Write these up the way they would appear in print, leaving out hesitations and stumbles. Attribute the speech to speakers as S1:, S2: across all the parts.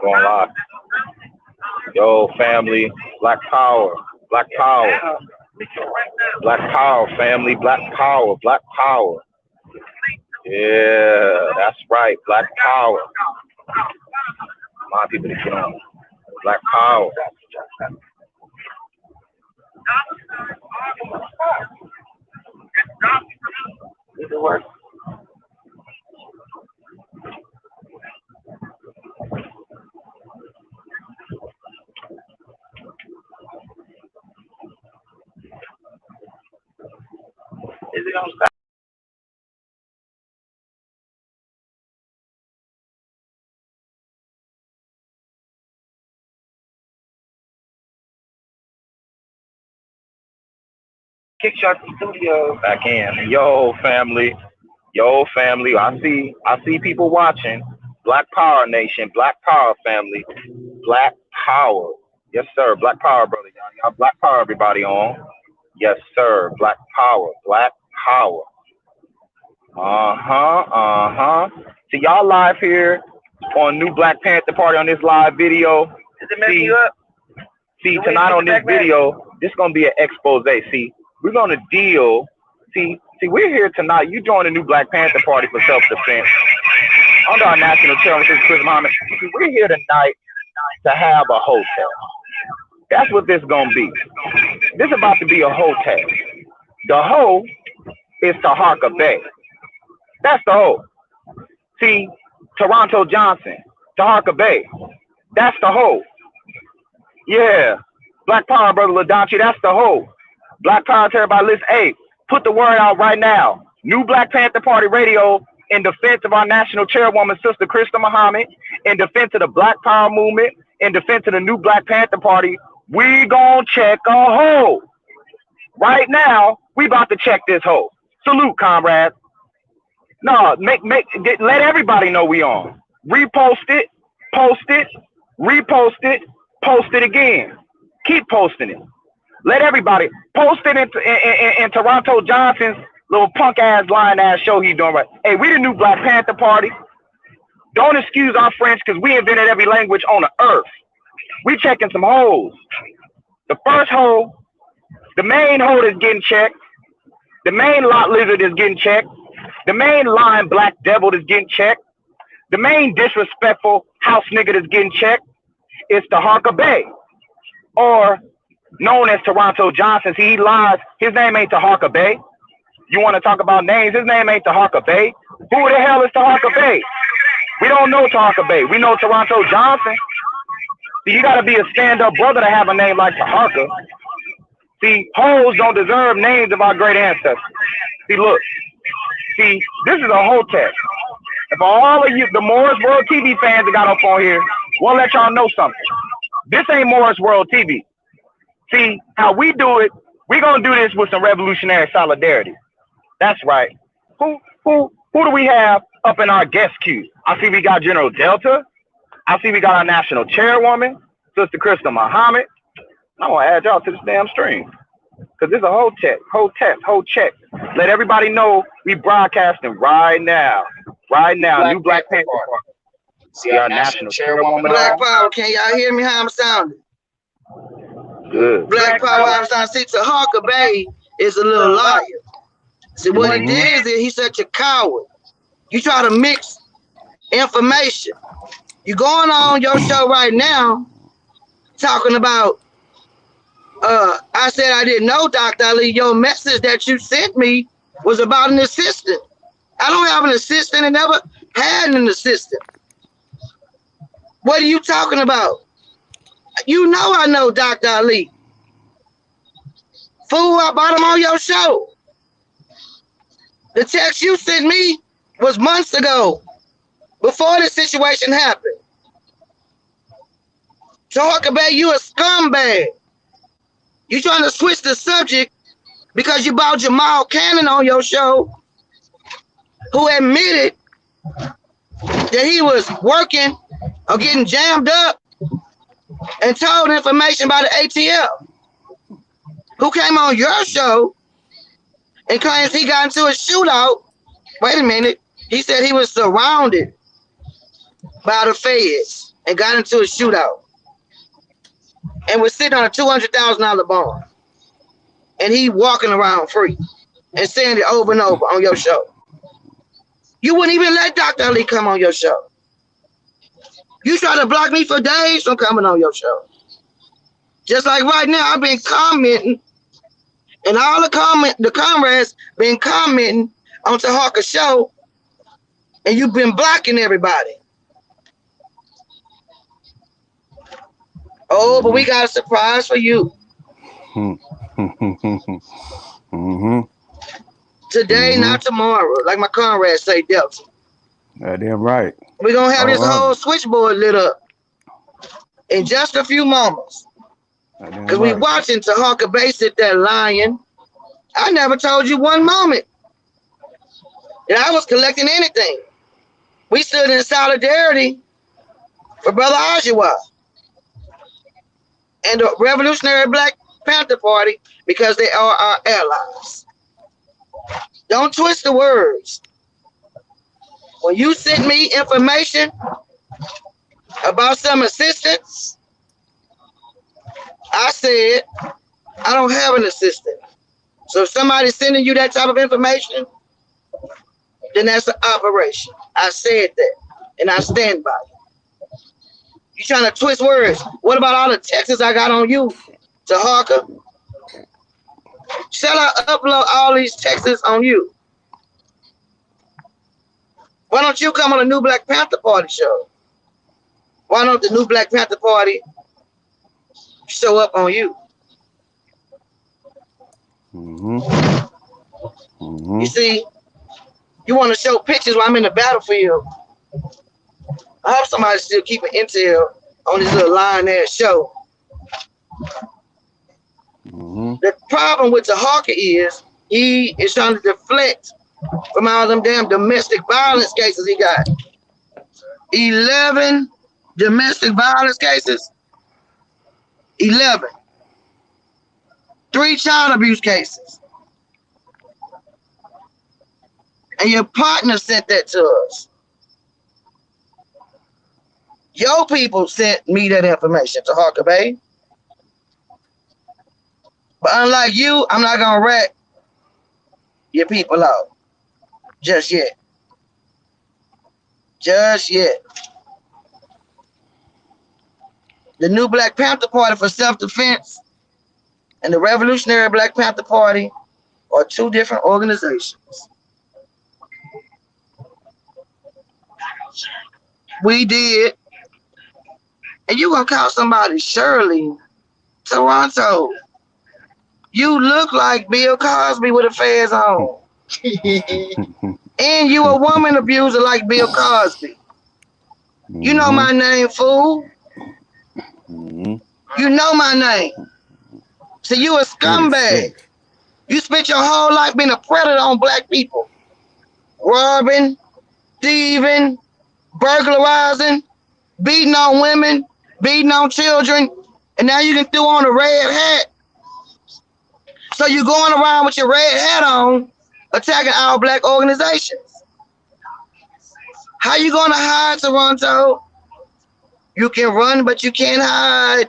S1: Going live. Yo, family, Black Power, Black Power, Black Power, family, Black Power, Black Power. Yeah, that's right, Black Power. My people to get on. Black Power. Is it work? Is it gonna stop? Kickshot the studio back in. Yo, family. Yo, family. I see people watching. Black Power Nation, Black Power family, Black Power. Yes, sir. Black Power, brother. Y'all Black Power, everybody on. Yes, sir. Black Power. Black Power. See y'all live here on New Black Panther Party on this live video.
S2: Is it messing you up?
S1: See, tonight on this video, this is gonna be an expose. See, we're gonna deal. See, we're here tonight. You join the New Black Panther Party for self-defense under our national chairman, Chris Muhammad. See, we're here tonight to have a hotel. That's what this gonna be. This is about to be a hotel. The hoe is TAHARKA Bay. That's the hoe. See, Toronto Johnson, TAHARKA Bay. That's the hoe. Yeah. Black Power, brother Ladanchi, that's the hoe. Black Power to everybody, listen. Hey, put the word out right now. New Black Panther Party Radio in defense of our national chairwoman, Sister Krista Muhammad, in defense of the Black Power movement, in defense of the New Black Panther Party. We gonna check a hoe. Right now, we about to check this hoe. Salute, comrades. No, let everybody know we on. Repost it, post it, repost it, post it again. Keep posting it. Let everybody post it in Toronto Johnson's little punk ass lying ass show he doing right. Hey, we the New Black Panther Party. Don't excuse our French because we invented every language on the earth. We checking some hoes. The first hoe, the main hoe that's getting checked. The main lot lizard is getting checked. The main lying black devil that's getting checked. The main disrespectful house nigga that's getting checked is TAHARKA Bay, or known as Toronto Johnson. See, he lies. His name ain't TAHARKA Bay. You want to talk about names? His name ain't TAHARKA Bay. Who the hell is TAHARKA Bay? We don't know TAHARKA Bay. We know Toronto Johnson. See, you got to be a stand-up brother to have a name like TAHARKA. See, hoes don't deserve names of our great ancestors. See, look. See, this is a hotel. And for all of you, the Moorish World TV fans that got up on here, we'll let y'all know something. This ain't Moorish World TV. See, how we do it, we're going to do this with some revolutionary solidarity. That's right. Who do we have up in our guest queue? I see we got General Delta. I see we got our national chairwoman, Sister Krista Muhammad. I'm going to add y'all to this damn stream. Because this is a whole check. Let everybody know we broadcasting right now. Right now. New Black Panther Party. See our national chairwoman.
S2: Black Power, can y'all hear me how I'm sounding?
S1: Good.
S2: Black Power, I'm sounding. See, TAHARKA Bay is a little liar. See, what he did is he's such a coward. You try to mix information. You going on your show right now talking about I said I didn't know, Dr. Ali. Your message that you sent me was about an assistant. I don't have an assistant and never had an assistant. What are you talking about? You know I know Dr. Ali. Fool, I bought him on your show. The text you sent me was months ago, before this situation happened. TAHARKA Bay, you a scumbag. You trying to switch the subject because you bought Jamal Cannon on your show, who admitted that he was working or getting jammed up and told information by the ATL, who came on your show and claims he got into a shootout. Wait a minute. He said he was surrounded by the feds. and got into a shootout and was sitting on a $200,000 bond, and he walking around free and saying it over and over on your show. You wouldn't even let Dr. Ali come on your show. You try to block me for days from coming on your show. Just like right now, I've been commenting, and all the comrades been commenting on TAHARKA show, and you've been blocking everybody. Oh, but we got a surprise for you. Today, not tomorrow. Like my comrades say, Delta.
S3: Damn right.
S2: We're going to have this whole switchboard lit up in just a few moments. Because we watching TAHARKA Bay sit there lying. I never told you one moment that I was collecting anything. We stood in solidarity for Brother Oshawa and the Revolutionary Black Panther Party because they are our allies. Don't twist the words. When you sent me information about some assistance, I said, I don't have an assistant. So if somebody's sending you that type of information, then that's an operation. I said that, and I stand by it. You trying to twist words. What about all the texts I got on you, TAHARKA? Shall I upload all these texts on you? Why don't you come on a New Black Panther Party show? Why don't the New Black Panther Party show up on you? You see, you want to show pictures while I'm in the battlefield. I hope somebody's still keeping intel on this little lying-ass show. The problem with TAHARKA is he is trying to deflect from all them damn domestic violence cases he got. 11 domestic violence cases. 11. 3 child abuse cases. And your partner sent that to us. Your people sent me that information, TAHARKA Bay. But unlike you, I'm not gonna rat your people out. Just yet. Just yet. The New Black Panther Party for Self-Defense and the Revolutionary Black Panther Party are 2 different organizations. We did. And you gonna call somebody Shirley Toronto. You look like Bill Cosby with a fez on. And you a woman abuser like Bill Cosby. You know my name, fool. You know my name. So you a scumbag. You spent your whole life being a predator on black people. Robbing, thieving, burglarizing, beating on women, beating on children, and now you can throw on a red hat. So you're going around with your red hat on, attacking our black organizations. How you gonna hide, Toronto? You can run, but you can't hide.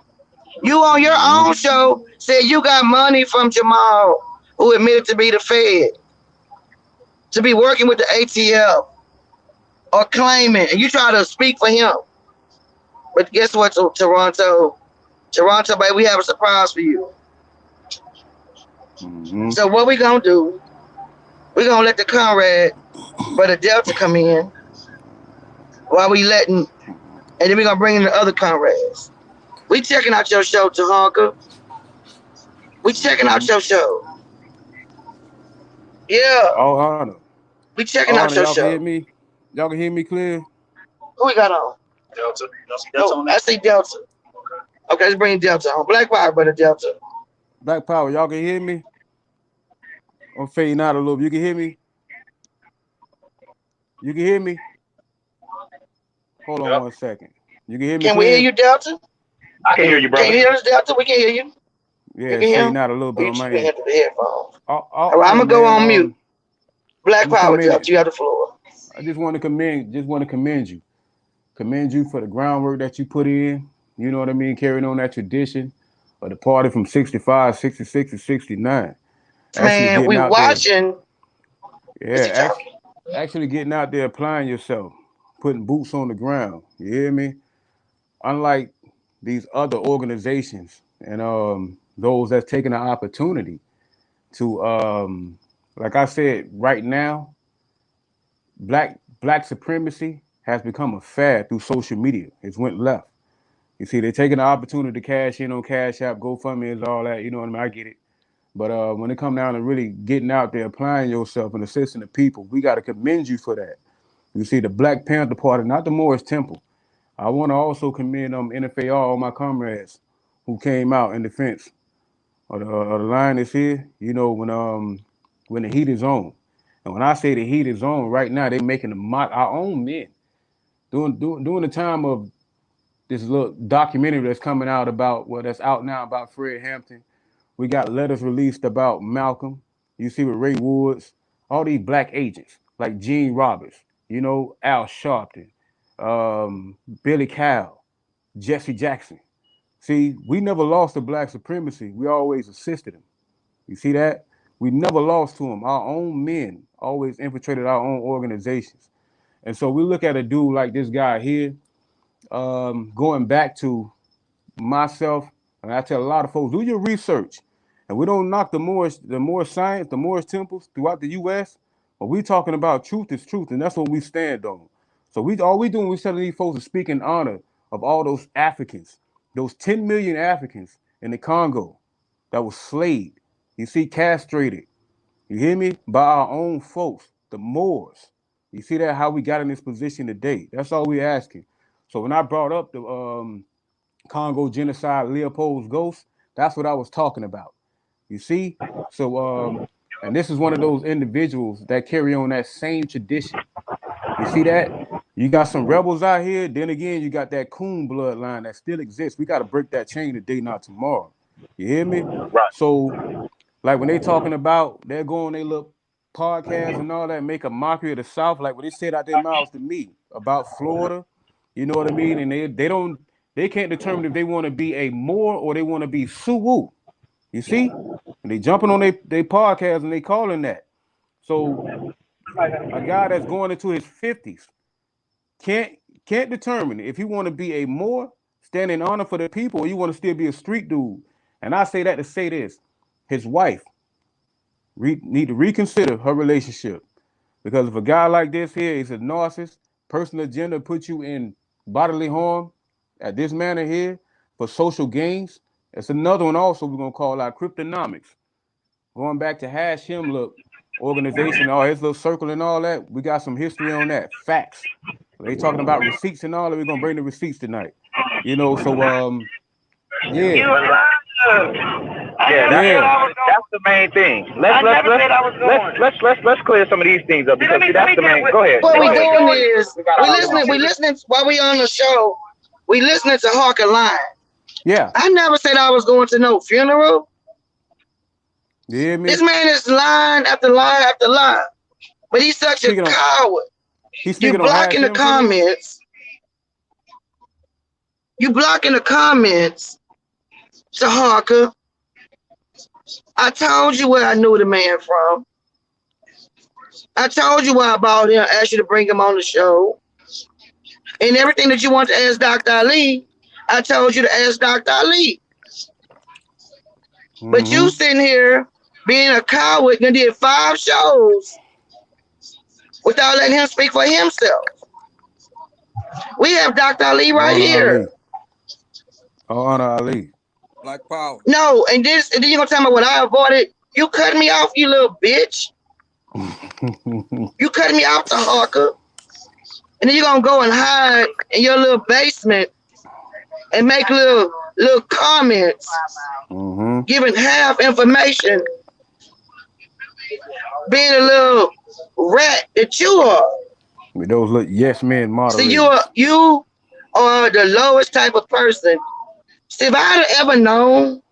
S2: You on your own show said you got money from Jamal, who admitted to be the Fed, to be working with the ATL, or claiming, and you try to speak for him. But guess what, Toronto? Toronto, baby, we have a surprise for you. So what we gonna do, we're gonna let the comrade, Brother Delta, come in while we letting, and then we're gonna bring in the other comrades. We checking out your show, TAHARKA. We checking out your show. Yeah.
S3: Oh, Honor.
S2: We checking out your show.
S3: Y'all can hear me clear?
S2: Who we got on?
S4: Delta. Y'all see Delta on that?
S2: I see Delta. Okay, let's bring Delta on. Black Power, Brother Delta.
S3: Black Power, y'all can hear me? I'm fading out a little bit. You can hear me? You can hear me? Hold on 1 second. You can hear me?
S2: Can we hear you, Delta?
S1: I can hear you, brother.
S2: Can you hear us, Delta? We can hear you.
S3: Yeah, fading out a little bit on my end.
S2: The headphones.
S3: All
S2: right, I'm gonna go on mute. Black Power, Delta, you have the floor.
S3: I just want to commend you. commend you for the groundwork that you put in. You know what I mean? Carrying on that tradition of the party from 65, 66, and 69. Actually
S2: Man,
S3: getting
S2: we
S3: out there.
S2: watching.
S3: Yeah, actually getting out there, applying yourself, putting boots on the ground. You hear me? Unlike these other organizations and those that's taking the opportunity to like I said, right now, black supremacy has become a fad through social media. It's went left. You see, they're taking the opportunity to cash in on Cash App, GoFundMe, is all that. You know what I mean? I get it. But when it come down to really getting out there, applying yourself and assisting the people, we got to commend you for that. You see, the Black Panther Party, not the Moorish Temple. I want to also commend NFAR, all my comrades who came out in defense of the line is here. You know, when the heat is on. And when I say the heat is on, right now, they're making our own men. During the time of this little documentary that's coming out about, well, that's out now about Fred Hampton. We got letters released about Malcolm. You see with Ray Woods, all these black agents like Gene Roberts, you know, Al Sharpton, Billy Cowell, Jesse Jackson. See, we never lost to black supremacy. We always assisted them. You see that? We never lost to them. Our own men always infiltrated our own organizations. And so we look at a dude like this guy here, going back to myself, and I tell a lot of folks, do your research. And we don't knock the Moorish science, the Moorish temples throughout the U.S., but we talking about truth is truth, and that's what we stand on. So all we doing, we telling these folks to speak in honor of all those Africans, those 10 million Africans in the Congo that was slaved, you see, castrated, you hear me, by our own folks, the Moors. You see that, how we got in this position today. That's all we asking. So when I brought up the Congo genocide, Leopold's ghost, that's what I was talking about. You see? So, and this is one of those individuals that carry on that same tradition. You see that? You got some rebels out here. Then again, you got that COON bloodline that still exists. We got to break that chain today, not tomorrow. You hear me?
S1: Right.
S3: So, like when they talking about, they're going, they look podcasts and all that, make a mockery of the South, like when they said out their mouths to me about Florida, you know what I mean? And they can't determine if they want to be a Moor or they want to be Sioux. You see? And they jumping on their podcast and they calling that. So a guy that's going into his 50s can't determine if he want to be a Moor, stand in honor for the people, or you want to still be a street dude. And I say that to say this. His wife need to reconsider her relationship. Because if a guy like this here is a narcissist, personal agenda, put you in bodily harm at this manner here for social gains, it's another one also we're going to call out cryptonomics. Going back to Hash Him look organization, all his little circle and all that, we got some history on that. Facts. They talking about receipts and all that. We're going to bring the receipts tonight. You know, so, yeah.
S1: Yeah, that's the main thing. Let's clear some of these things up because that's the main. Go ahead.
S2: What we doing is we listening while we on the show. We listening to Harker line.
S3: Yeah.
S2: I never said I was going to no funeral.
S3: Yeah, man.
S2: This man is line after line after line, but he's such a coward. You blocking the comments. You blocking the comments. TAHARKA, I told you where I knew the man from. I told you why I bought him, asked you to bring him on the show. And everything that you want to ask Dr. Ali, I told you to ask Dr. Ali. But you sitting here being a coward and did 5 shows without letting him speak for himself. We have Dr. Ali right here.
S3: Honor Ali.
S5: Black power.
S2: No, and then you're gonna tell me what I avoided. You cut me off, you little bitch. You cut me off, TAHARKA. And then you're gonna go and hide in your little basement and make little comments, giving half information, being a little rat that you are.
S3: With those little yes men moderators.
S2: So you are the lowest type of person. See, if I had ever known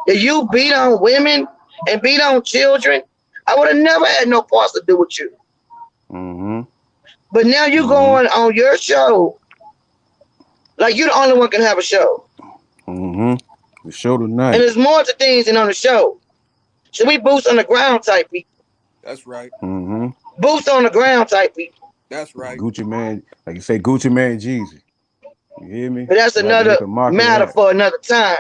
S2: that you beat on women and beat on children, I would have never had no parts to do with you. But now you're going on your show Like you the only one can have a show.
S3: The show tonight.
S2: And there's more to things than on the show. So we boots on the ground type people.
S5: That's right.
S2: Boots on the ground type people.
S5: That's right.
S3: Gucci Man, like you say, Gucci Man Jeezy. You hear me?
S2: But that's another matter for another time.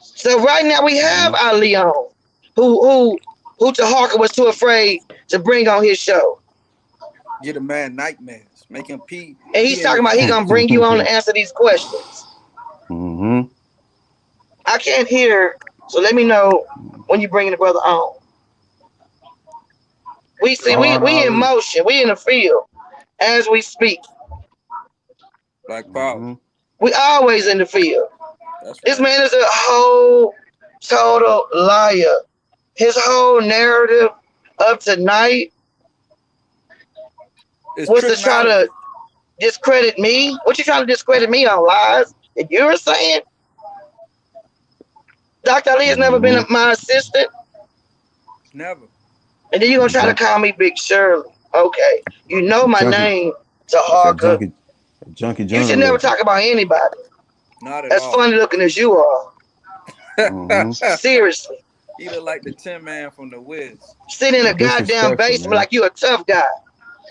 S2: So right now we have our Leon, who TAHARKA was too afraid to bring on his show.
S5: Get a man nightmares, make him pee.
S2: And he's talking about he gonna bring you on to answer these questions. I can't hear, so let me know when you bring the brother on. We see we in motion, we in the field as we speak.
S5: Black power.
S2: We always in the field.
S5: That's
S2: This
S5: right.
S2: man is a whole total liar. His whole narrative of tonight
S5: It's
S2: was to try to discredit me. What you trying to discredit me on, lies that you're saying? Dr. Ali has never been my assistant.
S5: Never.
S2: And then you're going to try to call me Big Shirley. Okay. You know my name, TAHARKA.
S3: Junkie
S2: You should never talk about anybody.
S5: Not at
S2: As
S5: all.
S2: funny looking as you are. Seriously.
S5: He look like the Tin Man from the Wiz.
S2: Sit in a goddamn basement like you a tough guy.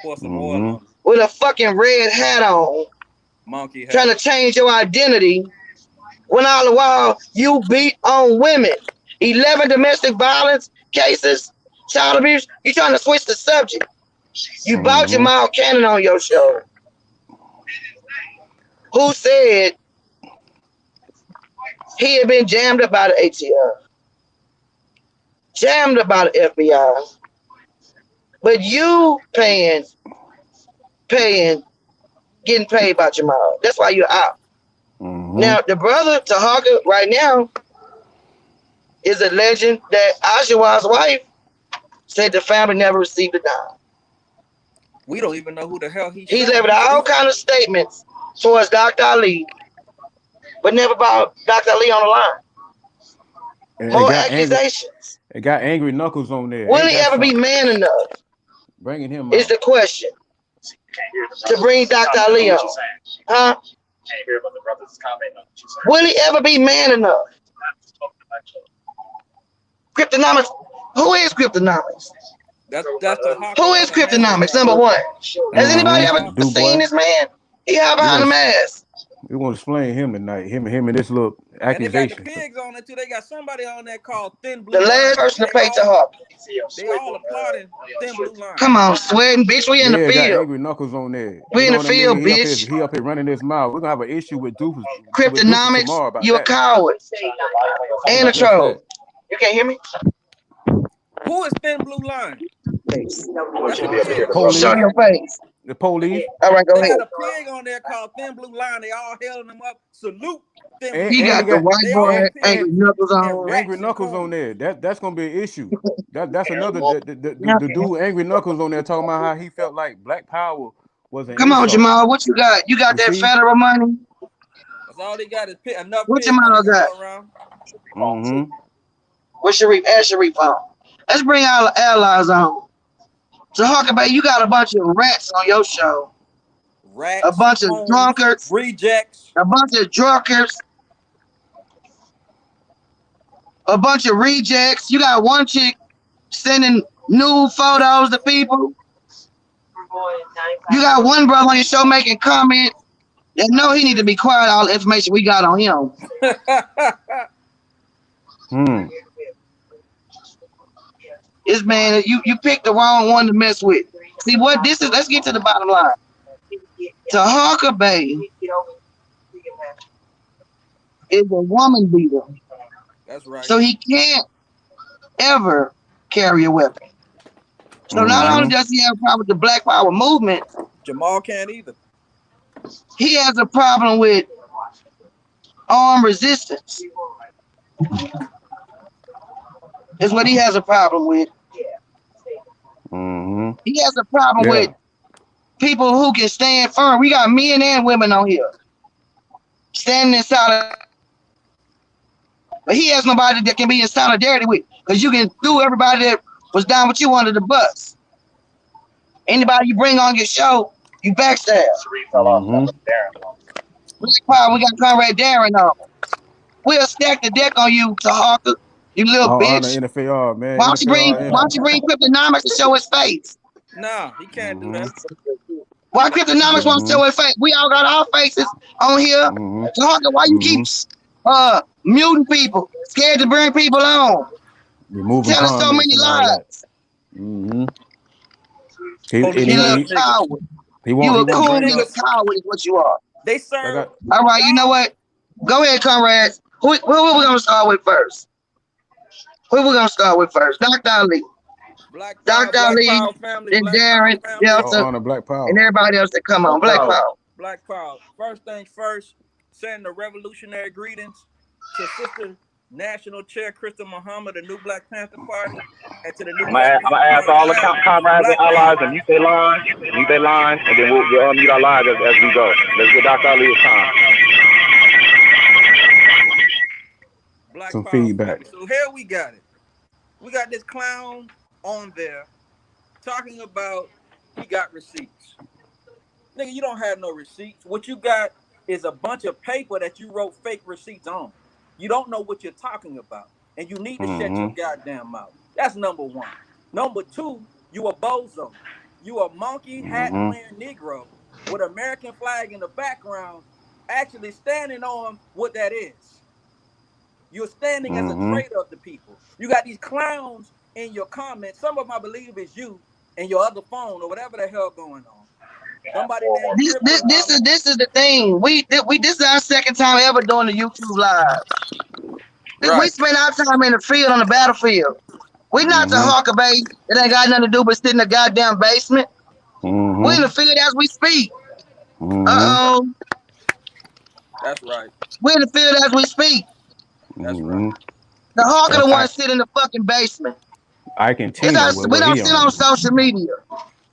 S5: Pour some oil on him.
S2: With a fucking red hat on.
S5: Monkey hat.
S2: Trying to change your identity. When all the while you beat on women. 11 domestic violence cases. Child abuse. You trying to switch the subject. You bought Jamal Cannon on your show. Who said he had been jammed up by the ATF. Jammed up by the FBI. But you getting paid by Jamal. That's why you're out. Now, the brother, TAHARKA, right now, is alleging that Ashawa's wife said the family never received a dime.
S5: We don't even know who the hell he
S2: He's levied all kind of statements towards Dr. Ali, but never about Dr. Ali on the line. More accusations.
S3: It got Angry Knuckles on there.
S2: Will he ever be man enough?
S3: Bringing him
S2: is the question. To bring Dr. Ali on. Huh?
S4: Can't hear about the brothers commenting on what you saying.
S2: Will he ever be man enough? Cryptonomics. Who is Cryptonomics?
S5: That's the
S2: Who is Cryptonomics? Number one. Has anybody ever seen this man? He out behind the mask.
S3: We want to explain him tonight. Him and this little accusation.
S5: And they got the pigs on it too. They got somebody on there called Thin Blue.
S2: The last person to pay TAHARKA.
S5: They all applauding Thin Blue Line.
S2: Come on, sweating, bitch. We in the field.
S3: Got Angry Knuckles on there.
S2: We in the field, bitch.
S3: He up here running his mouth. We're gonna have an issue with Doofus.
S2: Cryptonomics, you a coward. And a troll. You can't hear me?
S5: Who is Thin Blue Line?
S2: Show your face.
S3: The police.
S2: All right, go
S5: they
S2: ahead.
S5: got a pig on there called Thin Blue Line. They all hailing him up. Salute.
S2: He got the white boy Angry Knuckles on.
S3: Angry Knuckles on there. That's gonna be an issue. That's another. The dude Angry Knuckles on there talking about how he felt like Black Power was an
S2: Come on,
S3: insult.
S2: Jamal. What you got? You got that federal money?
S5: That's all they got is enough.
S2: What Jamal got? What's Sharif? Ask Sharif on. Let's bring all the allies on. TAHARKA, baby, you got a bunch of rats on your show.
S5: Rats,
S2: a bunch of drunkards,
S5: rejects,
S2: a bunch of drunkards, a bunch of rejects. You got one chick sending nude photos to people. You got one brother on your show making comments that know he need to be quiet. All the information we got on him. This man, you picked the wrong one to mess with. See what this is? Let's get to the bottom line. TAHARKA Bay is a woman beater.
S5: That's right.
S2: So he can't ever carry a weapon. So not only does he have a problem with the Black Power movement,
S5: Jamal can't either.
S2: He has a problem with armed resistance. Is what he has a problem with. He has a problem with people who can stand firm. We got men and women on here standing in solidarity. But he has nobody that can be in solidarity with, because you can do everybody that was down with you under the bus. Anybody you bring on your show, You backstab.
S4: Sharif fell off. That was Darren.
S2: Black Power, we got Conrad Darren on. We'll stack the deck on you, TAHARKA, you little
S3: All honor
S2: bitch.
S3: NFAR, man.
S2: Why don't you bring Cryptonomics to show his face?
S5: Nah, he can't do that.
S2: Why Cryptonomics won't show his face? We all got our faces on here. TAHARKA, why you keep muting people, scared to bring people on? Telling so many lies.
S3: You
S2: a coward. You a coon nigga coward is what you are.
S5: They serve.
S2: All right, you know what? Go ahead, comrades. Who we gonna start with first? Dr. Ali. Dr. Ali, then Darren, Delta, and everybody else that come on. Black Power.
S5: Black Power. First things first, send the revolutionary greetings to Sister National Chair Krista Muhammad, the new Black Panther Party, and to the new.
S1: I'm gonna ask all the comrades and allies and mute their lines, and then we'll unmute our lines as we go. Let's get Dr. Ali his time.
S5: Black
S3: some
S5: Power
S3: feedback.
S5: Family. So here we got it. We got this clown on there talking about he got receipts. Nigga, you don't have no receipts. What you got is a bunch of paper that you wrote fake receipts on. You don't know what you're talking about, and you need to shut your goddamn mouth. That's number one. Number two, you a bozo. You a monkey hat wearing Negro with an American flag in the background, actually standing on what that is. You're standing as a traitor of the people. You got these clowns in your comments. Some of them I believe is you and your other phone or whatever the hell going on. Somebody
S2: this is the thing. This is our second time ever doing the YouTube live. We spend our time in the field on the battlefield. We not TAHARKA, baby. It ain't got nothing to do but sit in the goddamn basement. We in the field as we speak.
S5: That's right.
S2: We in the field as we speak.
S5: That's right.
S2: TAHARKA the one sit in the fucking basement.
S3: I can tell
S2: we don't sit on social media.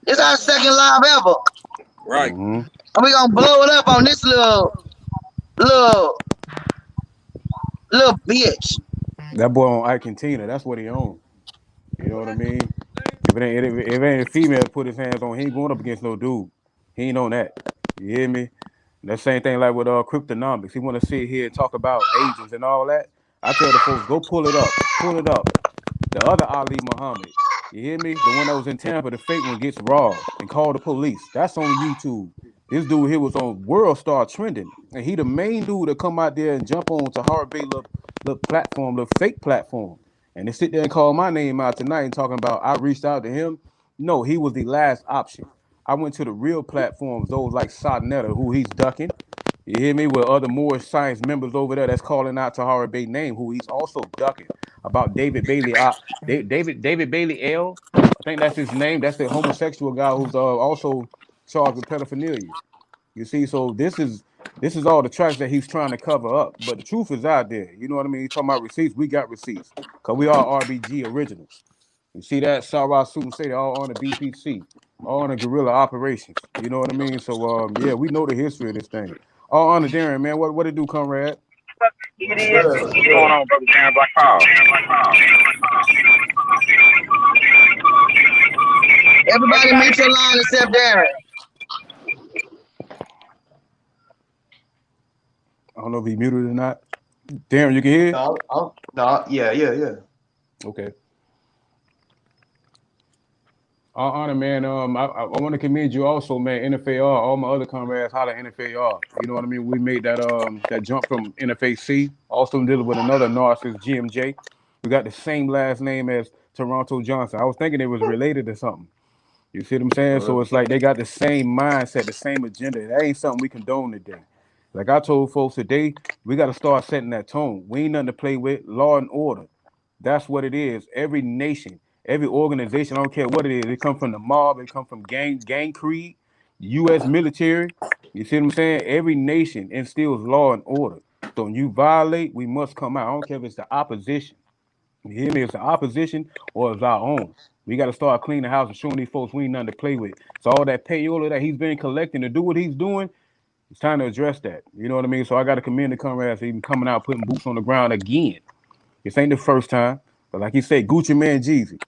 S2: It's our second live ever.
S5: Right.
S2: And we gonna blow it up on this little bitch.
S3: That boy on Argentina, that's what he on. You know what I mean? If it ain't a female put his hands on, he ain't going up against no dude. He ain't on that. You hear me? That same thing like with Cryptonomics. He want to sit here and talk about agents and all that. I tell the folks, go pull it up. The other Ali Muhammad. You hear me? The one that was in Tampa, the fake one, gets robbed and called the police. That's on YouTube. This dude here was on World Star Trending. And he the main dude that come out there and jump on TAHARKA Bay little platform, little fake platform. And they sit there and call my name out tonight and talking about I reached out to him. No, he was the last option. I went to the real platforms, those like Sodnetta, who he's ducking. You hear me? With other Moorish science members over there that's calling out TAHARKA Bay name, who he's also ducking. About David Bailey, David Bailey L. I think that's his name. That's the homosexual guy who's also charged with pedophilia. You see, so this is all the tracks that he's trying to cover up. But the truth is out there. You know what I mean? He's talking about receipts. We got receipts because we are RBG originals. You see that? Sarah Susan say all on the BPC, all on the guerrilla operations. You know what I mean? So yeah, we know the history of this thing. All on the Darren, man. What it do, comrade?
S1: What's going on, brother Darren Black Power?
S2: Everybody mute your line except Darren.
S3: I don't know if he muted or not. Darren, you can hear?
S6: No, yeah.
S3: Okay. Honor, man. I want to commend you also, man. NFAR, all my other comrades, holla NFAR. You know what I mean? We made that jump from NFAC. Also dealing with another narcissist, GMJ. We got the same last name as Toronto Johnson. I was thinking it was related to something. You see what I'm saying? So it's like they got the same mindset, the same agenda. That ain't something we condone today. Like I told folks today, we got to start setting that tone. We ain't nothing to play with. Law and order. That's what it is. Every nation, every organization, I don't care what it is. It come from the mob. It come from gang creed, U.S. military. You see what I'm saying? Every nation instills law and order. So when you violate, we must come out. I don't care if it's the opposition. You hear me? It's the opposition or it's our own. We got to start cleaning the house and showing these folks we ain't nothing to play with. So all that payola that he's been collecting to do what he's doing, it's time to address that. You know what I mean? So I got to commend the comrades for even coming out, putting boots on the ground again. This ain't the first time. But like you said, Gucci Man Jeezy.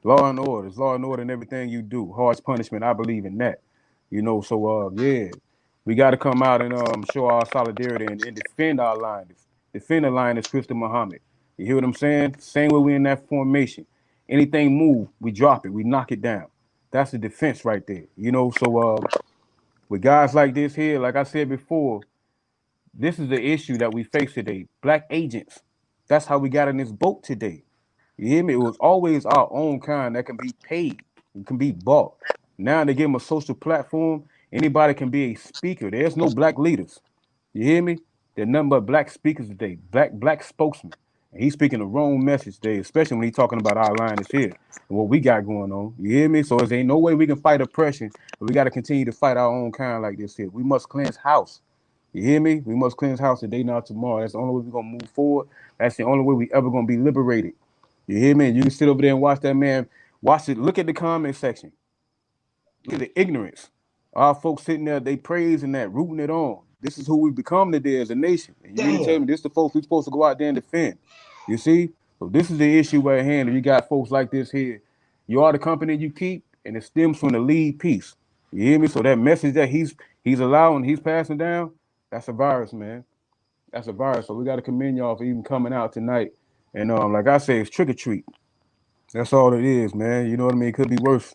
S3: Law and order. It's law and order in everything you do. Harsh punishment. I believe in that. You know, so yeah, we got to come out and show our solidarity and defend our line. Defend the line is Christian Muhammad. You hear what I'm saying? Same way we in that formation. Anything move, we drop it, we knock it down. That's the defense right there. You know, so with guys like this here, like I said before, this is the issue that we face today. Black agents. That's how we got in this boat today. You hear me? It was always our own kind that can be paid, it can be bought. Now they give them a social platform. Anybody can be a speaker. There's no black leaders. You hear me? There's nothing but black speakers today, black spokesmen. And he's speaking the wrong message today, especially when he's talking about our line is here and what we got going on. You hear me? So there ain't no way we can fight oppression, but we got to continue to fight our own kind like this here. We must cleanse house. You hear me? We must cleanse house today, not tomorrow. That's the only way we're gonna move forward. That's the only way we ever gonna be liberated. You hear me? You can sit over there and watch that man. Watch it. Look at the comment section. Look at the ignorance. Our folks sitting there, they praising that, rooting it on. This is who we become today as a nation. And you mean to tell me this is the folks we're supposed to go out there and defend. You see? So this is the issue at hand. And you got folks like this here. You are the company you keep, and it stems from the lead piece. You hear me? So that message that he's allowing, he's passing down, that's a virus, man. That's a virus. So we got to commend y'all for even coming out tonight. And like I say, it's trick or treat. That's all it is, man. You know what I mean? It could be worse.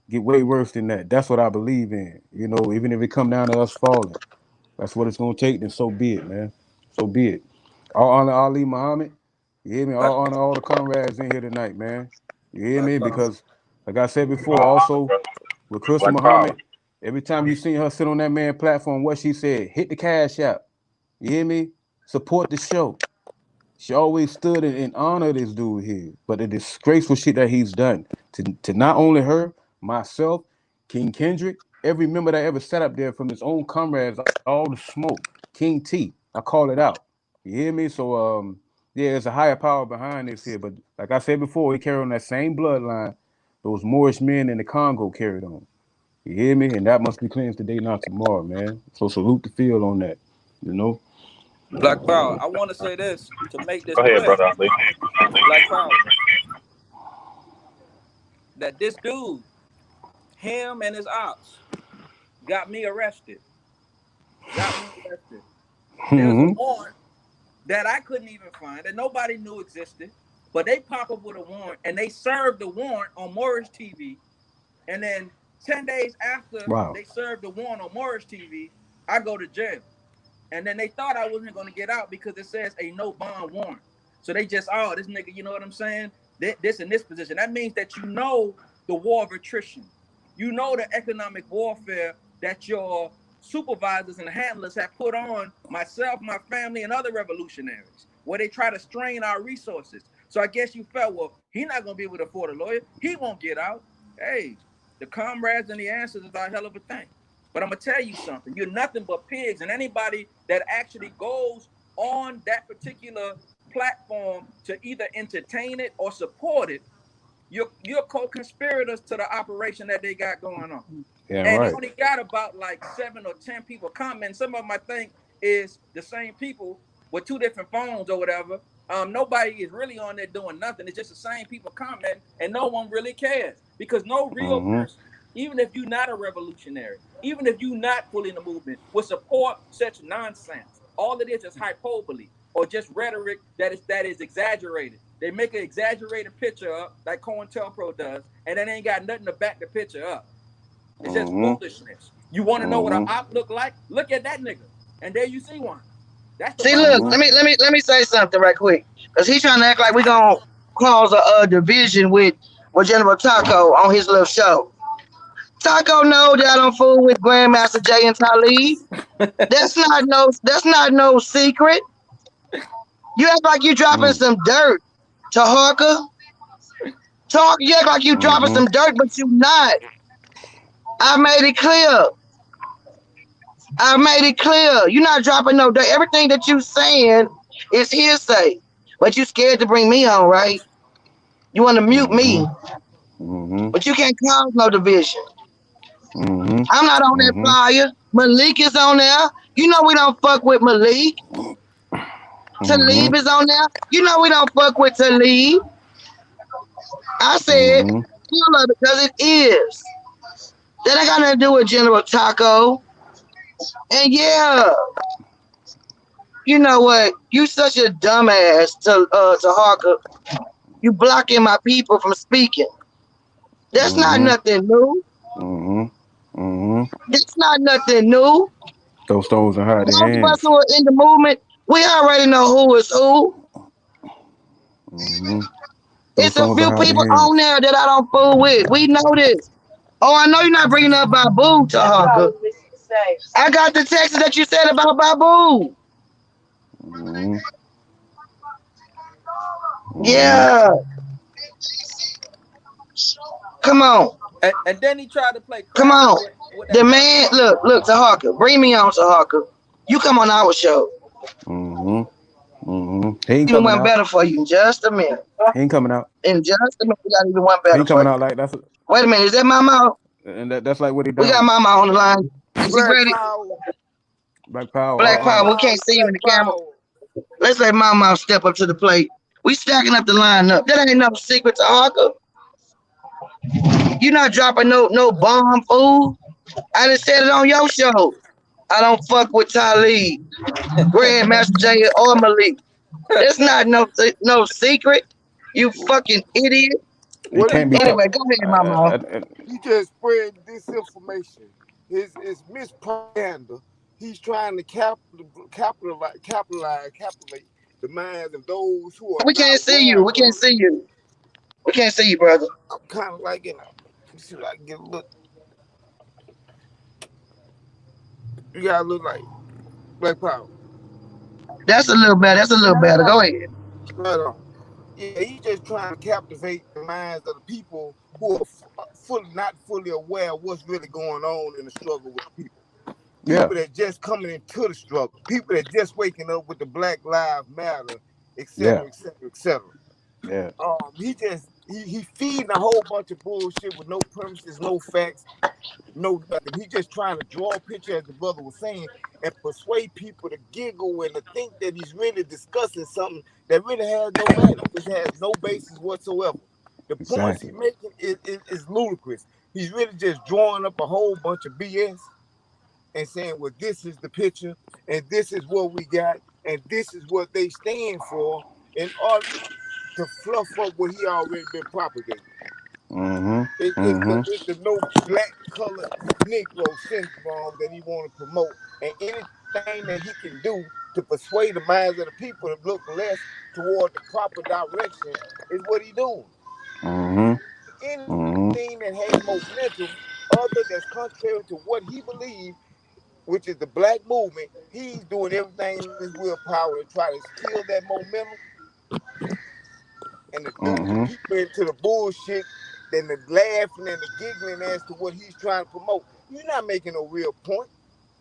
S3: Get way worse than that. That's what I believe in. You know, even if it come down to us falling, that's what it's gonna take. Then so be it, man. So be it. All honor Ali Muhammad. You hear me? All honor all the comrades in here tonight, man. You hear me? Because, like I said before, also with Crystal Muhammad, every time you seen her sit on that man platform, what she said, hit the cash app. You hear me? Support the show. She always stood and honored this dude here. But the disgraceful shit that he's done to not only her, myself, King Kendrick, every member that ever sat up there from his own comrades, all the smoke, King T, I call it out. You hear me? So yeah, there's a higher power behind this here. But like I said before, he carried on that same bloodline those Moorish men in the Congo carried on. You hear me? And that must be cleansed today, not tomorrow, man. So salute the field on that. You know?
S5: Black Power. I want to say this to make this
S1: Go ahead,
S5: clear.
S1: brother Ali.
S5: Black Power. That this dude, him and his ops, got me arrested. There's a warrant that I couldn't even find, that nobody knew existed, but they pop up with a warrant, and they served the warrant on Moorish TV. And then 10 days after they served the warrant on Moorish TV, I go to jail. And then they thought I wasn't going to get out because it says a no bond warrant. So they just, oh, this nigga, you know what I'm saying? This in this position. That means that you know the war of attrition. You know the economic warfare that your supervisors and handlers have put on myself, my family, and other revolutionaries, where they try to strain our resources. So I guess you felt, well, he's not going to be able to afford a lawyer. He won't get out. Hey, the comrades and the answers is a hell of a thing. But I'm going to tell you something. You're nothing but pigs. And anybody that actually goes on that particular platform to either entertain it or support it, you're co-conspirators to the operation that they got going on.
S3: Yeah,
S5: and
S3: right.
S5: They only got about like 7 or 10 people commenting. Some of them I think is the same people with 2 different phones or whatever. Nobody is really on there doing nothing. It's just the same people commenting, and no one really cares because no real person, even if you're not a revolutionary, even if you're not fully in the movement, will support such nonsense. All it is hyperbole or just rhetoric that is exaggerated. They make an exaggerated picture up like COON does, and then they ain't got nothing to back the picture up. It's just foolishness. You want to know what an op look like? Look at that nigga, and there you see one. That's the
S2: look. Let me say something right quick, cause he's trying to act like we gonna cause a division with General Taco on his little show. Taco know that I don't fool with Grandmaster Jay and Talib. That's not no secret. You act like you dropping some dirt, TAHARKA. You act like you dropping some dirt, but you not. I made it clear. You're not dropping no dirt. Everything that you saying is hearsay. But you scared to bring me on, right? You want to mute me. But you can't cause no division. I'm not on that flyer. Malik is on there. You know we don't fuck with Malik. Talib is on there. You know we don't fuck with Talib. I said, because it is. That ain't got nothing to do with General Taco. And yeah, you know what? You such a dumbass to Harker. You blocking my people from speaking. That's not nothing new. That's not nothing new.
S3: Those stones in hiding
S2: Those of us
S3: hands.
S2: who are in the movement, we already know who is who.
S3: Those
S2: It's a
S3: stones in
S2: few
S3: hiding
S2: people on
S3: hands.
S2: there that I don't fool with. We know this. Oh, I know you're not bringing up Babu, Tahaka. I got the text that you said about Babu. Yeah. Come on.
S5: And then he tried to play
S2: Come
S5: crazy
S2: on.
S5: with
S2: The
S5: that
S2: man, look, Tahaka. Bring me on, Tahaka. You come on our show.
S3: He ain't
S2: Even
S3: coming
S2: one
S3: out.
S2: better for you in just a minute.
S3: He ain't coming out.
S2: In just a minute, we got even one
S3: He
S2: better
S3: ain't
S2: for
S3: coming
S2: you.
S3: out like that's.
S2: Wait a minute, is that Mama?
S3: And that's like what he
S2: We got
S3: done.
S2: Mama on the line. Is he
S7: Black
S2: ready?
S7: Power,
S3: Black Power.
S2: Black Power, we can't see you in
S7: Black
S2: the camera.
S7: Power.
S2: Let's let Mama step up to the plate. We stacking up the lineup. That ain't no secret to Harker. You not dropping no bomb, fool. I done said it on your show. I don't fuck with Talib, Grandmaster J, or Malik. That's not no secret. You fucking idiot.
S3: It
S7: What he
S3: can't be
S7: doing?
S3: tough.
S2: Anyway, go ahead, Mama.
S7: He just spread disinformation. His mispropaganda. He's trying to capitulate the minds of those who are
S2: We
S7: not
S2: can't see you.
S7: aware
S2: We
S7: of
S2: can't
S7: it.
S2: see you. We can't see you, brother.
S7: I'm kind of like, let me see if I can get a look. You gotta look like Black Power.
S2: That's a little better. That's a little better. Go ahead.
S7: Right on. Yeah, he's just trying to captivate the minds of the people who are not fully aware of what's really going on in the struggle with the people.
S3: Yeah.
S7: People that just coming into the struggle. People that just waking up with the Black Lives Matter, et
S3: Yeah.
S7: cetera, et cetera, et cetera.
S3: Yeah.
S7: He feeding a whole bunch of bullshit with no premises, no facts, no nothing. He just trying to draw a picture, as the brother was saying, and persuade people to giggle and to think that he's really discussing something that really has no merit. It has no basis whatsoever. The points he's making is ludicrous. He's really just drawing up a whole bunch of BS and saying, well, this is the picture, and this is what we got, and this is what they stand for, in order to fluff up what he already been propagating. It's the no black colored Negro syndrome that he want to promote, and anything that he can do to persuade the minds of the people to look less toward the proper direction is what he doing. Anything that has momentum other that's contrary to what he believes, which is the black movement, he's doing everything in his willpower to try to kill that momentum and to dupe the people into the bullshit, then the laughing and the giggling as to what he's trying to promote. You're not making no real point.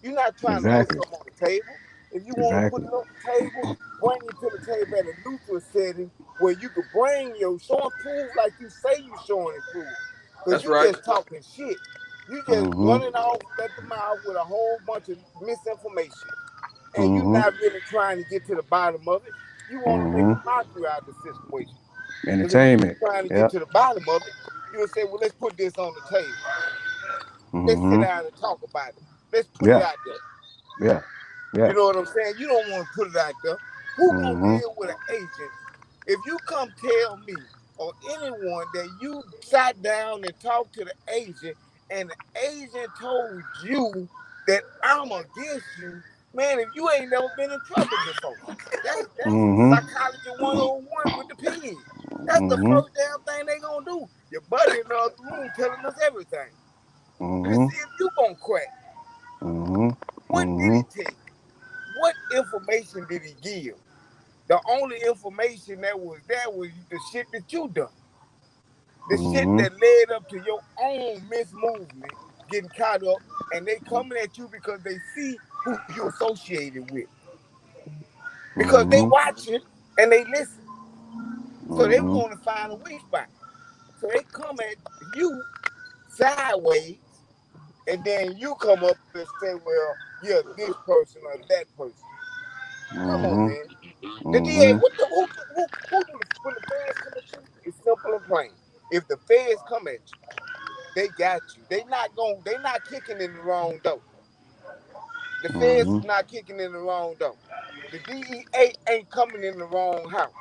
S7: You're not trying to put something on the table. If you want to put it on the table, bring it to the table at a neutral setting where you could bring your show and prove like you say you showing and prove. Because you just talking shit. You just running off at the mouth with a whole bunch of misinformation. And you're not really trying to get to the bottom of it. You want to make a mockery out of the situation.
S3: Entertainment.
S7: If you're trying to get to the bottom of it, you would say, well, let's put this on the table. Let's sit down and talk about it. Let's put it out there.
S3: Yeah.
S7: You know what I'm saying? You don't want to put it out there. Who gonna deal with an agent? If you come tell me or anyone that you sat down and talked to the agent and the agent told you that I'm against you, man, if you ain't never been in trouble before, that's psychology 101 with the pig. That's the first damn thing they gonna do. Your buddy in the other room telling us everything. To see if you gonna crack. What did he take? What information did he give? The only information that was there was the shit that you done. The shit that led up to your own mismovement getting caught up, and they coming at you because they see who you associated with. Because they watching and they listen. So they want to find a weak spot. So they come at you sideways, and then you come up and say, well, yeah, this person or that person. Come on, man. The DA, who when the feds come at you, it's simple and plain. If the feds come at you, they got you. They not kicking in the wrong door. The feds is not kicking in the wrong door. The DEA ain't coming in the wrong house.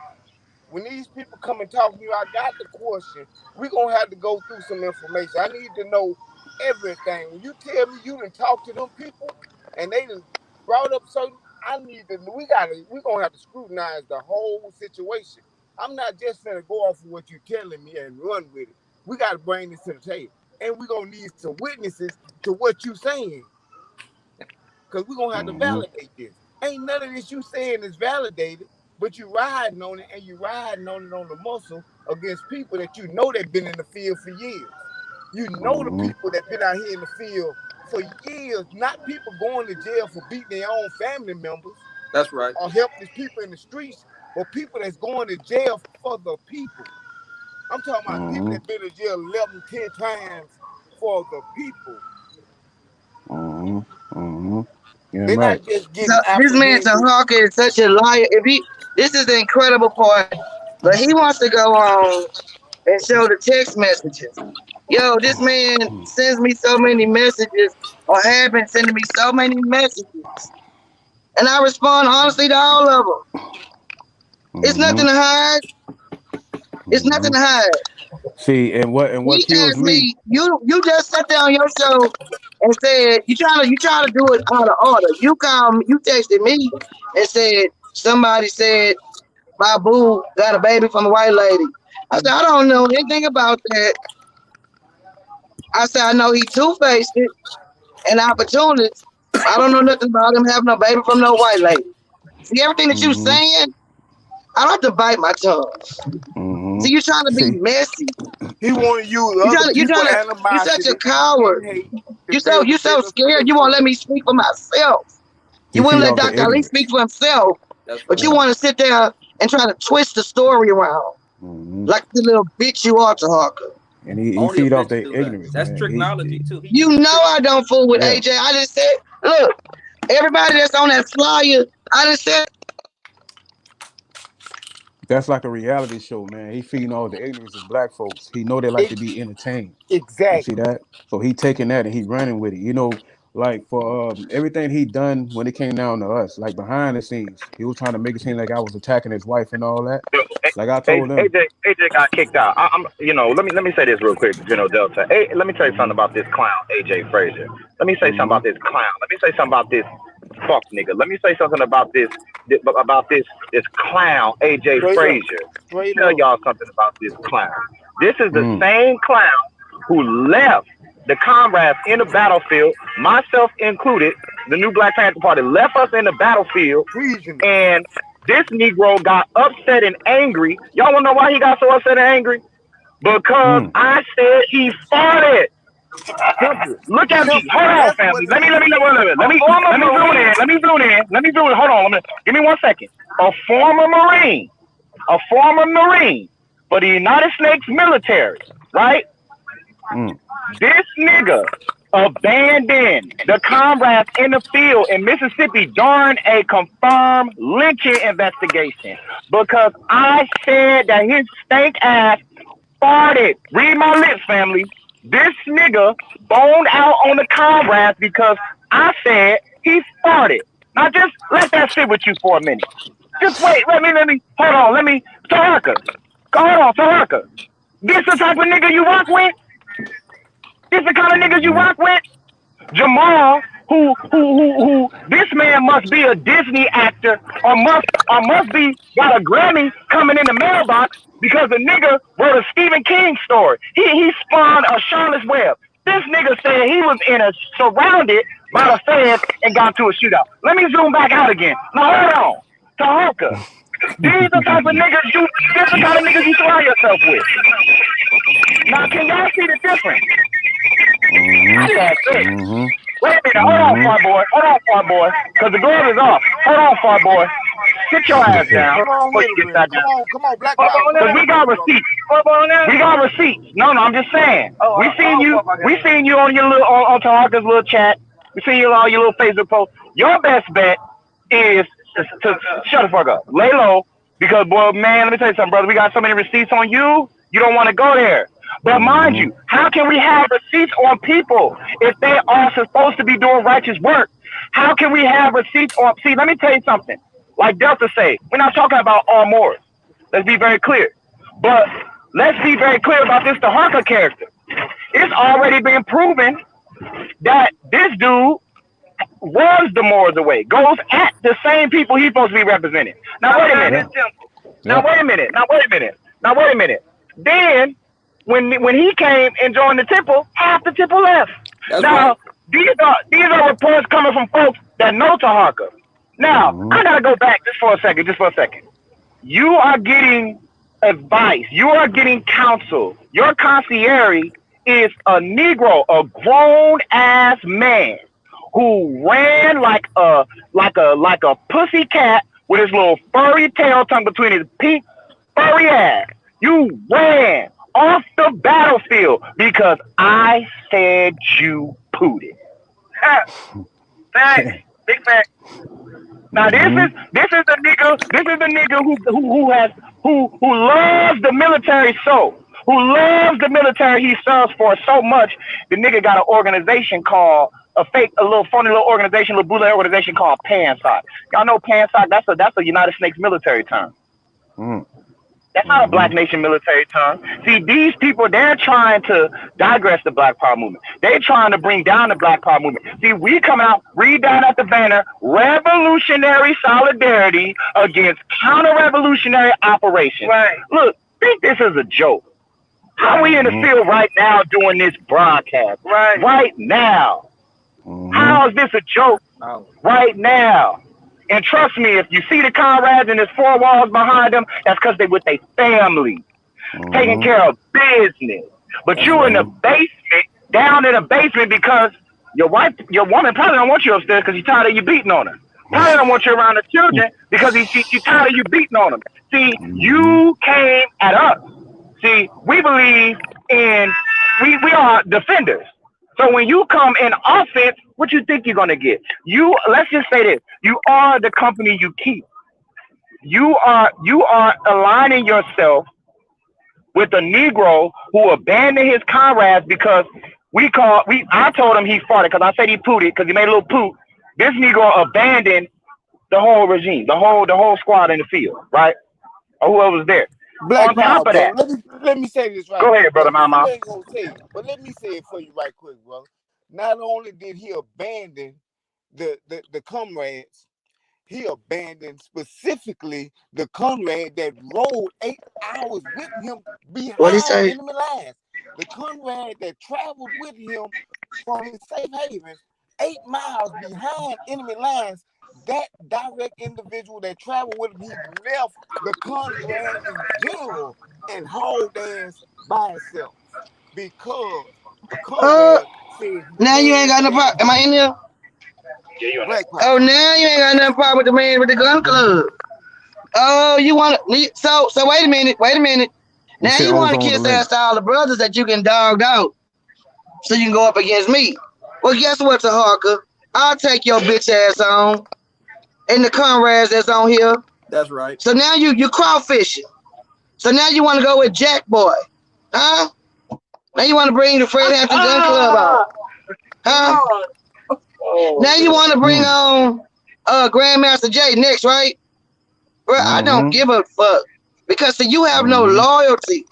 S7: When these people come and talk to you, I got the question. We're going to have to go through some information. I need to know everything. When you tell me you done talk to them people and they done brought up certain, we're going to have to scrutinize the whole situation. I'm not just going to go off of what you're telling me and run with it. We got to bring this to the table. And we're going to need some witnesses to what you're saying. Because we're going to have to validate this. Ain't none of this you saying is validated. But you riding on it, and you riding on it on the muscle against people that you know that been in the field for years. You know the people that been out here in the field for years, not people going to jail for beating their own family members.
S5: That's right.
S7: Or helpless people in the streets, but people that's going to jail for the people. I'm talking about people that been in jail 11, 10 times for the people.
S3: Yeah,
S7: They're
S3: right.
S7: not just getting
S2: This man TAHARKA is such a liar. This is the incredible part, but he wants to go on and show the text messages. Yo, this man sends me so many messages, or have been sending me so many messages, and I respond honestly to all of them. It's nothing to hide. It's nothing to hide.
S3: See, and what
S2: He
S3: kills
S2: asked
S3: me,
S2: you just sat there on your show and said you trying to do it out of order. You texted me and said somebody said my boo got a baby from a white lady. I said I don't know anything about that. I said I know he two-faced it and opportunist. I don't know nothing about him having a baby from no white lady. See, everything that you saying, I don't have to bite my tongue. See, you trying to be messy.
S7: He want to use other people animosity.
S2: You're such a coward. You so scared. You won't let me speak for myself. You wouldn't let Dr. Ali speak for himself. But you want to sit there and try to twist the story around. Like the little bitch you are, TAHARKA.
S3: And he feed off their ignorance.
S5: That's technology too.
S2: You know I don't fool with AJ. I just said, look, everybody that's on that flyer, I just said.
S3: That's like a reality show, man. He feeding all the ignorance of black folks. He know they like to be entertained.
S7: Exactly.
S3: You see that? So he taking that and he running with it. You know, like for everything he done when it came down to us, like behind the scenes, he was trying to make it seem like I was attacking his wife and all that. Like I told him,
S1: AJ got kicked out. Let me say this real quick, Delta. Hey, let me tell you something about this clown, AJ Frazier. Let me say something about this clown. Let me say something about this fuck nigga. Let me say something about this clown, AJ Frazier. Tell y'all something about this clown. This is the same clown who left the comrades in the battlefield, myself included. The new Black Panther Party left us in the battlefield, and this Negro got upset and angry. Y'all wanna know why he got so upset and angry? Because I said he farted. Look at me. Hold on, family. Let me zoom in. Hold on. Give me 1 second. A former Marine for the United States military, right? This nigga abandoned the comrades in the field in Mississippi during a confirmed lynching investigation because I said that his stank ass farted. Read my lips, family. This nigga boned out on the comrades because I said he farted. Now just let that sit with you for a minute. Just wait. Hold on. TAHARKA. This the type of nigga you rock with? This the kind of niggas you rock with? Jamal, who this man must be a Disney actor or must be got a Grammy coming in the mailbox because the nigga wrote a Stephen King story. He spawned a Charlotte's Web. This nigga said he was surrounded by the feds and got to a shootout. Let me zoom back out again. Now hold on. TAHARKA. These the type of niggas you surround yourself with. Now can y'all see the difference? Wait a minute, hold on, far boy, because the glove is off. Hold on, far boy. Sit your ass down.
S7: Come on, Black Power.
S1: Because we got receipts. No, I'm just saying. We seen you on your little on TAHARKA's little chat. We seen you on your little Facebook post. Your best bet is to shut the fuck up. Lay low. Because boy, man, let me tell you something, brother. We got so many receipts on you. You don't want to go there. But mind you, how can we have receipts on people if they are supposed to be doing righteous work? How can we have receipts on? See, let me tell you something. Like Delta say, we're not talking about all Moors. Let's be very clear. But let's be very clear about this TAHARKA character. It's already been proven that this dude was the Moors away, goes at the same people he's supposed to be representing. Now wait a minute. Now wait a minute. Then when he came and joined the temple, half the temple left.
S5: That's
S1: now
S5: right.
S1: these are reports coming from folks that know TAHARKA. Now I gotta go back just for a second. You are getting advice. You are getting counsel. Your concierge is a Negro, a grown ass man who ran like a pussy cat with his little furry tail tongue between his pink furry ass. You ran off the battlefield because I said you pooted. Fact. Big fact. Now this is the nigga who loves the military who loves the military he serves for so much. The nigga got an organization called a little funny little organization, little bootleg organization called PANSOC. Y'all know PANSOC? That's a United States military term. That's not a Black Nation military term. See, these people, they're trying to digress the Black Power movement. They're trying to bring down the Black Power movement. See, we come out, read down at the banner, revolutionary solidarity against counter-revolutionary operations. Right. Look, think this is a joke. How we in the field right now doing this broadcast? Right now. How is this a joke? Right now. And trust me, if you see the comrades and there's four walls behind them, that's because they with their family, taking care of business. But you in the basement, down in the basement, because your woman probably don't want you upstairs because she's tired of you beating on her. Probably don't want you around the children because she's tired of you beating on them. See, you came at us. See, we believe in, we are defenders. So when you come in offense, what you think you're gonna get? Let's just say this: you are the company you keep. You are aligning yourself with a Negro who abandoned his comrades because I told him he farted because I said he pooted because he made a little poop. This Negro abandoned the whole regime, the whole squad in the field, right? Or whoever was there.
S7: Black
S1: On top of that,
S7: let me say this right.
S1: Go ahead, brother Mama.
S7: I ain't gonna tell you, but let me say it for you right quick, brother. Not only did he abandon the comrades, he abandoned specifically the comrade that rode 8 hours with him behind enemy lines. The comrade that traveled with him from his safe haven 8 miles behind enemy lines. That direct individual that traveled with him, he left the comrade in general and hauled ass by himself because the comrade said.
S2: Now you ain't got no problem. Am I in there?
S1: Yeah, you
S2: oh, now you ain't got no problem with the man with the gun club. Oh, you want to? So wait a minute. Now you want to kiss ass to all the brothers that you can dog out, so you can go up against me. Well, guess what, TAHARKA? I'll take your bitch ass on. And the comrades that's on here.
S5: That's right.
S2: So now you crawfishing. So now you want to go with Jack Boy. Huh? Now you want to bring the Fred Hampton Gun Club out. Huh? Now you want to bring on Grandmaster J next, right? Bro, I don't give a fuck. Because see, you have no loyalty.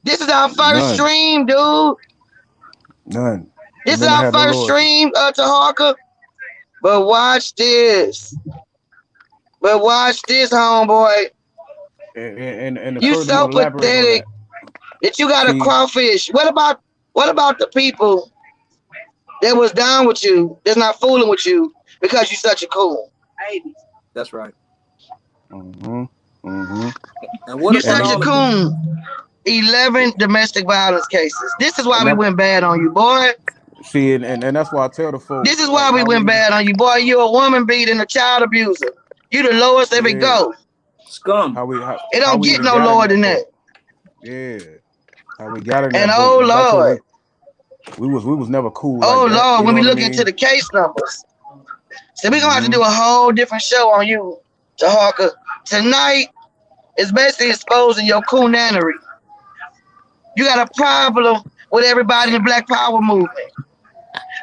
S2: This is our first stream, dude.
S3: None.
S2: This is our first stream, TAHARKA. But watch this. Homeboy.
S3: And
S2: you so pathetic that you got a crawfish. What about the people that was down with you, that's not fooling with you because you're such a coon?
S5: That's right.
S2: And you're such a coon. 11 domestic violence cases. This is why we went bad on you, boy.
S3: See, and that's why I tell the folks.
S2: This is why we went bad on you, boy. You're a woman beater and a child abuser. You the lowest if it go.
S5: Scum.
S2: It don't get no lower than that.
S3: Yeah. How we got in that.
S2: And oh Lord.
S3: We was never cool.
S2: Oh
S3: like that,
S2: Lord, when we look into the case numbers. So we're gonna have to do a whole different show on you, TAHARKA. Tonight is basically exposing your coonanery. You got a problem with everybody in the Black Power movement.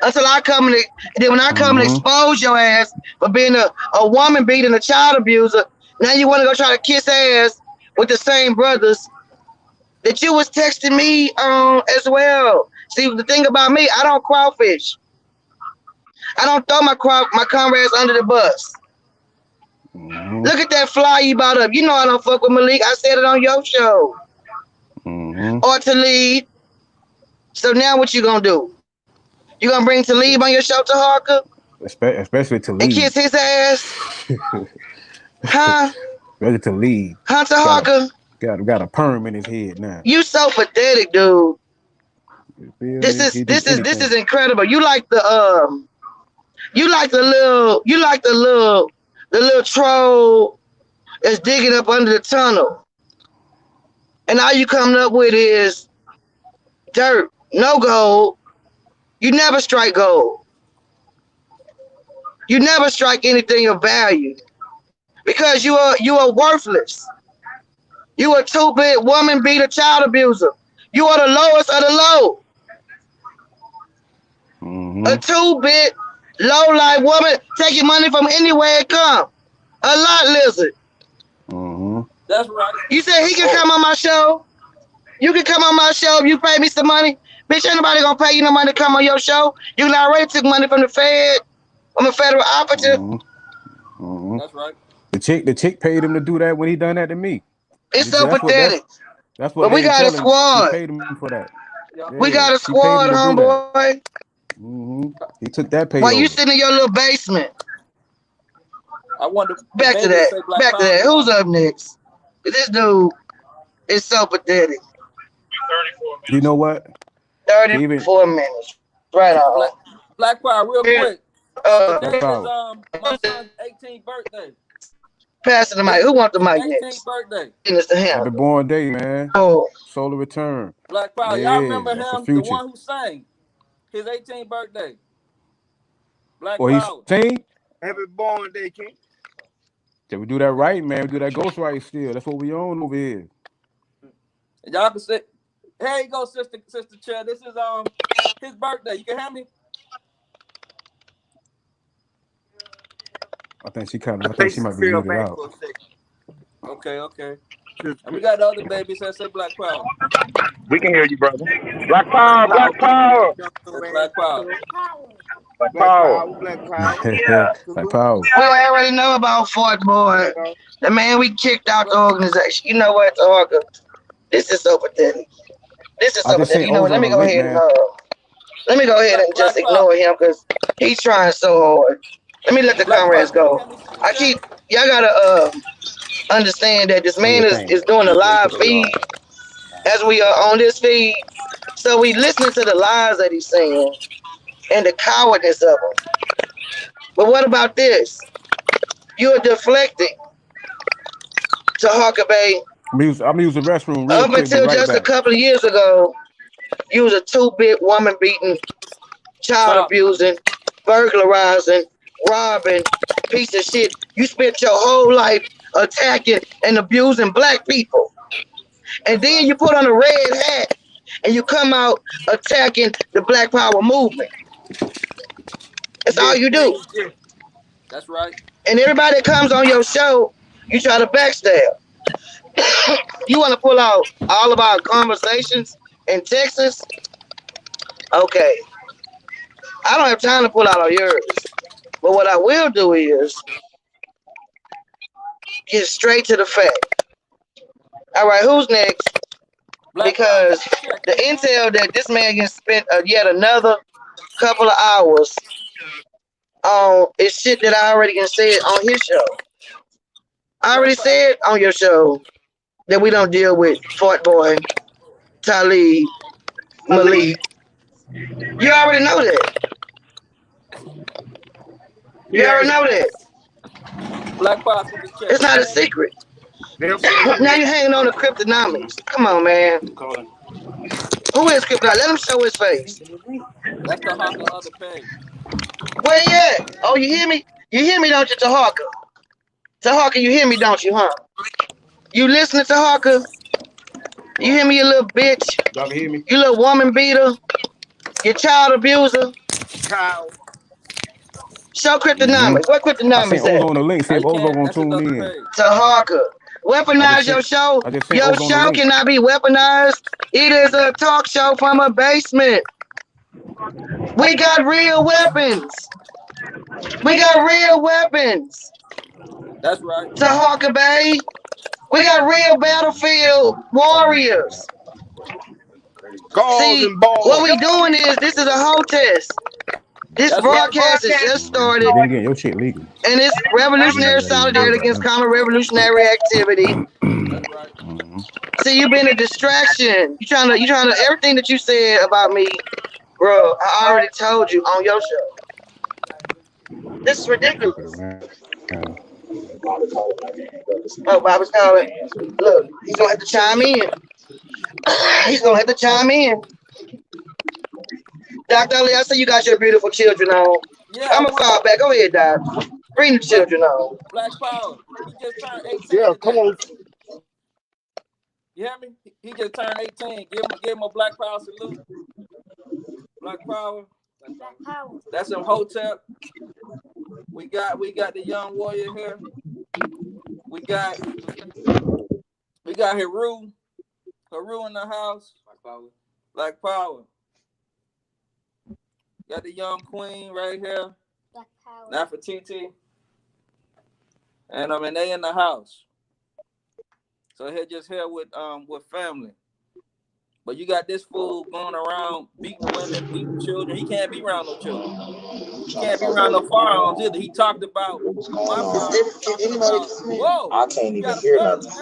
S2: Until I come and then when I come and expose your ass for being a woman beating a child abuser, now you want to go try to kiss ass with the same brothers that you was texting me as well. See, the thing about me, I don't crawfish. I don't throw my comrades under the bus. Look at that fly you brought up. You know I don't fuck with Malik. I said it on your show. Or Talib. So now what you gonna do? You gonna bring Talib on your show, TAHARKA?
S3: Especially Talib.
S2: And kiss his ass? Huh?
S3: Especially Talib.
S2: Huh, TAHARKA?
S3: Got a perm in his head now.
S2: You so pathetic, dude. This is incredible. You like the little troll that's digging up under the tunnel. And all you coming up with is dirt, no gold. You never strike gold. You never strike anything of value because you are worthless. You a 2-bit woman beater, child abuser. You are the lowest of the low. A 2-bit low-life woman taking money from anywhere it come. A lot lizard.
S5: That's right.
S2: You said he can come on my show. You can come on my show if you pay me some money. Bitch, ain't nobody gonna pay you no money to come on your show. You already took money from the Fed. I'm a federal operative.
S5: That's right.
S3: The chick paid him to do that when he done that to me.
S2: It's so pathetic.
S3: That's what
S2: but we got a squad.
S3: She paid him for that.
S2: Yeah, we got a squad, homeboy.
S3: He took that pay.
S2: Why you sitting in your little basement?
S5: I wonder.
S2: Back to that. Back to that. Who's up next? This dude is so pathetic.
S4: 34 minutes.
S3: You know what?
S2: 34 minutes. Right on.
S5: Black Power, real quick. Today is my son's 18th birthday.
S2: Passing the mic. Who want the mic
S5: 18th
S2: next?
S5: birthday.
S2: It's to him.
S3: Happy born day, man.
S2: Oh.
S3: Solar return.
S5: Black Power. Y'all remember him? The one who sang his 18th birthday. Black Power.
S3: He's saying?
S7: Happy born day, King.
S3: Can we do that right, man? We do that ghost right still. That's what we own over here.
S5: Y'all can say, here you go, sister Chair. This is his birthday. You can hear me?
S3: I think she might be muted out.
S5: Okay. And we got the other babies that say Black Power.
S1: We can hear you, brother. Black Power, Black Power.
S5: Black Power.
S1: Black Power.
S3: Black Power.
S2: We already know about Fort Boy. The man we kicked out the organization. You know what, TAHARKA? This is so pathetic. This is so pathetic. You know what? Let me go ahead and just ignore him because he's trying so hard. Let me let the comrades go. Y'all gotta understand that this man is doing a live feed as we are on this feed. So we listening to the lies that he's saying and the cowardness of him. But what about this? You're deflecting. TAHARKA Bay.
S3: I'm gonna use the restroom real
S2: up
S3: quick
S2: until just a couple of years ago, you was a 2-bit woman beating, child abusing, burglarizing, robbing, piece of shit. You spent your whole life attacking and abusing black people. And then you put on a red hat and you come out attacking the Black Power movement. That's all you do.
S5: That's right.
S2: And everybody that comes on your show, you try to backstab. You want to pull out all of our conversations in Texas? Okay. I don't have time to pull out all yours. But what I will do is get straight to the fact. All right, who's next? Because the intel that this man can spend yet another couple of hours on is shit that I already said on his show. I already said on your show that we don't deal with Fort Boy, Talib, Malik. You already know that. You already know that.
S5: Black Power.
S2: It's not a secret. Now you're hanging on the cryptonomics. Come on, man. Who is crypto? Let him show his face.
S5: That's the other page.
S2: Where you at? Oh, you hear me? You hear me, don't you, TAHARKA? TAHARKA, you hear me, don't you, huh? You listening, TAHARKA? You hear me, you little bitch?
S3: Y'all can hear me?
S2: You little woman beater? You child abuser?
S7: Cow.
S2: Show Cryptonomics. Where
S3: I sent
S2: Cryptonomics at?
S3: Ozo on the link. See
S5: I
S3: if Ozo
S5: can't.
S3: gonna
S5: That's
S3: tune
S5: another
S3: in.
S5: page.
S2: TAHARKA. Weaponize your show.
S3: I just sent
S2: Your
S3: Ozo on the
S2: show
S3: link.
S2: cannot be weaponized. It is a talk show from a basement. We got real weapons. We got real weapons.
S5: That's right.
S2: TAHARKA, Bay. We got real battlefield warriors.
S7: Calls
S2: See,
S7: and balls.
S2: what we doing is this is a whole test. This
S5: That's right.
S2: broadcast has just started,
S3: Then again, your shit legal.
S2: and it's revolutionary solidarity against common revolutionary activity.
S5: That's right.
S2: See, you've been a distraction. You trying to everything that you said about me, bro. I already told you on your show. This is ridiculous. Oh, Bobby's calling. Look, he's gonna have to chime in. He's gonna have to chime in. Dr. Ali, I see you got your beautiful children on.
S5: Yeah,
S2: I'm gonna fall back. Go ahead, Doc. Bring the children on.
S5: Black Power. He just turned 18.
S7: Yeah,
S5: today.
S7: come on.
S5: You hear me? He just turned 18. Give him a Black Power salute. Black Power. That's in Hotep. We got the young warrior here. We got Heru. Heru in the house. Black Power. Got the young queen right here.
S8: Black Power.
S5: Nefertiti. And I mean they in the house. So he just here with family. But you got this fool going around beating women, beating children. He can't be around no children. He can't be around no firearms either. He talked about my firearms. Whoa!
S9: I can't even hear nothing.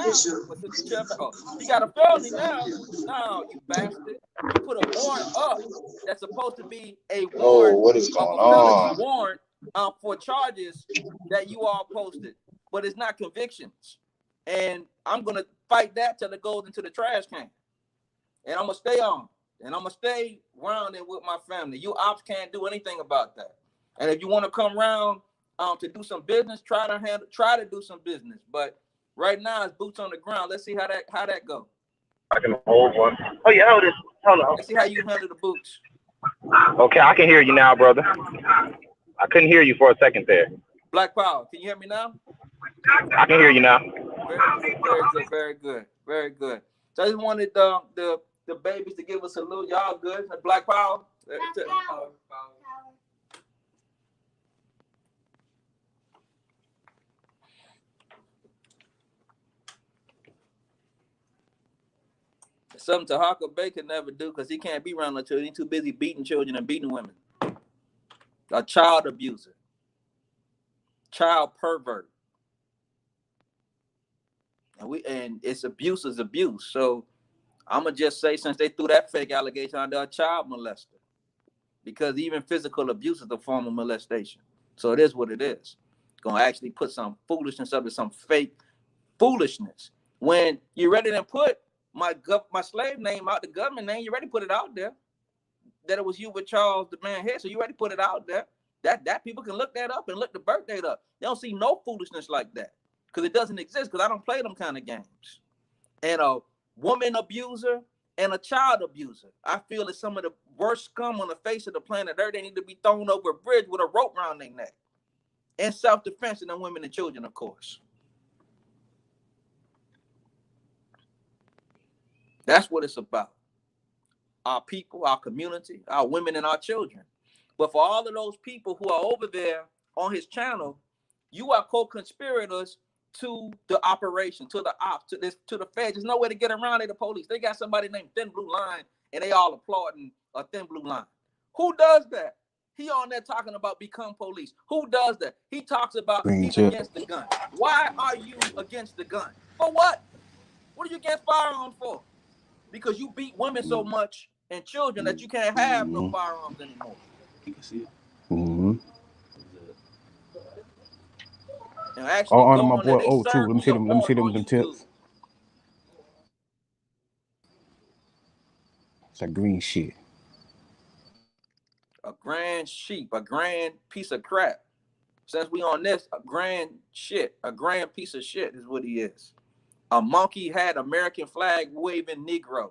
S5: He got a felony now. No, you bastard. You put a warrant up that's supposed to be a warrant.
S9: Oh, what is going
S5: on? Warrant for charges that you all posted, but it's not convictions. And I'm gonna fight that till it goes into the trash can. And I'm gonna stay on, and I'm gonna stay rounding with my family. You ops can't do anything about that. And if you want to come around to do some business, try to do some business. But right now it's boots on the ground. Let's see how that go.
S1: I can hold one. Oh yeah, hold this. Hold on.
S5: Let's see how you handle the boots.
S1: Okay, I can hear you now, brother. I couldn't hear you for a second there.
S5: Black Power, can you hear me now?
S1: I can hear you now.
S5: Very good. So I just wanted the babies to give us a salute. Y'all good? Black Power.
S8: Black Power.
S5: Something TAHARKA Bay can never do because he can't be around no children. He's too busy beating children and beating women. A child abuser. Child pervert. And it's abuse is abuse. So I'm going to just say, since they threw that fake allegation on there, a child molester. Because even physical abuse is a form of molestation. So it is what it is. Going to actually put some foolishness up to some fake foolishness. When you're ready to put my slave name out, the government name, you already put it out there. That it was you with Charles the man here. So you already put it out there. That people can look that up and look the birth date up. They don't see no foolishness like that. Because it doesn't exist, because I don't play them kind of games. And a woman abuser and a child abuser, I feel is some of the worst scum on the face of the planet Earth. They need to be thrown over a bridge with a rope around their neck. And self-defense and then women and children, of course. That's what it's about. Our people, our community, our women, and our children. But for all of those people who are over there on his channel, you are co-conspirators to the operation, to the ops, to the feds. There's no way to get around it, the police. They got somebody named Thin Blue Line, and they all applauding a Thin Blue Line. Who does that? He on there talking about become police. Who does that? He talks about he's against the gun. Why are you against the gun? For what? What are you against firearms for? Because you beat women so much and children that you can't have no firearms anymore. You can see it.
S3: Mm-hmm.
S5: And actually,
S3: on my boy O too. Let me see them tips. It's that green shit.
S5: A grand sheep, a grand piece of crap. Since we on this, a grand piece of shit is what he is. a monkey had American flag waving Negro,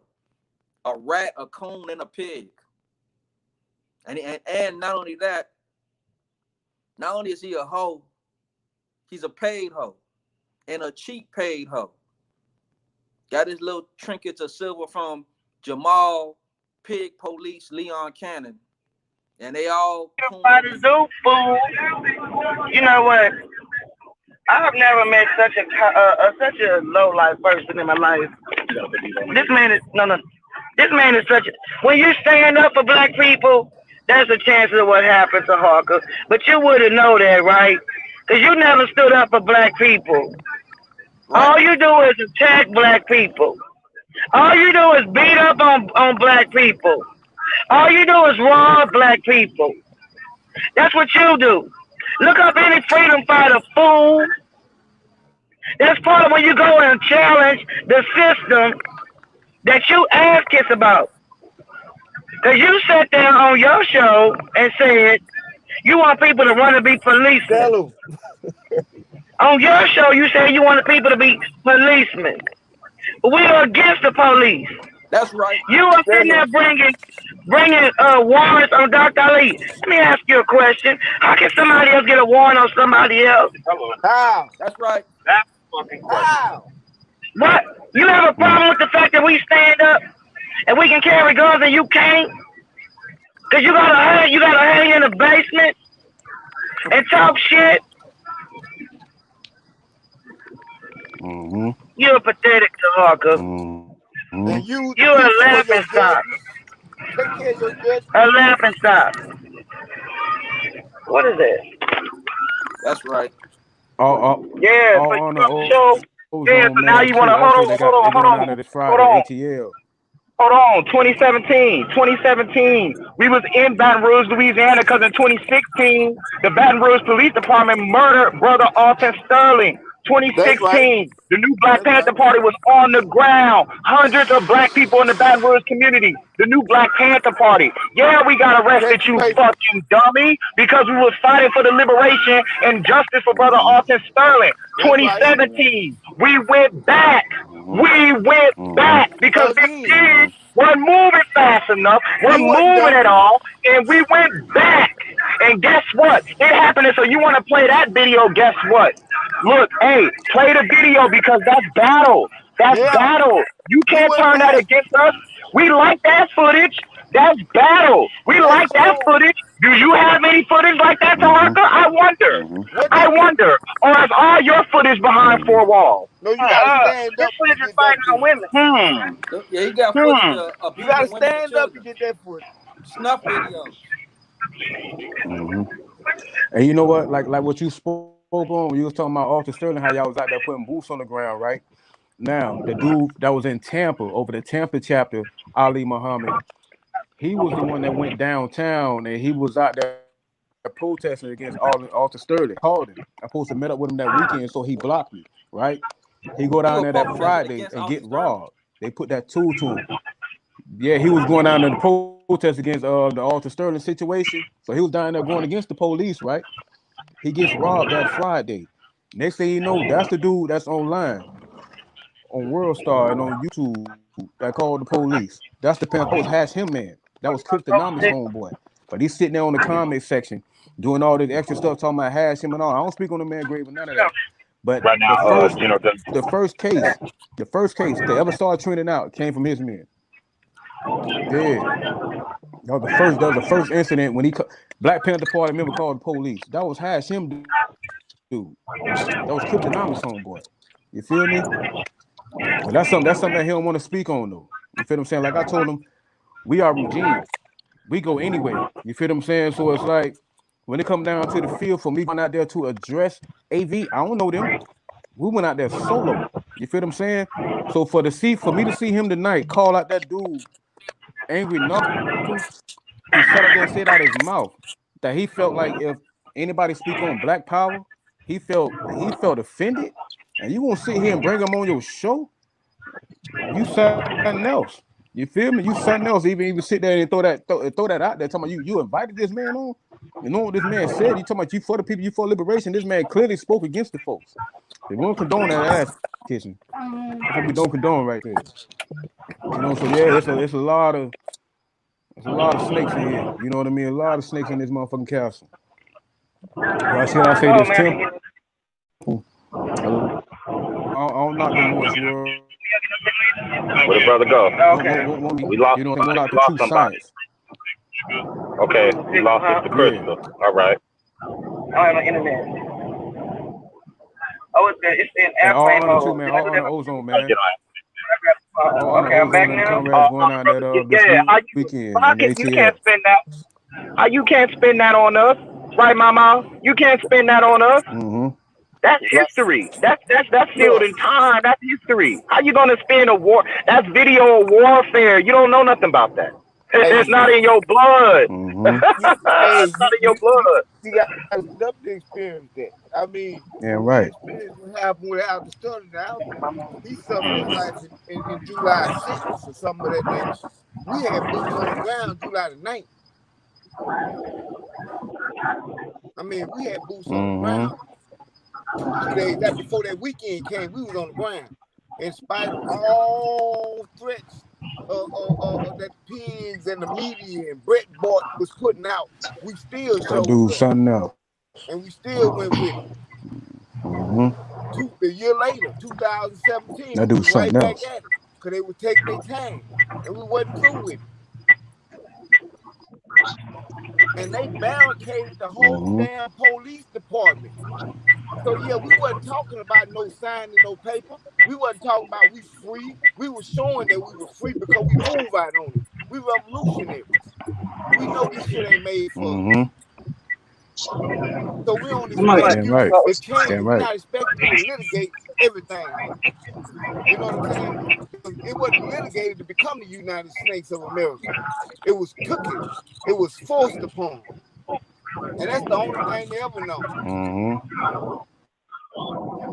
S5: a rat, a coon, and a pig. And not only that, not only is he a hoe, he's a paid hoe and a cheap paid hoe. Got his little trinkets of silver from Jamal, Pig Police, Leon Cannon, and they all.
S2: By the zoo, fool. You know what? I've never met such a low life person in my life. This man is This man is such a. When you stand up for black people, there's a chance of what happened to Harker. But you wouldn't know that, right? Because you never stood up for black people. Right. All you do is attack black people. All you do is beat up on black people. All you do is rob black people. That's what you do. Look up any freedom fighter, fool. That's part of when you go and challenge the system that you ask kids about. Because you sat there on your show and said you want people to run and be policemen. On your show, you said you wanted people to be policemen. We are against the police.
S5: That's right.
S2: You are sitting there bringing warrants on Dr. Ali. Let me ask you a question. How can somebody else get a warrant on somebody else?
S7: How?
S5: That's right.
S7: That's fucking how?
S2: What? You have a problem with the fact that we stand up and we can carry guns and you can't? Cause you gotta hang in the basement and talk shit. You're pathetic, Taharka.
S7: And
S2: you're a laughing stock.
S7: Take care of your judgment.
S2: A laughing stock. What is that?
S5: That's right.
S2: Yeah, so now you wanna hold on. Hold on, 2017, we was in Baton Rouge, Louisiana, because in 2016, the Baton Rouge Police Department murdered Brother Austin Sterling. 2016, right. The new Black Panther Party was on the ground. Hundreds of black people in the Baton Rouge community. The new Black Panther Party. Yeah, we got arrested, you fucking dummy, because we was fighting for the liberation and justice for Brother Austin Sterling. 2017, we went back. We went back because this kid wasn't moving fast enough, wasn't moving at all, and we went back. And guess what? It happened. So you want to play that video? Guess what? Look, hey, play the video because that's battle. That's battle. You can't turn that against us. We like that footage. That's battle. We like that footage. Do you have any footage like that, Taharka? I wonder. I wonder. Or is all your footage behind four walls?
S7: No, you gotta stand up.
S2: This footage is fighting on women.
S5: Yeah, you got footage of
S7: you gotta stand up to get that footage.
S5: Snuff videos.
S3: And you know what? Like what you spoke on when you was talking about Arthur Sterling, how y'all was out there putting boots on the ground, right? Now, the dude that was in Tampa, over the Tampa chapter, Ali Muhammad, he was the one that went downtown and he was out there protesting against Arthur Sterling. Called him. I supposed to meet up with him that weekend, so he blocked me, right? He go down there that Friday and get robbed. They put that tool to him. Yeah, he was going down there to protest against the Arthur Sterling situation. So he was down there going against the police, right? He gets robbed that Friday. Next thing you know, that's the dude that's online on World Star and on YouTube that called the police. That's the Panthers hash him man. That was Cryptonomics homeboy. But he's sitting there on the comment section doing all this extra stuff, talking about hash him and all. I don't speak on the man grave or none of that. But right now, the first case that ever started trending out came from his men. Yeah. That was the first incident when Black Panther Party member called the police. That was hash him dude. That was Cryptonomics homeboy. You feel me? But that's something that he don't want to speak on though. You feel what I'm saying? Like I told him, we are routine. We go anyway. You feel what I'm saying? So it's like when it comes down to the field for me going out there to address AV, I don't know them. We went out there solo. You feel what I'm saying? So for me to see him tonight call out that dude, Angry Knuckles, he sat up there and said out his mouth that he felt like if anybody speak on Black Power, he felt offended. And you won't sit here and bring him on your show? You something else. You feel me? You something else. Even sit there and throw that out there. Talking about you invited this man on. You know what this man said? You talking about you for the people, you for liberation. This man clearly spoke against the folks. They won't condone that ass kissing. That's what we don't condone right there. You know, so yeah, it's a lot of snakes in here. You know what I mean? A lot of snakes in this motherfucking castle. Why should I say this temple? I don't knock the Moorish world.
S1: Where'd the brother go?
S5: Okay.
S1: We lost,
S3: you know,
S1: we
S3: lost
S1: lost somebody.
S3: science.
S1: Okay, we lost Mr. Crystal. All right.
S10: I don't have no internet. Oh, it's in airplane mode.
S3: Too, man. All on the ozone, man.
S10: Okay, I'm back now.
S3: Going on that this weekend.
S1: You can't spend that. You can't spend that on us, right, Mama? You can't spend that on us.
S3: Mm-hmm.
S1: That's history. That's sealed in time. That's history. How you gonna spend a war? That's video warfare. You don't know nothing about that. It's not in your blood.
S3: Mm-hmm.
S1: It's not in your blood.
S7: You got enough to experience that. I mean,
S3: yeah, right.
S7: Experience what happened without the study now. He suffered life in July 6th or something of that nature. We had boots on the ground July the 9th. I mean, we had boots on the ground. 2 days that before that weekend came, we was on the ground. In spite of all threats that pigs and the media and Brett Bart was putting out, we still showed
S3: do
S7: up.
S3: something else.
S7: And we still went with it. A year later, 2017,
S3: I do
S7: we was
S3: something
S7: right
S3: else.
S7: back at it because they would take their time, and we wasn't through with it. And they barricaded the whole damn police department. So yeah, we wasn't talking about no signing no paper. We wasn't talking about we free. We were showing that we were free because we move out on it. We revolutionaries. We know this shit ain't made for us. So we don't expect you to change. We're not expecting you to litigate everything. You know what I'm saying? It wasn't litigated to become the United States of America. It was taken. It was forced upon. And that's the only thing they ever know.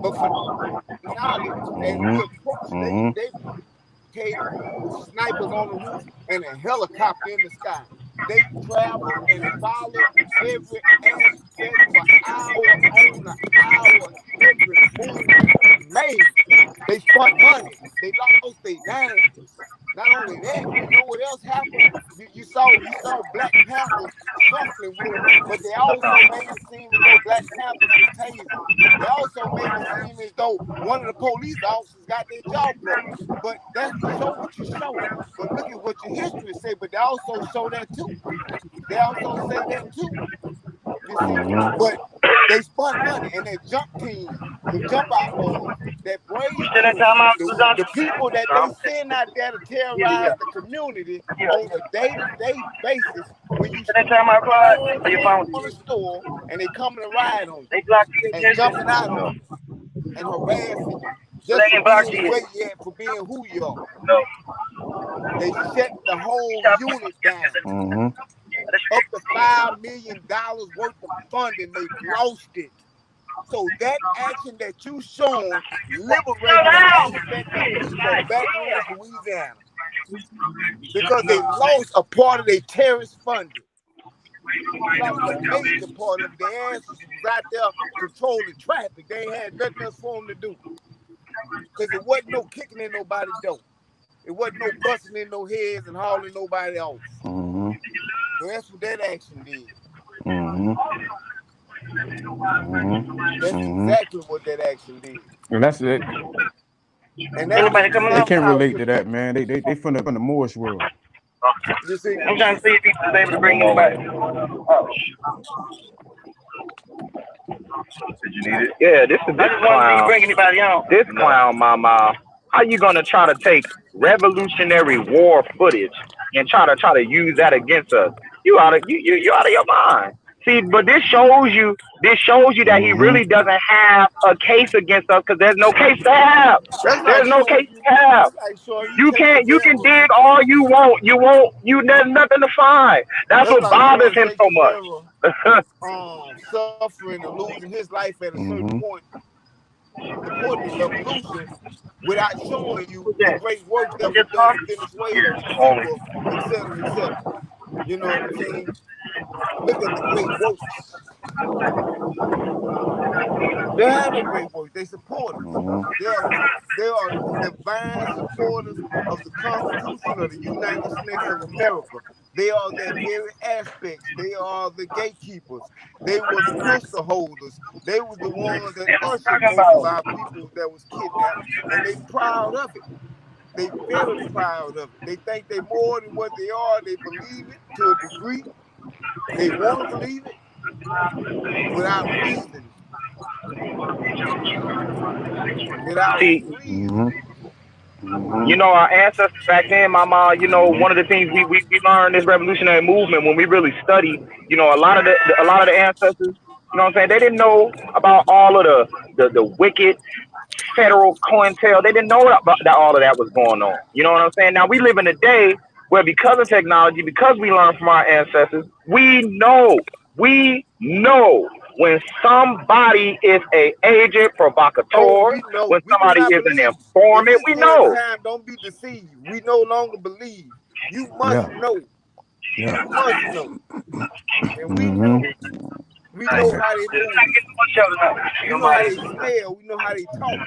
S7: But for knowledge, and we approach, they with snipers on the roof and a helicopter in the sky. They travel and follow every aspect for hour on the hour, every move made. They spent money. They lost their dimes. Not only that, you know what else happened? You saw Black Panthers scuffling with them, but they also made it seem as though Black Panthers was tasing. They also made it seem as though one of the police officers got their jaw broke. But that's show what you show. But look at what your history say. But they also show that too. They also say that too. You see, but they spent money and that jump team, the jump out boys, that brave the people that they send out there to terrorize the community on a day-to-day basis. When you on the store and they coming to ride on you and jumping out on you and harassing you just for being where you at, for being who you are. They shut the whole unit down. Up to $5 million worth of funding, they lost it. So that action that you shown liberated the aspect of people back in Louisiana because they lost a part of their terrorist funding. They lost a major part of their asses was out there controlling traffic. They ain't had nothing else for them to do because it wasn't no kicking in nobody's door. It wasn't no busting in no heads and hauling nobody off. So that's what that action did. That's exactly what that action did.
S3: And that's it.
S7: And everybody coming
S3: they can't relate to that, man. They from the Moorish world.
S10: You see, I'm trying to see if he's able to bring anybody. Oh.
S1: Did you need it? Yeah, this clown.
S10: Bring anybody on.
S1: This clown, mama. How you gonna try to take Revolutionary War footage and try to use that against us? You out of your mind. See, but this shows you that he really doesn't have a case against us because there's no case to have. There's no case to have. You can dig all you want. There's nothing to find. That's what bothers him so much.
S7: Suffering and losing his life at a certain point. Supporting the revolution without showing you the great work that was done in this way, etc., etc. You know what I'm saying? Look at the great works. They have no great works. They supporters. They are divine supporters of the Constitution of the United States of America. They are their very aspects. They are the gatekeepers. They were the pistol holders. They were the ones that ushered most of our people that was kidnapped, and they proud of it. They very proud of it. They think they're more than what they are. They believe it to a degree. They want to believe it without reason. Without reason.
S1: You know, our ancestors back then, Mama, you know, one of the things we learned this revolutionary movement when we really study, you know, a lot of the ancestors, you know what I'm saying, they didn't know about all of the wicked federal COINTEL. They didn't know about that all of that was going on. You know what I'm saying? Now we live in a day where because of technology, because we learned from our ancestors, we know when somebody is a agent provocateur,
S7: we know.
S1: when
S7: We do
S1: somebody
S7: not
S1: is an
S7: believe.
S1: informant,
S7: In
S1: we
S7: this day and
S1: know.
S7: time, don't be deceived. We no longer believe. You must know. You must know. And we know. We know how they move. We know how they smell. We know how they talk.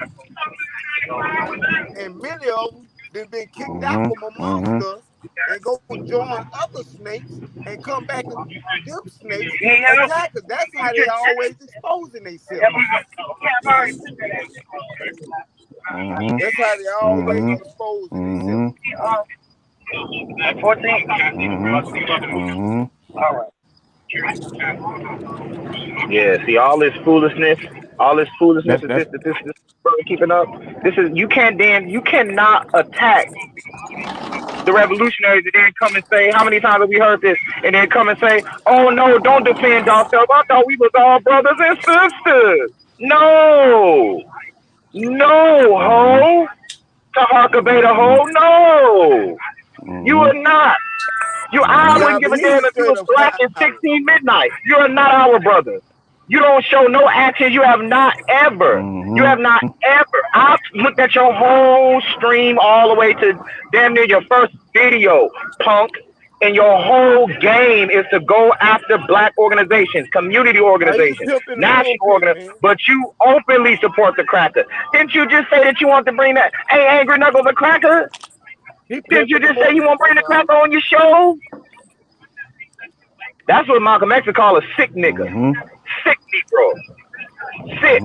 S7: And many of them, they've been kicked out from amongst us and go join other snakes and come back and them snakes attack us. That's how they always exposing themselves. That's how they always exposing themselves.
S10: 14. All right.
S1: Yeah, see all this foolishness
S3: That's
S1: is this brother keeping up. This is you cannot attack the revolutionaries and then come and say, how many times have we heard this? And then come and say, oh no, don't defend yourself. I thought we was all brothers and sisters. No, ho. TAHARKA beta ho, no. You are not. I
S7: Now
S1: wouldn't give a damn if you
S7: administrative
S1: was black in
S7: power.
S1: 16 midnight. You are not our brother. You don't show no action. You have not ever. You have not ever. I've looked at your whole stream all the way to damn near your first video, punk. And your whole game is to go after black organizations, community organizations, national organizations, but you openly support the cracker. Didn't you just say that you want to bring that? Hey, Angry Knuckles, a cracker? Didn't you just say you want to bring the cracker on your show? That's what Malcolm X would call a sick nigga. Sick Negro. Sick.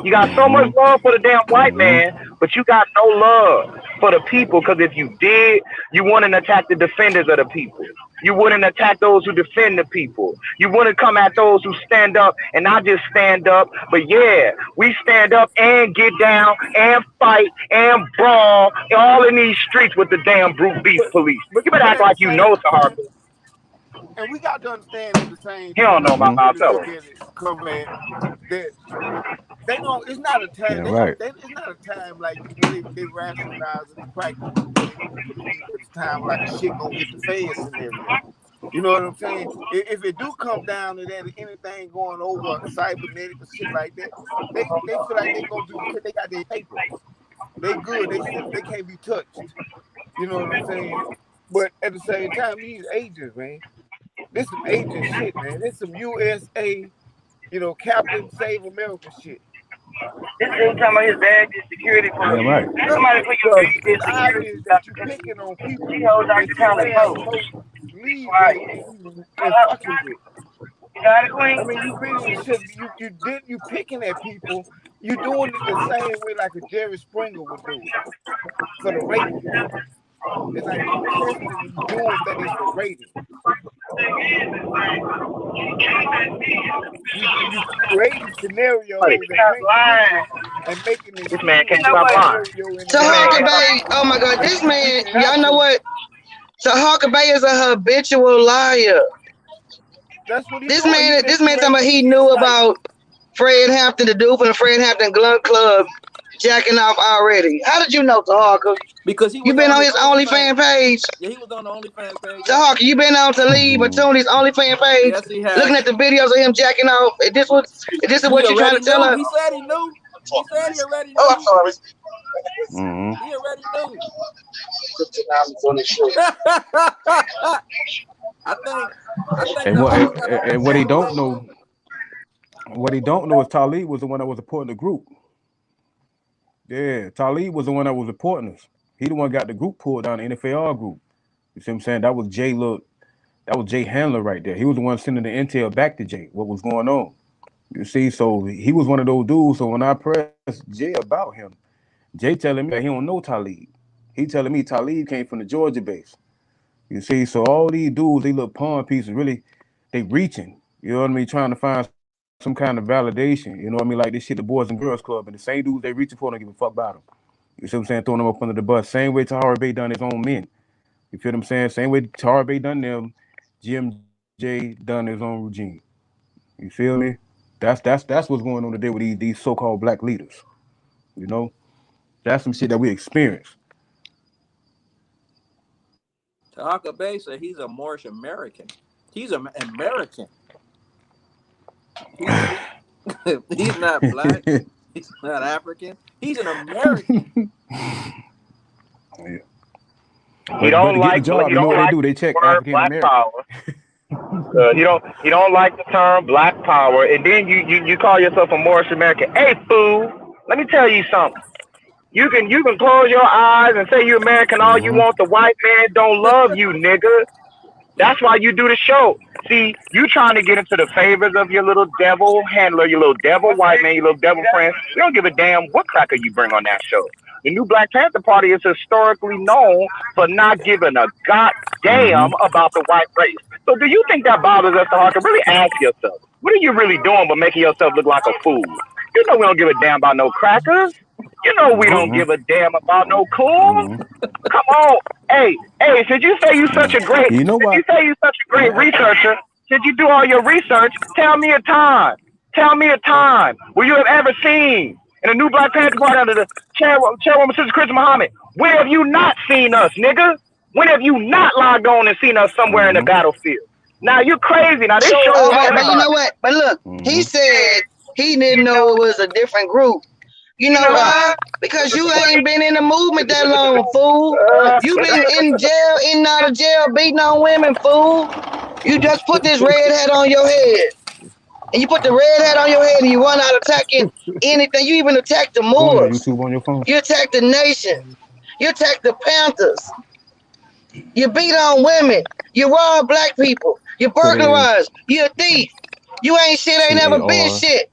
S1: You got so much love for the damn white man, but you got no love for the people, because if you did, you wouldn't attack the defenders of the people. You wouldn't attack those who defend the people. You wouldn't come at those who stand up and not just stand up, but yeah, we stand up and get down and fight and brawl all in these streets with the damn brute beast police. You better act like you know, TAHARKA.
S7: And we got to understand at the same time.
S1: You don't know about myself.
S7: Look at it, Command, that they don't. It's not a time. It's not a time like they rationalize it and practice. It's time like shit gonna hit the fan scenario. You know what I'm saying? If it do come down to that, anything going over cybernetic or shit like that, they feel like they gonna do because they got their papers. They good. They can't be touched. You know what I'm saying? But at the same time, these agents, man. This some agent shit, man. This some USA, Captain Save America shit.
S10: This is talking about his badge is security for
S3: right.
S10: Somebody put your
S7: it's obvious that you picking on people that you have no lead and fucking with.
S10: You got it, Queen?
S7: I mean, you really should. You picking at people. You doing it the same way like a Jerry Springer would do it for the ratings. It's like you testing, you doing things for ratings. You creating scenarios and making it.
S1: This man can't stop lying.
S2: TAHARKA Bay, oh my God, this man, y'all know what? TAHARKA Bay is a habitual liar.
S7: That's what
S2: this man talking about he knew about Fred Hampton, the dude from the Fred Hampton Glove Club, jacking off already. How did you know, TAHARKA?
S5: Because
S2: you been on his OnlyFans page.
S5: Yeah, he was on the OnlyFans page.
S2: TAHARKA, you been on Talib Batuni's OnlyFans page.
S5: Yes, he has.
S2: Looking at the videos of him jacking off. This is what you're trying to tell us?
S5: He said he knew. He said he already knew.
S2: Oh, I'm sorry.
S5: He already knew. I think
S3: And
S5: the
S3: what
S5: Hawk got a
S3: and what he don't know is Talib was the one that was supporting the group. Yeah, Talib was the one that was reporting us. He the one got the group pulled down, the NFAR group. You see what I'm saying? That was that was Jay Handler right there. He was the one sending the intel back to Jay, what was going on. You see, so he was one of those dudes. So when I pressed Jay about him, Jay telling me that he don't know Talib. He telling me Talib came from the Georgia base. You see, so all these dudes, they look pawn pieces, really, they reaching. You know what I mean? Trying to find some kind of validation. You know what I mean? Like this shit, the Boys and Girls Club, and the same dudes they reaching for don't give a fuck about them. You see what I'm saying? Throwing them up under the bus. Same way Tahara Bay done his own men. You feel what I'm saying? Same way Tahara Bay done them, GMJ done his own regime. You feel me? That's what's going on today with these so-called black leaders. You know? That's some shit that we experience.
S5: Tahaka Bay said he's a Moorish American. He's an American. He's not black. He's not African. He's an American.
S3: Yeah.
S1: He don't like
S3: the job, you know what they do? They check African
S1: black
S3: American.
S1: power. He don't like the term black power, and then you call yourself a Moorish American. Hey, fool, let me tell you something. You can close your eyes and say you're American all you want. The white man don't love you, nigga. That's why you do the show. See, you trying to get into the favors of your little devil handler, your little devil white man, your little devil friend. We don't give a damn what cracker you bring on that show. The new Black Panther Party is historically known for not giving a goddamn about the white race. So do you think that bothers us, Tahaka? Really ask yourself, what are you really doing but making yourself look like a fool? You know we don't give a damn about no crackers. You know we don't give a damn about no coon. Come on. Hey, since you say you such a great researcher, since you do all your research, tell me a time where you have ever seen in a new Black Panther Party under the chairwoman Sister Chris Muhammad. When have you not seen us, nigga? When have you not logged on and seen us somewhere in the battlefield? Now you crazy. Now this show.
S2: But you know what? But look, he said he didn't know it was a different group. You know why? Because you ain't been in the movement that long, fool. You been in jail, in and out of jail, beating on women, fool. You just put this red hat on your head. And you put the red hat on your head and you run out attacking anything. You even attack the Moors.
S3: YouTube on your phone.
S2: You attack the nation. You attack the Panthers. You beat on women. You rob black people. You burglarize. You a thief. You ain't shit, ain't never been shit.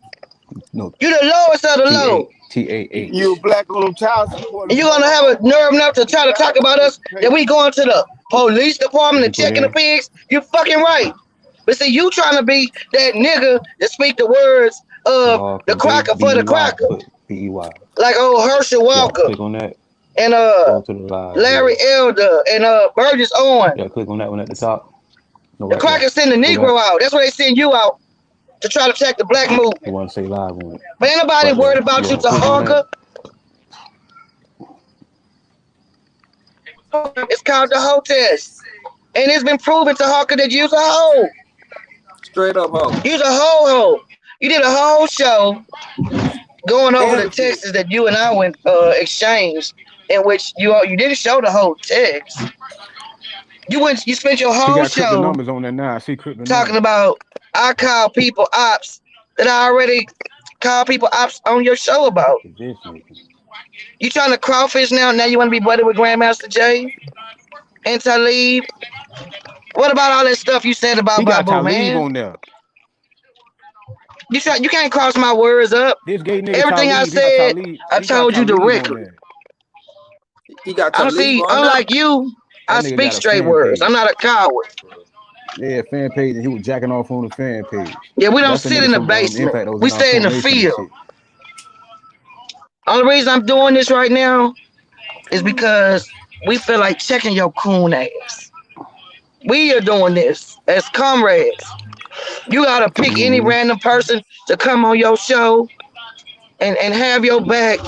S3: No.
S2: You the lowest of the low.
S3: TAH.
S7: You black on them child support.
S2: And you gonna have a nerve enough to try to talk about us that we going to the police department and checking the pigs? You fucking right. But see, you trying to be that nigga that speak the words of the cracker for the cracker.
S3: P-E-Y.
S2: Like old Herschel Walker.
S3: Click on that.
S2: And Larry Elder and Burgess Owen.
S3: Yeah, click on that one at the top. No,
S2: the crackers send the Negro out. That's why they send you out to try to check the black movement.
S3: You want to say live on it.
S2: But ain't nobody worried about you, Tahaka. It's called the hoe test. And it's been proven, Tahaka, that you's a hoe.
S5: Straight up hoe.
S2: You's a hoe. You did a whole show going over the texts that you and I went exchanged, in which you didn't show the whole text. You spent your whole show
S3: numbers on that now.
S2: talking about I call people ops that I already call people ops on your show about. You trying to crawfish now? Now you want to be buddy with Grandmaster Jay and Talib? What about all that stuff you said about Babu, man?
S3: On there.
S2: You can't cross my words up. Everything
S3: Talib,
S2: I said, I told you directly. Unlike you, I speak straight words. I'm not a coward.
S3: Yeah, fan page, and he was jacking off on the fan page.
S2: Yeah, we don't sit in the basement. We stay in the field. Only reason I'm doing this right now is because we feel like checking your coon ass. We are doing this as comrades. You gotta pick any random person to come on your show and have your back.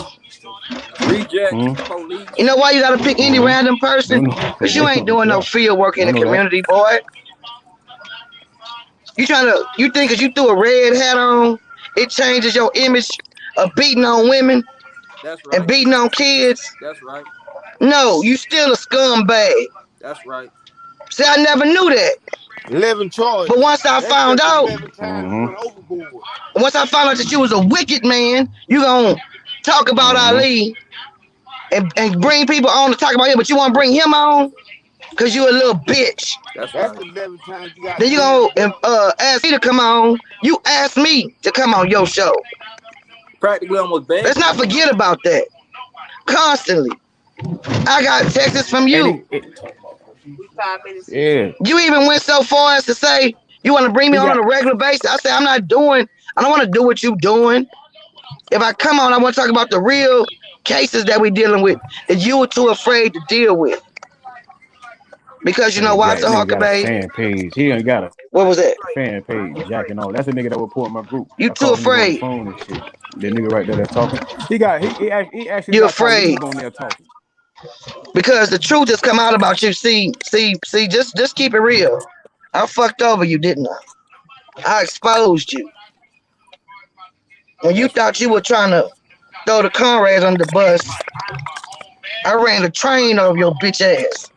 S5: Reject police.
S2: You know why you gotta pick any random person? Because you ain't doing no field work in the community, boy. You think because you threw a red hat on, it changes your image of beating on women?
S5: That's right.
S2: And beating on kids?
S5: That's right.
S2: No, you still a scumbag.
S5: That's right.
S2: See, I never knew that.
S7: 11 charges.
S2: But once I found out,
S7: 11 times you went overboard.
S2: once I found out that you was a wicked man, you gonna talk about Ali and bring people on to talk about him, but you want to bring him on because you a little bitch.
S5: That's
S7: That's
S5: right.
S7: 11 times you got.
S2: Then you gonna ask me to come on. You asked me to come on your show.
S5: Practically almost bad.
S2: Let's not forget about that. Constantly. I got texts from you.
S3: Yeah.
S2: You even went so far as to say you want to bring me on a regular basis. I said, I don't want to do what you doing. If I come on, I want to talk about the real cases that we're dealing with that you were too afraid to deal with. Because you know why, TAHARKA, babe?
S3: Fan page. He ain't got a
S2: What was that?
S3: fan page, jacking on. That's the nigga that report in my group.
S2: You too afraid.
S3: Phone and shit. The nigga right there that's talking. He actually
S2: You
S3: got
S2: afraid
S3: on there talking.
S2: because the truth has come out about you. See, just keep it real. I fucked over you, didn't I? I exposed you. When you thought you were trying to throw the comrades under the bus, I ran the train over your bitch ass.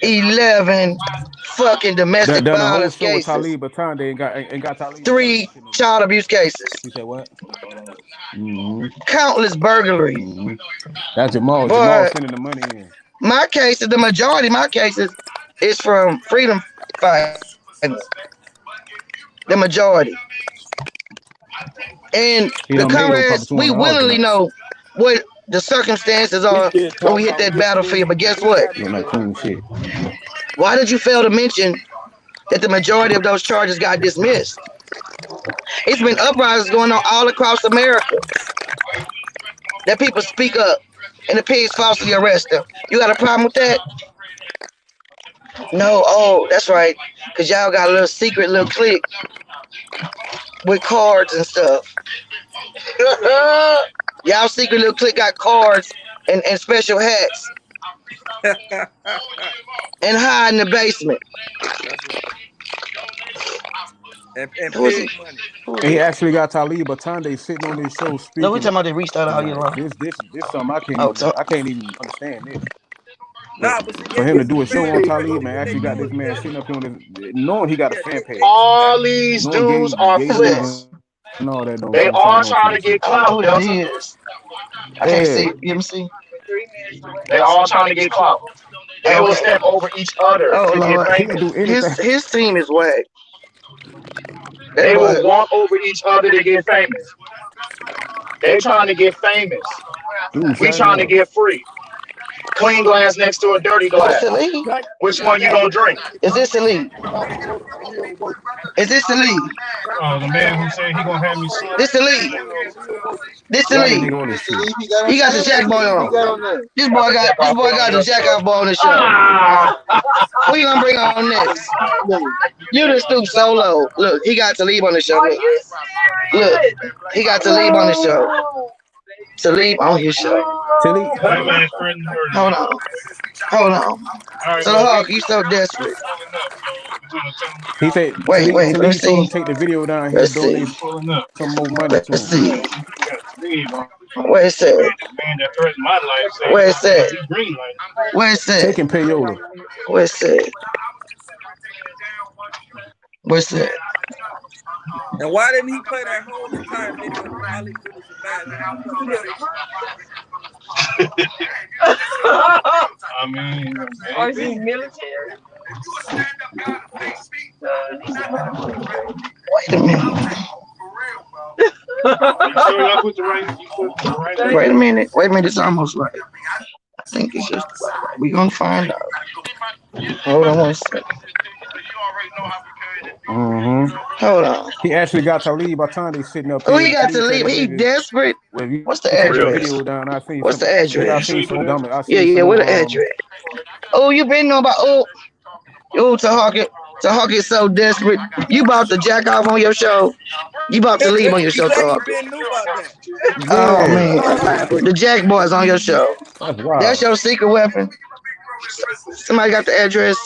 S2: 11 fucking domestic violence cases.
S3: Talib ain't got Talib.
S2: 3 child abuse cases.
S3: You said what?
S2: Countless burglaries.
S3: That's Jamal. Jamal sending the money in.
S2: My cases, the majority of my cases is from freedom fighters. The majority. And the comrades, we willingly know what the circumstances are when we hit that battlefield. But guess what? Why did you fail to mention that the majority of those charges got dismissed? It's been uprisings going on all across America. That people speak up and the pigs falsely arrest them. You got a problem with that? No. Oh, that's right. Because y'all got a little secret little clique with cards and stuff. Y'all secret little clique got cards and special hats and hide in the basement.
S5: And pig money.
S3: He actually got Talib Atande sitting on his show speaking.
S2: No, we talking about they reached out all year long.
S3: This something I can't even understand this.
S5: Nah, but see,
S3: for him to do a show on Talib, man, actually got this man sitting up here on this, knowing he got a fan page.
S10: All these dudes are flips.
S3: No, that don't.
S10: They all trying to get clout.
S2: I can't see. You can see.
S10: They all trying to get clout. They will step over each other.
S2: Oh Lord, his team is whack.
S10: They will walk over each other to get famous. They trying to get famous. We trying to get free. Clean glass next to a dirty glass. Which one you gonna drink?
S2: Is this the lead? Is this the lead?
S4: Oh, the man who said he gonna have me.
S2: This the lead. This the lead. He got the jack boy on. This boy got the jack off boy on the show. Who you gonna bring on next? You just stoop so low. Look, he got Talib on the show. Look, he got Talib on the show. Talib on his show. Hold on. So Hawk, you so desperate.
S3: He said,
S2: wait, let's see.
S3: Take the video down here, donate some more money to him.
S2: Let's see. Where it said? Where it said? Where it said?
S3: Taking payola.
S2: Where it said? Where it said?
S5: And why didn't he play that whole entire video? Ali finished
S4: I mean,
S8: or is he military?
S2: Wait a minute. Wait a minute. It's almost right. I think it's just right. We're gonna find out. Hold on one second. Hold on.
S3: He actually got Talib Atande sitting up.
S2: Oh, he got Talib. He desperate. What's the address? What's the address? Yeah. What the address? Oh, you been know about? Oh, TAHARKA is so desperate. You about to jack off on your show. You about to leave on your show, TAHARKA. Oh man, the Jack Boys on your show. That's your secret weapon. Somebody got the address.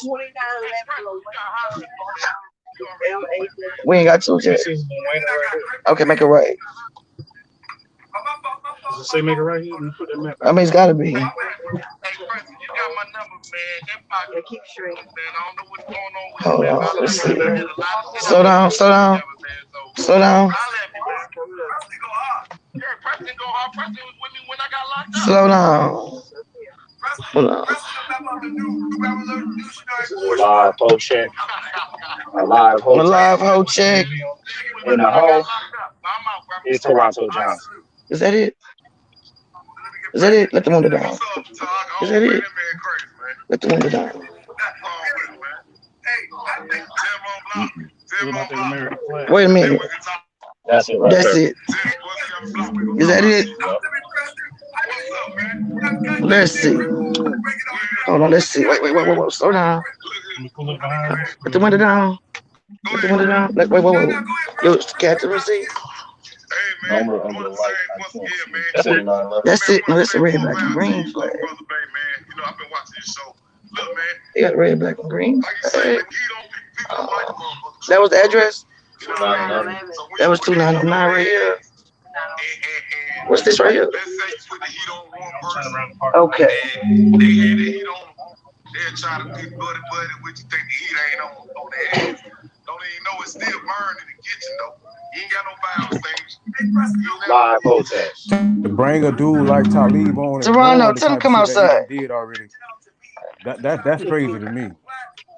S2: We ain't got two yet. Okay, make it right.
S4: Does it say make it right here? You put that map.
S2: I mean, it's gotta be.
S8: Keep straight.
S2: Hold on, let's see. Slow down, slow down. Slow down. Slow down. Hold on.
S10: This is a live whole check. A live whole check.
S2: Live whole check.
S10: And the hoe is Toronto Johnson.
S2: Is that it? Is that it? Let the window down. Is that it? Let the window down. Wait a minute.
S10: That's it right
S2: That's
S10: there.
S2: it. Is that it? Let's see. Hold on, let's see. Wait. Slow down. Let the window down. Let the window down. Wait. Yo, catch the receipt. That's it. No, that's a red, black, and green flag. They got red, black, and green. That was the address? That was 2909 right here. What's this right here? Okay.
S10: Live protest.
S3: To bring a dude like Talib on.
S2: Toronto, tell him come outside.
S3: Did already. That's crazy to me.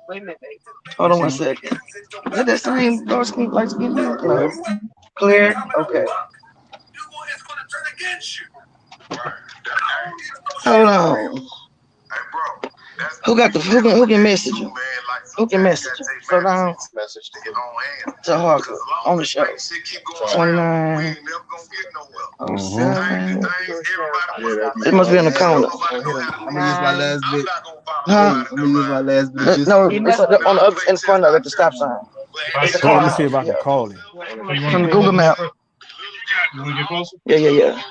S8: Wait a minute.
S2: Hold on 1 second. Is that the same dark skin, light skin? No. Clear? Okay. Hold on. Who can message you? Who can message you? Slow down.
S6: Message to get
S2: TAHARKA on the show. 29. Oh, 7. It must be on the corner.
S11: I'm gonna use my last bit.
S2: Huh?
S11: I'm gonna use my last bit.
S2: No, it's on the other in front of it, the stop sign. It's the
S3: So let me
S2: corner.
S3: see if I can call him.
S2: From the Google map.
S4: You want to get closer?
S2: Yeah. Yeah.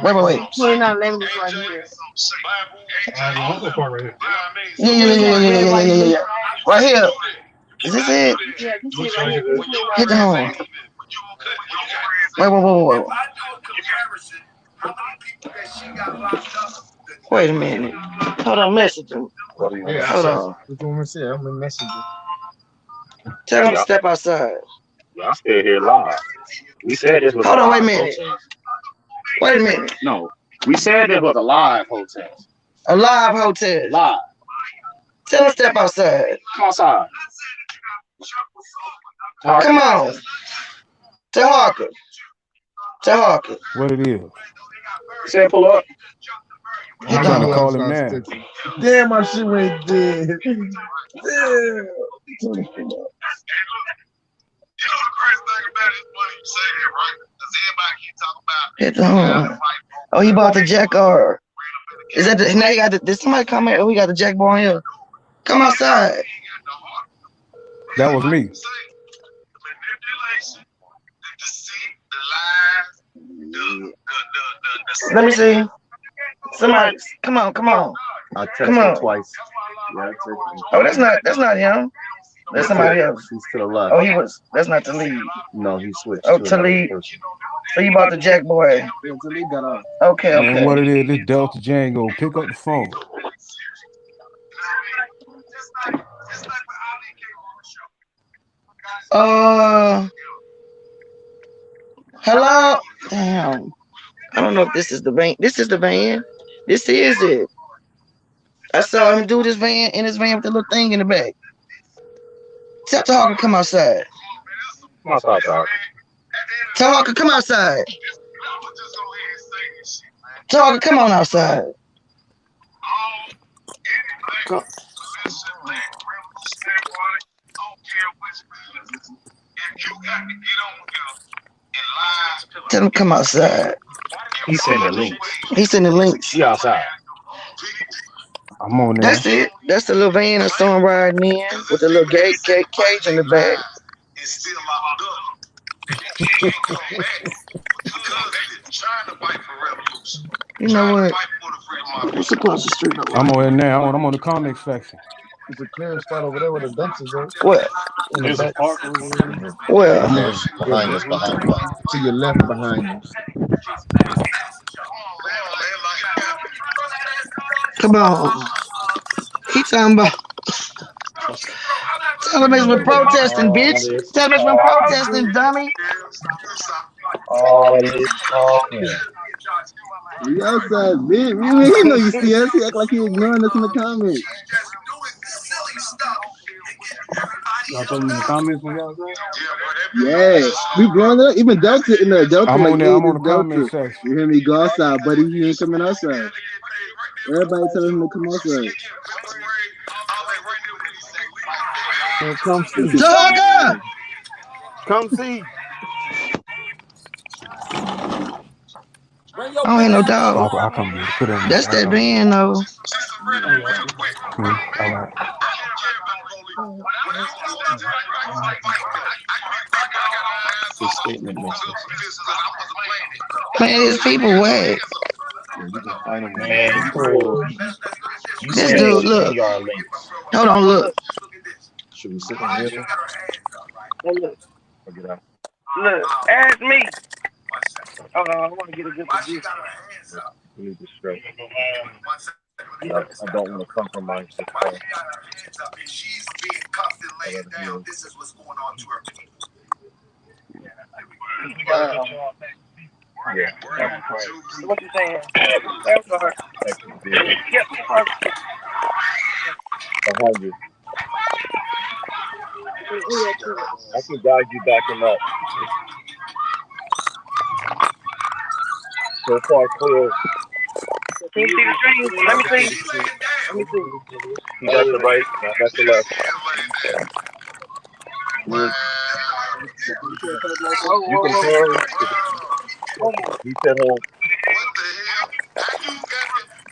S2: Wait.
S8: 2911 is right here.
S2: Yeah. Right here. Is this it?
S8: Yeah, this is right here.
S2: Hit the home. Wait. Wait a minute. Hold on, message him. Hold on.
S11: What you want me to say? I'm gonna message you.
S2: Tell him to step outside.
S10: Y'all still here live. We said this was
S2: Hold
S10: a
S2: on, wait a
S10: live
S2: minute.
S10: protest.
S2: Wait a minute.
S10: No, we said it was a live protest.
S2: A live hotel.
S10: Live.
S2: Tell him to step outside.
S10: Come outside.
S2: Come on. TAHARKA.
S3: What it is?
S10: Said pull up.
S3: I'm trying to call him now.
S11: Damn, my shit went dead. Damn.
S2: Hit the home. Oh, he bought the Jack R. Is that the now you got the did somebody come here? Oh, we got the Jack boy here. Come outside.
S3: That was me.
S2: Let me see. Somebody come on.
S6: I texted him twice. Yeah,
S2: Oh, that's not him. That's somebody else.
S6: He's to the left.
S2: Oh, that's not the lead.
S6: No, he switched.
S2: Oh,
S6: to another
S2: Talib.
S6: person.
S2: So you bought the Jack boy.
S11: Yeah, Talib got off.
S2: Okay.
S3: And what it is, this Delta Django, pick up the phone.
S2: Hello? Damn. I don't know if this is the van. This is the van. This is it. I saw him do this van in his van with the little thing in the back. Tell TAHARKA come outside.
S10: Come outside, dog.
S2: TAHARKA come outside. TAHARKA come on outside. Go. Tell him come outside.
S10: He sent the link.
S2: He sent the link.
S10: She outside.
S3: I'm on there.
S2: That's it. That's the little van or someone riding in with the little cage in the back. You know what? What's across the street?
S3: I'm on there now. I'm on the comic section.
S11: There's a clear spot over there where the dumpsters are.
S2: What?
S4: There's a park over there.
S2: Well,
S6: Behind us.
S11: To your left behind you.
S2: Come on. He talking about television been protesting, bitch. Television been protesting, dummy.
S6: All this talking.
S11: We outside, bitch. He know you see us. He act like he ignoring us in the comments.
S3: Y'all told me in the comments when y'all said?
S11: Yeah, we blowing it up. Even Delta in there. Delta
S3: I'm
S11: like,
S3: on there.
S11: hey,
S3: I'm on
S11: this
S3: the comment
S11: Delta.
S3: section.
S11: You hear me? Go outside, buddy. He ain't coming outside. Everybody telling him to come outside.
S7: Man, come see.
S2: TAHARKA!
S7: Come see.
S5: Bring your
S2: I don't
S5: big
S2: hear no
S5: ass
S2: dog.
S3: I'll come get it. Put it on.
S2: That's that van, though.
S3: All right.
S6: His statement makes sense.
S2: Man, these people whack.
S6: Man, he pulled. You
S2: This
S6: said
S2: dude, look.
S6: 20-yard links.
S2: Hold on, look.
S6: Should we sit in the middle?
S1: Look,
S6: Or get out?
S1: ask me. Hold on, I want to get a good position.
S6: We need to stretch. I don't want to compromise this part. Yeah.
S1: What you saying? Yep.
S6: 100. I can guide you backing up. So far clear.
S1: Can you see the screen? Let me see. Let me see.
S6: He got the right, I got the left. You can tell. He said, "Oh,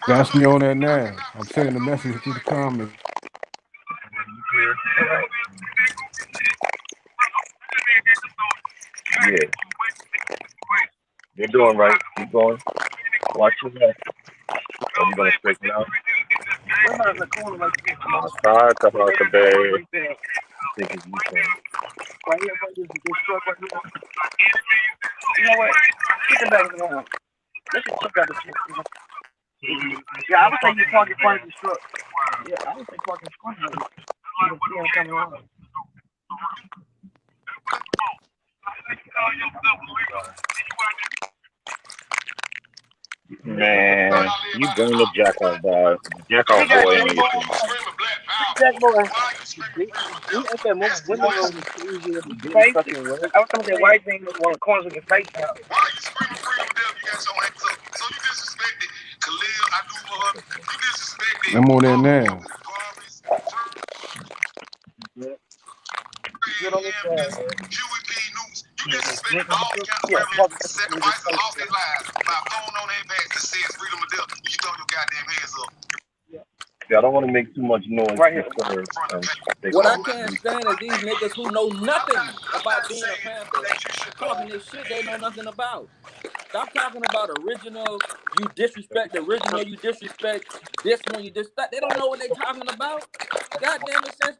S3: That's me on that now. I'm sending a message through the comments.
S6: yeah. You're doing right. Keep going. Watch your neck. Are you gonna straighten out?
S1: What about the corner like this?
S6: Side to Harka Bay. Think it's you can.
S1: Right here, this truck right here. You know what? Get the back around. Let's just check out the truck. Yeah, I would say you park in front of this truck. Yeah, I would say park in front of it. You can see him coming around.
S6: Man, you bring the jack off boy. Jack off boy in your team.
S1: Jack boy. We at that moment, window room is easier to do fucking work. I was talking that white thing was one of the corners of your face out. Why are you screaming freedom to death? You got your hands up. So you disrespected Khalil, I do for her. You disrespected.
S3: I'm on there now.
S1: Get on this side. You disrespected all the counter sacrificed and lost their lives by throwing on their backs that says freedom of death. You throw your goddamn hands up.
S6: Yeah, I don't want to make too much noise.
S1: Right here.
S5: What I can't stand is these niggas who know nothing about being a Panther talking this shit they know nothing about. Stop talking about original. You disrespect the original. You disrespect this one. You disrespect. They don't know what they talking about. God damn it! Since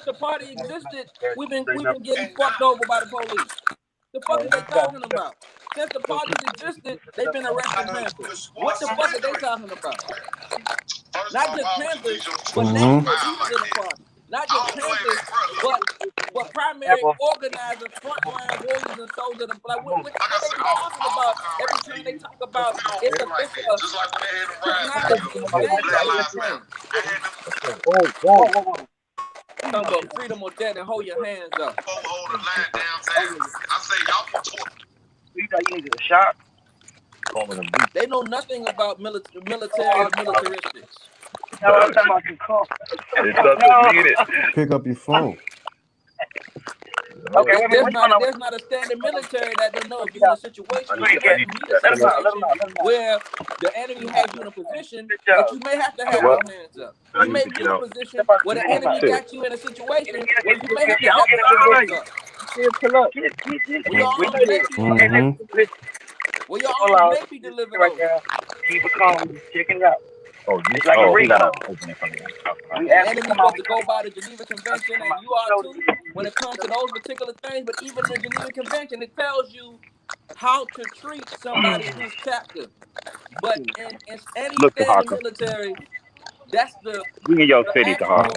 S5: the party existed, we've been getting fucked over by the police. The fuck is they talking about? Since the parties existed, they've been arresting Panthers. What the fuck are they talking about? Not just Panthers, but national leaders of the party. Not just Panthers, but primary organizers, frontline warriors, and soldiers of the black. What they be talking about every time they talk about it's a technology advancement? Talking about freedom or death and hold your hands up.
S1: You thought you needed a shot?
S5: They know nothing about military or militaristics.
S1: No, I'm talking about your car.
S6: It doesn't need it.
S3: Pick up your phone.
S1: Okay,
S5: there's not a standing military that don't know if you're in a situation where the enemy has you in a position that you may have to have your hands up. You may be in a position where the enemy got you in a situation where you may have to have your hands up. Where your arms may be, where your arms may be delivered over.
S1: Keep it calm, just checking it out.
S6: Oh,
S1: it's like a
S6: we gotta open it from here.
S5: The enemy's supposed to go by the Geneva Convention, and you are too when it comes to those particular things. But even the Geneva Convention, it tells you how to treat somebody who's captive. But in any standing military, That's the
S1: We in your city,
S5: actual
S1: Tahar.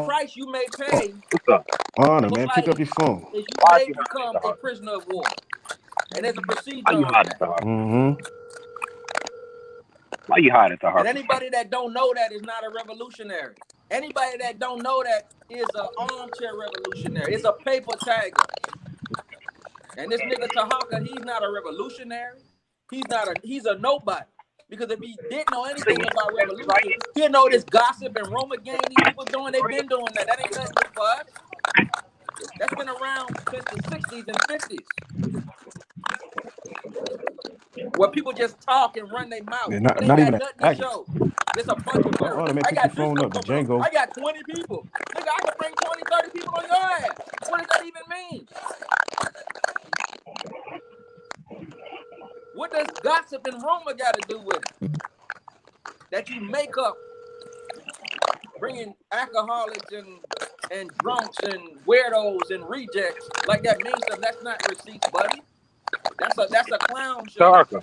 S5: price you may pay.
S1: What's up?
S3: Honor,
S5: for
S3: man.
S5: fighting
S3: Pick up your phone.
S5: is you
S1: Why
S5: may
S1: you
S5: become
S1: hiding,
S5: a prisoner of war. And there's a procedure
S1: Why you
S5: on
S1: hiding,
S5: that.
S1: Tahar?
S3: Mm-hmm.
S1: Why you hiding, Tahar?
S5: And anybody that don't know that is not a revolutionary. Anybody that don't know that is an armchair revolutionary. It's a paper tiger. And this nigga TAHARKA, he's not a revolutionary. He's a nobody. Because if he didn't know anything about revolution, he'll know this gossip and rumor game these people doing. They've been doing that. That ain't nothing new for us. That's been around since the 60s and 50s. Where people just talk and run their mouth.
S3: Yeah,
S5: But ain't
S3: not
S5: got
S3: even
S5: nothing to
S3: active.
S5: show. It's a bunch of dirt.
S3: Honor, man.
S5: I
S3: Pick your
S5: got this
S3: phone up. The
S5: number.
S3: Django.
S5: I got 20 people. Nigga, I can bring 20, 30 people on your ass. What does that even mean? What does gossip and rumor got to do with it? That you make up bringing alcoholics and drunks and weirdos and rejects like that means something. That's not receipts, buddy. That's a clown show.
S1: TAHARKA.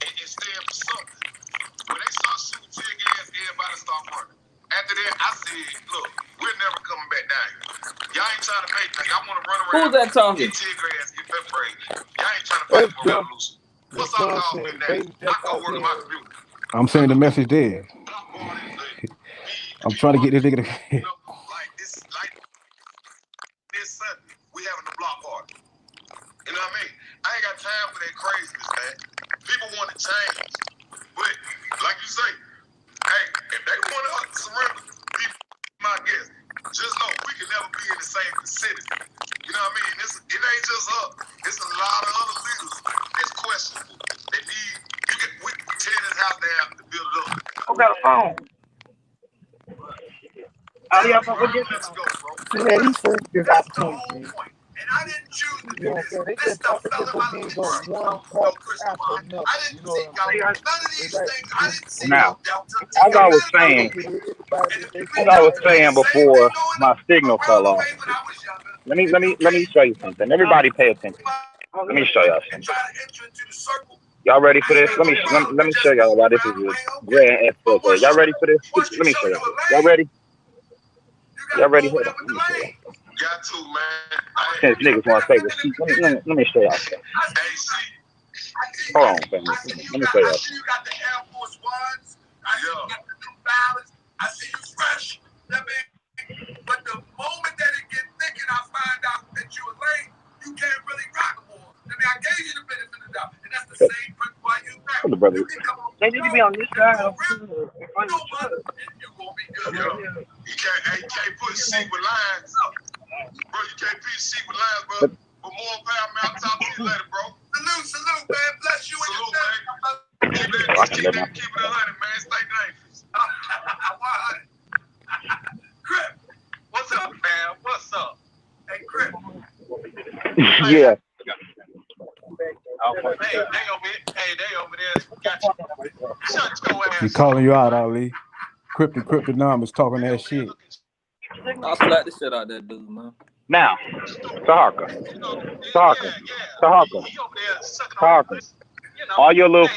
S10: It stands for something. When they start shooting tear gas, everybody start running. After that, I said, look, we're never coming back down here. Y'all ain't trying to make like I want to run around.
S5: Who's that talking?
S10: Get tear gas, get pepper spray. Y'all ain't trying to fight for a revolution. What's all called me now? I go work in my community.
S3: I'm saying the message there. I'm trying to get this nigga to
S10: like this Sunday, we having a block party. You know what I mean? I ain't got time for that craziness, man. People want to change. But, like you say, hey, if they want to surrender, be my guest. Just know we can never be in the same vicinity. You know what I mean? It ain't just us. It's a lot of other leaders that's questionable. That need, we can tear this house down to build it up.
S1: Who got a phone?
S10: Let's go, bro.
S7: Yeah, he took this
S10: That's the whole
S7: opportunity.
S10: point. And I didn't choose to do this.
S7: They
S10: This
S7: just
S10: stuff
S7: thought
S10: fell in my
S7: people
S10: lap.
S7: can go one
S10: No
S7: part
S10: crystal
S7: after
S10: ball.
S7: another.
S10: I didn't see none of these things. I didn't see
S1: Now,
S10: no delta.
S1: as I was saying, before my signal fell off, let me show you something. Everybody pay attention. Let me show y'all something. Y'all ready for this? Let me show y'all why this is a grand expose. Y'all ready for this? Let me show y'all. Y'all ready? Y'all ready? Hold on. Let me show y'all.
S10: Got to, man.
S1: Since niggas want to say receipt, let me show y'all something. Hold on, family. Let me show y'all something.
S10: You got the Air Force Ones. I see you got the New Balance. I see you fresh. But the moment that it gets thick and I find out that you're late, you can't really rock more. I gave you the benefit of the doubt. And that's the same principle I use now.
S1: The brother.
S10: They need to be on this side. You're going to be good. You can't put sheep with lines. Bro, you can't put sheep with lines, bro. But more power, man. I'll talk to you later, bro. Salute, man. Bless you and your family. Keep it 100, man. Stay dangerous. 100. Crip. What's up, man? What's up? Hey, Crip.
S1: Yeah.
S10: They over there. Got you. Shut your ass.
S3: He calling you out, Ali. Cryptonomics talking that shit.
S5: I'll slap the shit out of that dude, man.
S1: Now, TAHARKA. All your little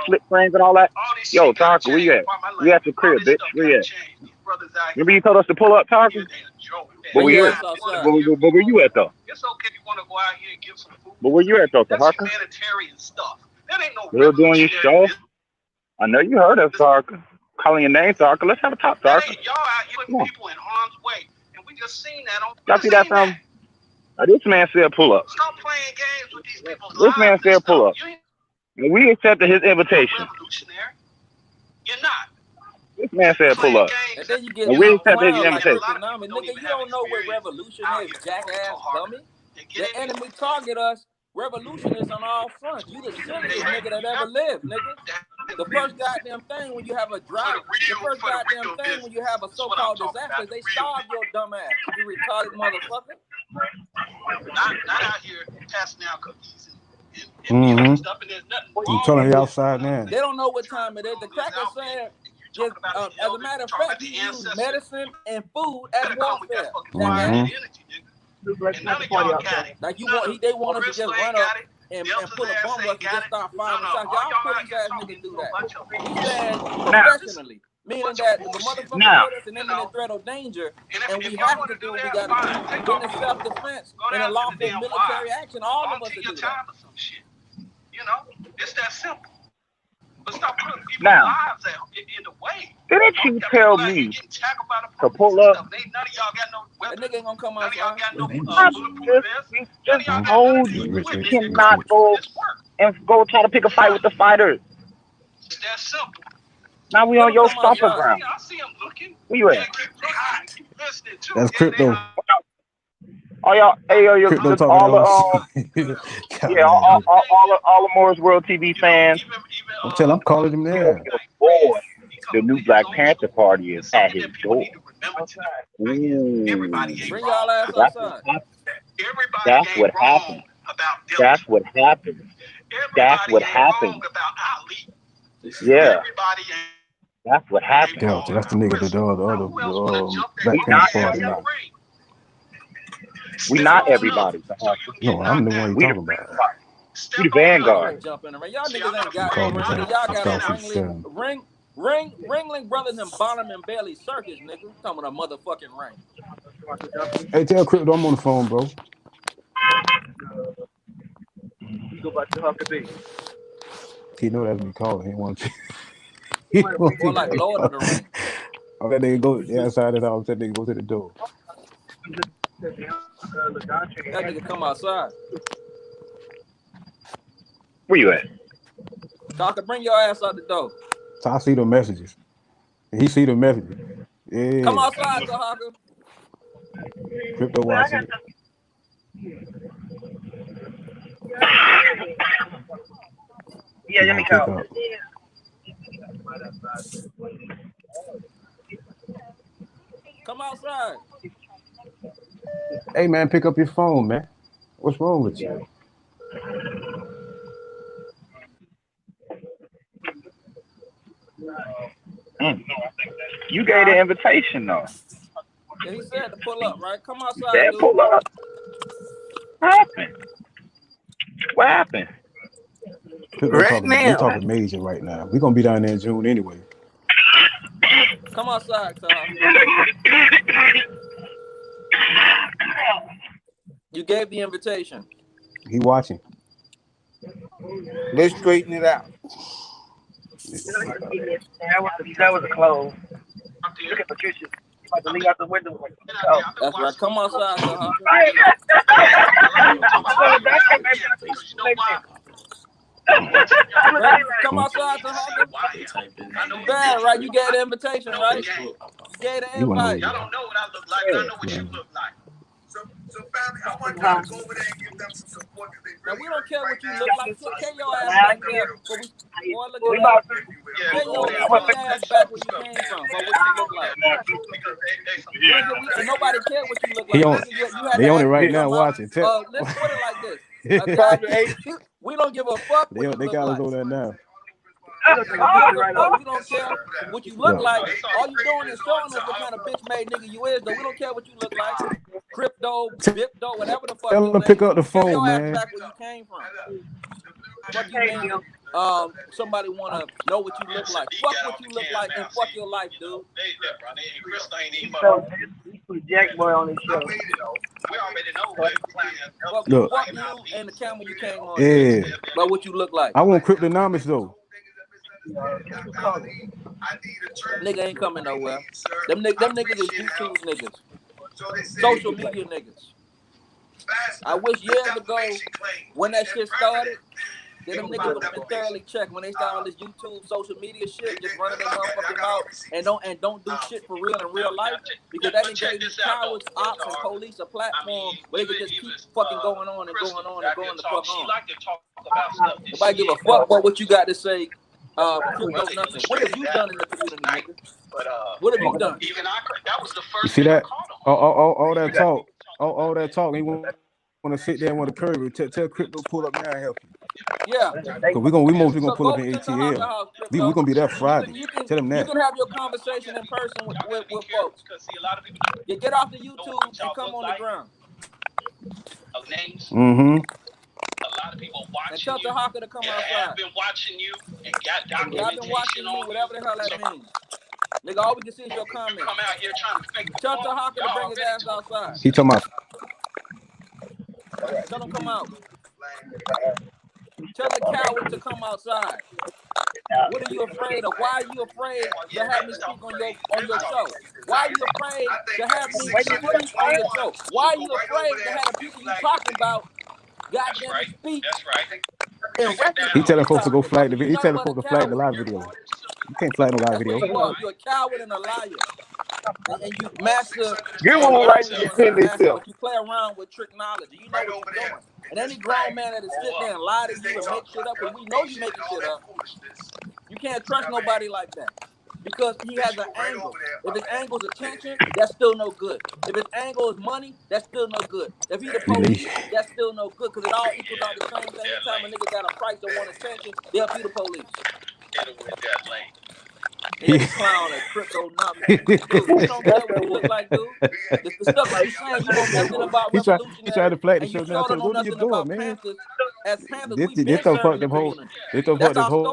S1: flip friends and all that. Yo, TAHARKA, where you at? We at the crib, bitch. Where you at? Remember you told us to pull up, TAHARKA? But where you at? But where you at though?
S10: It's okay if you want to go out here and give some food.
S1: But where you at though, TAHARKA?
S10: Humanitarian stuff. That ain't no
S1: Still doing your show? I know you heard us, TAHARKA. Calling your name, TAHARKA. Let's have a talk, TAHARKA.
S10: Y'all out here putting people in harm's way. And we just seen that on.
S1: Y'all see that from? This man said pull up.
S10: Stop playing games with these people's
S1: This man
S10: lives
S1: said pull up.
S10: and
S1: We accepted his invitation.
S10: Revolutionary. You're not.
S1: This man said pull up.
S5: And then you get
S1: And we accepted his
S5: like
S1: invitation.
S5: nigga, you don't know what revolution is, jackass dummy. The enemy target us. Revolution is on all fronts. You the silliest nigga that ever lived, nigga. The first goddamn thing when you have a drought, the first goddamn thing when you have a so-called disaster, they starve your dumb ass. You retarded motherfucker.
S10: Not out here passing out cookies
S3: I'm telling you outside now.
S5: They don't know what time it is. The cracker said, just as a matter of fact, he used medicine and food as warfare. Like they want us to just run up and pull a bum rush and just start firing shots. Y'all police ass niggas do that. He said professionally, meaning that if a motherfucker put us in imminent threat or danger, and we have to do what we got to do, then it's self-defense and a lawful military action. All of us will do that.
S12: You know, it's that simple. But stop putting people's lives out in the way.
S1: Didn't you tell me to pull up?
S12: None of y'all got no weapons.
S5: That nigga ain't gonna come out.
S12: Y'all got no
S1: just told you we cannot go and go try to pick a fight with the fighters.
S12: It's that simple.
S1: Now we on your stomping ground.
S12: I see him looking.
S1: Where you at?
S3: That's crypto.
S1: Oh y'all, hey yo, all the Moorish World TV fans.
S3: I'm calling him there.
S1: Boy, the new Black Panther Party is at his door.
S5: Bring y'all ass outside.
S1: That's what happened. That's what happened. That's what happened. Yeah. That's what happened.
S3: Delta, that's the nigga, the other Black Panther Party now.
S1: We not everybody.
S3: No, I'm the one you talking about.
S1: We the vanguard.
S5: Y'all niggas ain't got no ring. Y'all got Ringling Brothers and Bonham and Bailey Circus, nigga. Talking about a motherfucking ring.
S3: Hey, tell Crypto I'm on the phone, bro.
S1: You go back to Huckabee.
S3: He know that's me calling. He wants to.
S5: More like Lord of the Ring.
S3: Oh, that nigga go outside his house. That nigga go to the door.
S5: That nigga come outside.
S1: Where you at?
S5: Talker, bring your ass out the door.
S3: So I see the messages. And he see the messages. Yeah.
S5: Come outside, Tahaka.
S3: Crypto watching it.
S1: Yeah, let me go.
S5: Come outside.
S3: Hey man, pick up your phone, man. What's wrong with you?
S1: You gave the invitation though.
S5: Yeah, he said to pull up, right? Come outside.
S1: He said pull up. What happened? What happened?
S3: We're talking major right now. We're gonna be down there in June anyway.
S5: Come outside, Tom. You gave the invitation.
S3: He watching.
S7: Let's straighten it out.
S1: That was a close. Look at Patricia. About to leave out the window. Oh.
S5: That's right. Come outside, Tahaka. Come outside, Tahaka. Bad, right? You gave the invitation, right? You gave the invite.
S12: Y'all don't know what I look like, but I know what you look like. So family, I want y'all to go over there and give them some support.
S5: Now, we don't care what you look like. Get your ass back there. Boy, look at that. Get your ass back where you came from. But what you look like. Nobody cares what you look like.
S3: They on it right now watching.
S5: Let's put it like this. We don't give a fuck what you look like.
S3: They got us over there now.
S5: We don't care what you look like. All you doing is showing us what kind of bitch made nigga you is, though. We don't care what you look like. Crypto, Bipto, whatever the fuck.
S3: Tell them to pick up the phone, man.
S5: Back where you came from. What you mean? Somebody wanna know what you look like. Fuck what you look like and fuck your life, dude.
S1: Jack boy on this show.
S5: Fuck you and the camera you came on.
S3: Yeah.
S5: But what you look like.
S3: I want Cryptonomics though.
S5: Nigga ain't coming nowhere. Them niggas is YouTube niggas. Social media niggas. I wish years ago when that shit started, then them niggas would have been thoroughly checked when they started all this YouTube social media shit, just running their motherfucking mouth and don't do shit for real in real life, because that ain't gave these cowards, ops, and police a platform where they could just keep fucking going on and going on and going the fuck on. Nobody give a fuck about what you got to say. Nothing. What have you done in the community, nigga? What have you done?
S3: You see that? All that talk. All that talk. He won't want to sit there and want to curve it. Tell Crypto pull up now and help you.
S5: Yeah.
S3: Because we gonna pull up in ATL.
S5: House,
S3: We're gonna be there Friday. Tell them that.
S5: You can have your conversation in person with folks. You get off the YouTube and come on the ground.
S3: Mm-hmm.
S12: A lot of people watching
S5: and tell TAHARKA to come outside.
S12: I've been watching you and got documentation
S5: I've been watching you, whatever the hell that means. Nigga, all we can see is your comments.
S12: Come out here trying to fake.
S5: Tell TAHARKA to bring his ass outside.
S3: He talking about.
S5: Tell him come out. Tell the coward to come outside. What are you afraid of? Why are you afraid to have me speak on your show? Why are you afraid to have me speak on your show? Why are you afraid to have the people you talking about goddamn speak?
S12: That's right.
S3: He telling folks to go flag the video. He telling folks to flag the live video. You can't flag no live video.
S5: You're a coward and a liar. And you master.
S7: Give him a right to defend himself.
S5: You play around with technology. You know what you're doing. And any grown man that is sit there and lie to you and make shit up, because we know you making shit up. You can't trust nobody like that. Because he has an angle. If his angle is attention, that's still no good. If his angle is money, that's still no good. If he the police, that's still no good. Because it all equals out the same thing. Anytime a nigga got a price or want attention, they'll be the police. He's clown and crypto nothing. Dude, you don't care what you look like, dude. The stuff that you're saying, you know nothing about revolutionary.
S3: He tried to flag the show
S5: and
S3: now.
S5: you don't know nothing about
S3: man.
S5: Panthers. As Panthers,
S3: They
S5: we've been
S3: don't fuck
S5: serving
S3: them
S5: the
S3: whole.
S5: community.
S3: They don't fuck
S5: That's
S3: the
S5: our
S3: whole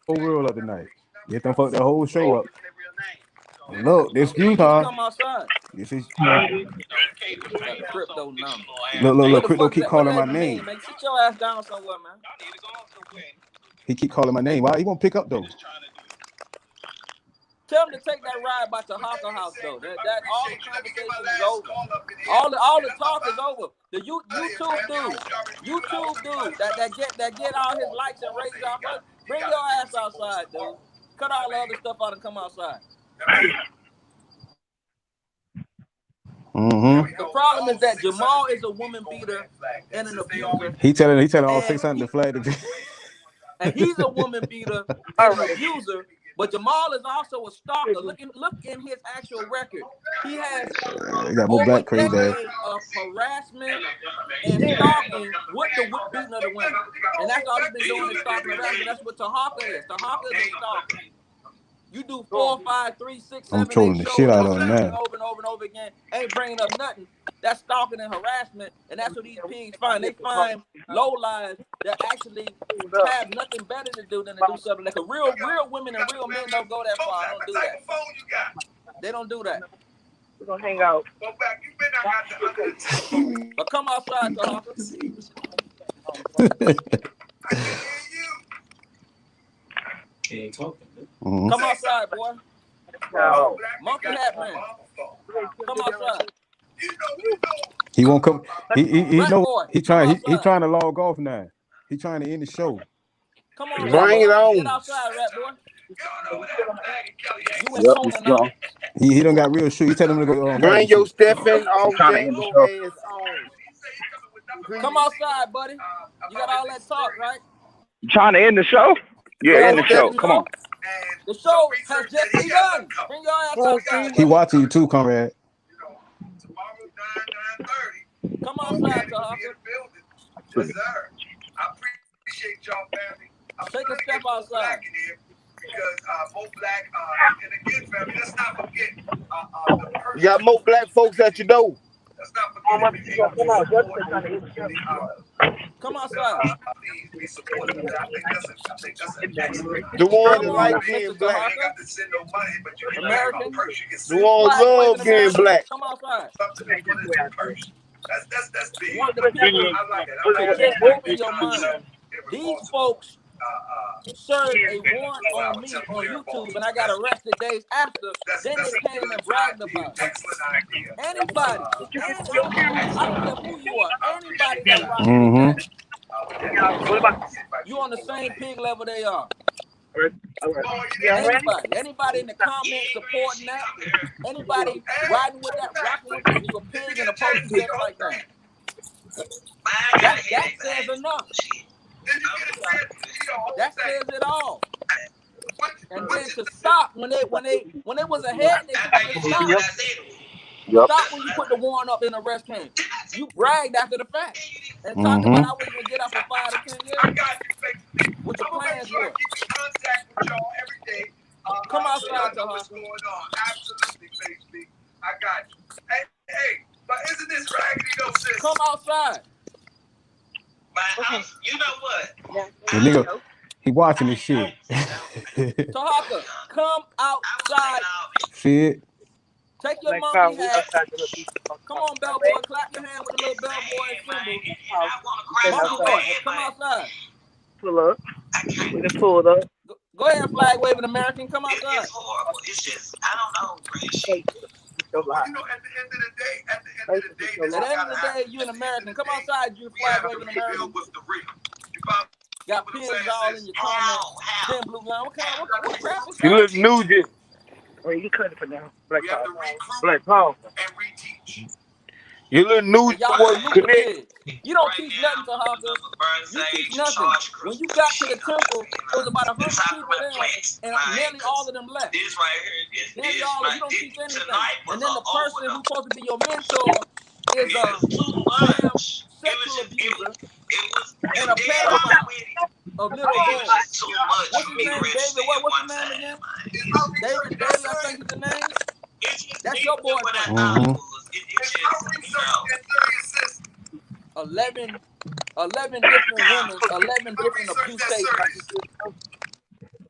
S5: story.
S3: world up tonight. They don't fuck the whole show up. Look, this you, huh?
S5: Come outside.
S3: This is.
S5: Crypto number.
S3: Look, Crypto keep calling my name.
S5: Man, sit your ass down somewhere, man.
S3: He keep calling my name. Why he won't pick up though?
S5: Tell him to take that ride by TAHARKA house though. That all the conversation is over. All the talk is over. The YouTube dude that get all his likes and raises off. Bring your ass outside, dude. Cut all the other stuff out and come outside.
S3: Mm-hmm.
S5: The problem is that Jamal is a woman beater and an abuser.
S3: He telling all 600 to flag the.
S5: And he's a woman beater and an abuser. But Jamal is also a stalker. Look in his actual record. He has
S3: got more black crazy
S5: of harassment and stalking with the beating of the women. And that's all he's been doing is stalking and harassment. That's what TAHARKA is. TAHARKA is a stalker. You do 4, 5, 3, 6, 7,
S3: I'm trolling the shit out of him now.
S5: Over and over and over again. Ain't bringing up nothing. That's stalking and harassment. And that's what these pigs find. They find low lives that actually have nothing better to do than to do something like a real women and real men don't go that far. Don't do that. They don't do that.
S8: We're gonna hang out.
S5: But come outside, TAHARKA.
S13: He ain't talking.
S3: Mm-hmm.
S5: Come outside, boy.
S8: No.
S5: Monkey hat man. Come outside.
S3: He won't come. He know
S5: boy,
S3: he trying to log off now. He trying to end the show.
S5: Come on,
S7: bring it on.
S5: Get outside, rat boy.
S3: He done got real shoe. He tell him to go.
S7: Bring your Stephen off Django ass on.
S5: Come outside, buddy. You got all that talk, right?
S1: You trying to end the show? Yeah, end the show. Come on.
S5: The show has just begun. Bring your ass outside.
S3: He watching you too, comrade.
S5: Come outside, TAHARKA.
S12: I appreciate y'all, family.
S5: Take a step outside.
S12: Because more black, and again, family, let's not forget
S7: You got more black folks at your door.
S12: let's not forget
S5: Come outside.
S12: be supportive of that. I think that's an excellent.
S7: The one that like being black.
S12: You ain't got to send no money, but you can
S5: American.
S12: purse. You can
S7: The
S12: send
S7: one love being black.
S5: Come outside.
S12: something to put in your purse. That's big.
S5: One of the people
S12: I like it.
S5: just open your mind. These folks served a warrant on me on YouTube, and I got arrested days after. Then they came and bragged about it. Anybody, I don't care who you are, anybody that rocks with that, you on the same pig level they are. Anybody in the comments supporting that, anybody riding with that, rocking with that, you a pig and a post just like that. That says enough. That says it all. And then to stop when it was ahead, they stop. Stop when you put the warrant up in the arrest came. You bragged after the fact and talked about I was gonna get out for 5 to 10 years.
S12: I got you, baby.
S5: What your plans
S12: Sure I
S5: were?
S12: keep in contact with y'all every day.
S5: Come outside,
S12: so y'all know what's going on. Absolutely, baby. I got you. Hey, but isn't this raggedy though, sis?
S5: Come outside.
S12: You know what?
S3: The nigga, he watching this shit.
S5: TAHARKA, come outside.
S3: See it?
S5: Take your monkey hat. Come on, bellboy. Clap your hand with the little bellboy symbol. Monkey boy, come outside.
S8: Pull up. We just pulled up.
S5: Go ahead, flag waving American. Come outside.
S12: It's horrible. It's just, I don't know, Rich. Well, you know, at the end of the day,
S5: you an American. Come outside, you flag waving American. Got pins all in your comments. Thin blue line. What crap is that?
S7: You look Nugent.
S8: Well, you can cut it for now. Black Paul.
S12: And reteach.
S7: You look Nugent.
S5: Y'all kids. You don't teach nothing, TAHARKA. You teach nothing. When you got to the temple, there was about 100 people there, and nearly all of them left.
S12: This right here,
S5: nearly all of you don't teach anything. And then the person who's supposed to be your mentor is a damn sexual abuser and a pedophile of little boys. What's his name, David? What's his name again? David, I think is the name. That's your boy. 11 different women, 11 different abuse cases.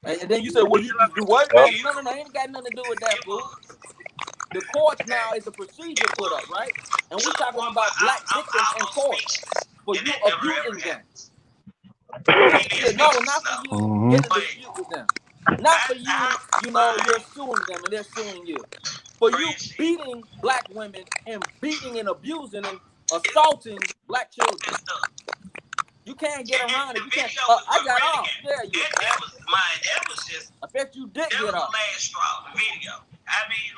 S5: And then you say, well, you do what? No, ain't got nothing to do with that, fool. The courts now is a procedure put up, right? And we're talking about black victims in court for you abusing them. No, not for you getting a dispute with them. Not for you, you're suing them and they're suing you. For you beating black women and beating and abusing and assaulting black children. You can't get around it. You can't. I got off. Yeah, that was just. I bet you did get off.
S12: Last straw, the video. I mean,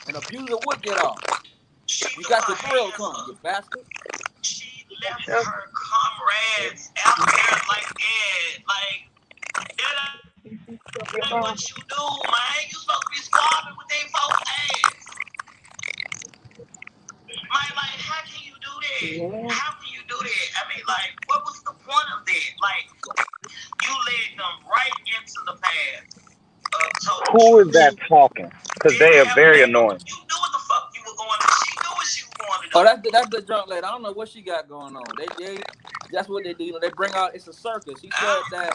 S5: an abuser would get off. You got the thrill, son, you bastard.
S12: She left her comrades out there like that. That's what you do, man. You supposed to be squabbling with their folks' ass. Man, how can you do that? How can you do that? I mean, what was the point of that? You led them right into the path of
S1: Who is that talking? Because they are very annoying.
S12: You knew what the fuck you were going to do. She knew what she was going to do.
S5: Oh, that's the drunk lady. I don't know what she got going on. That's what they do. They bring out, it's a circus. He said that,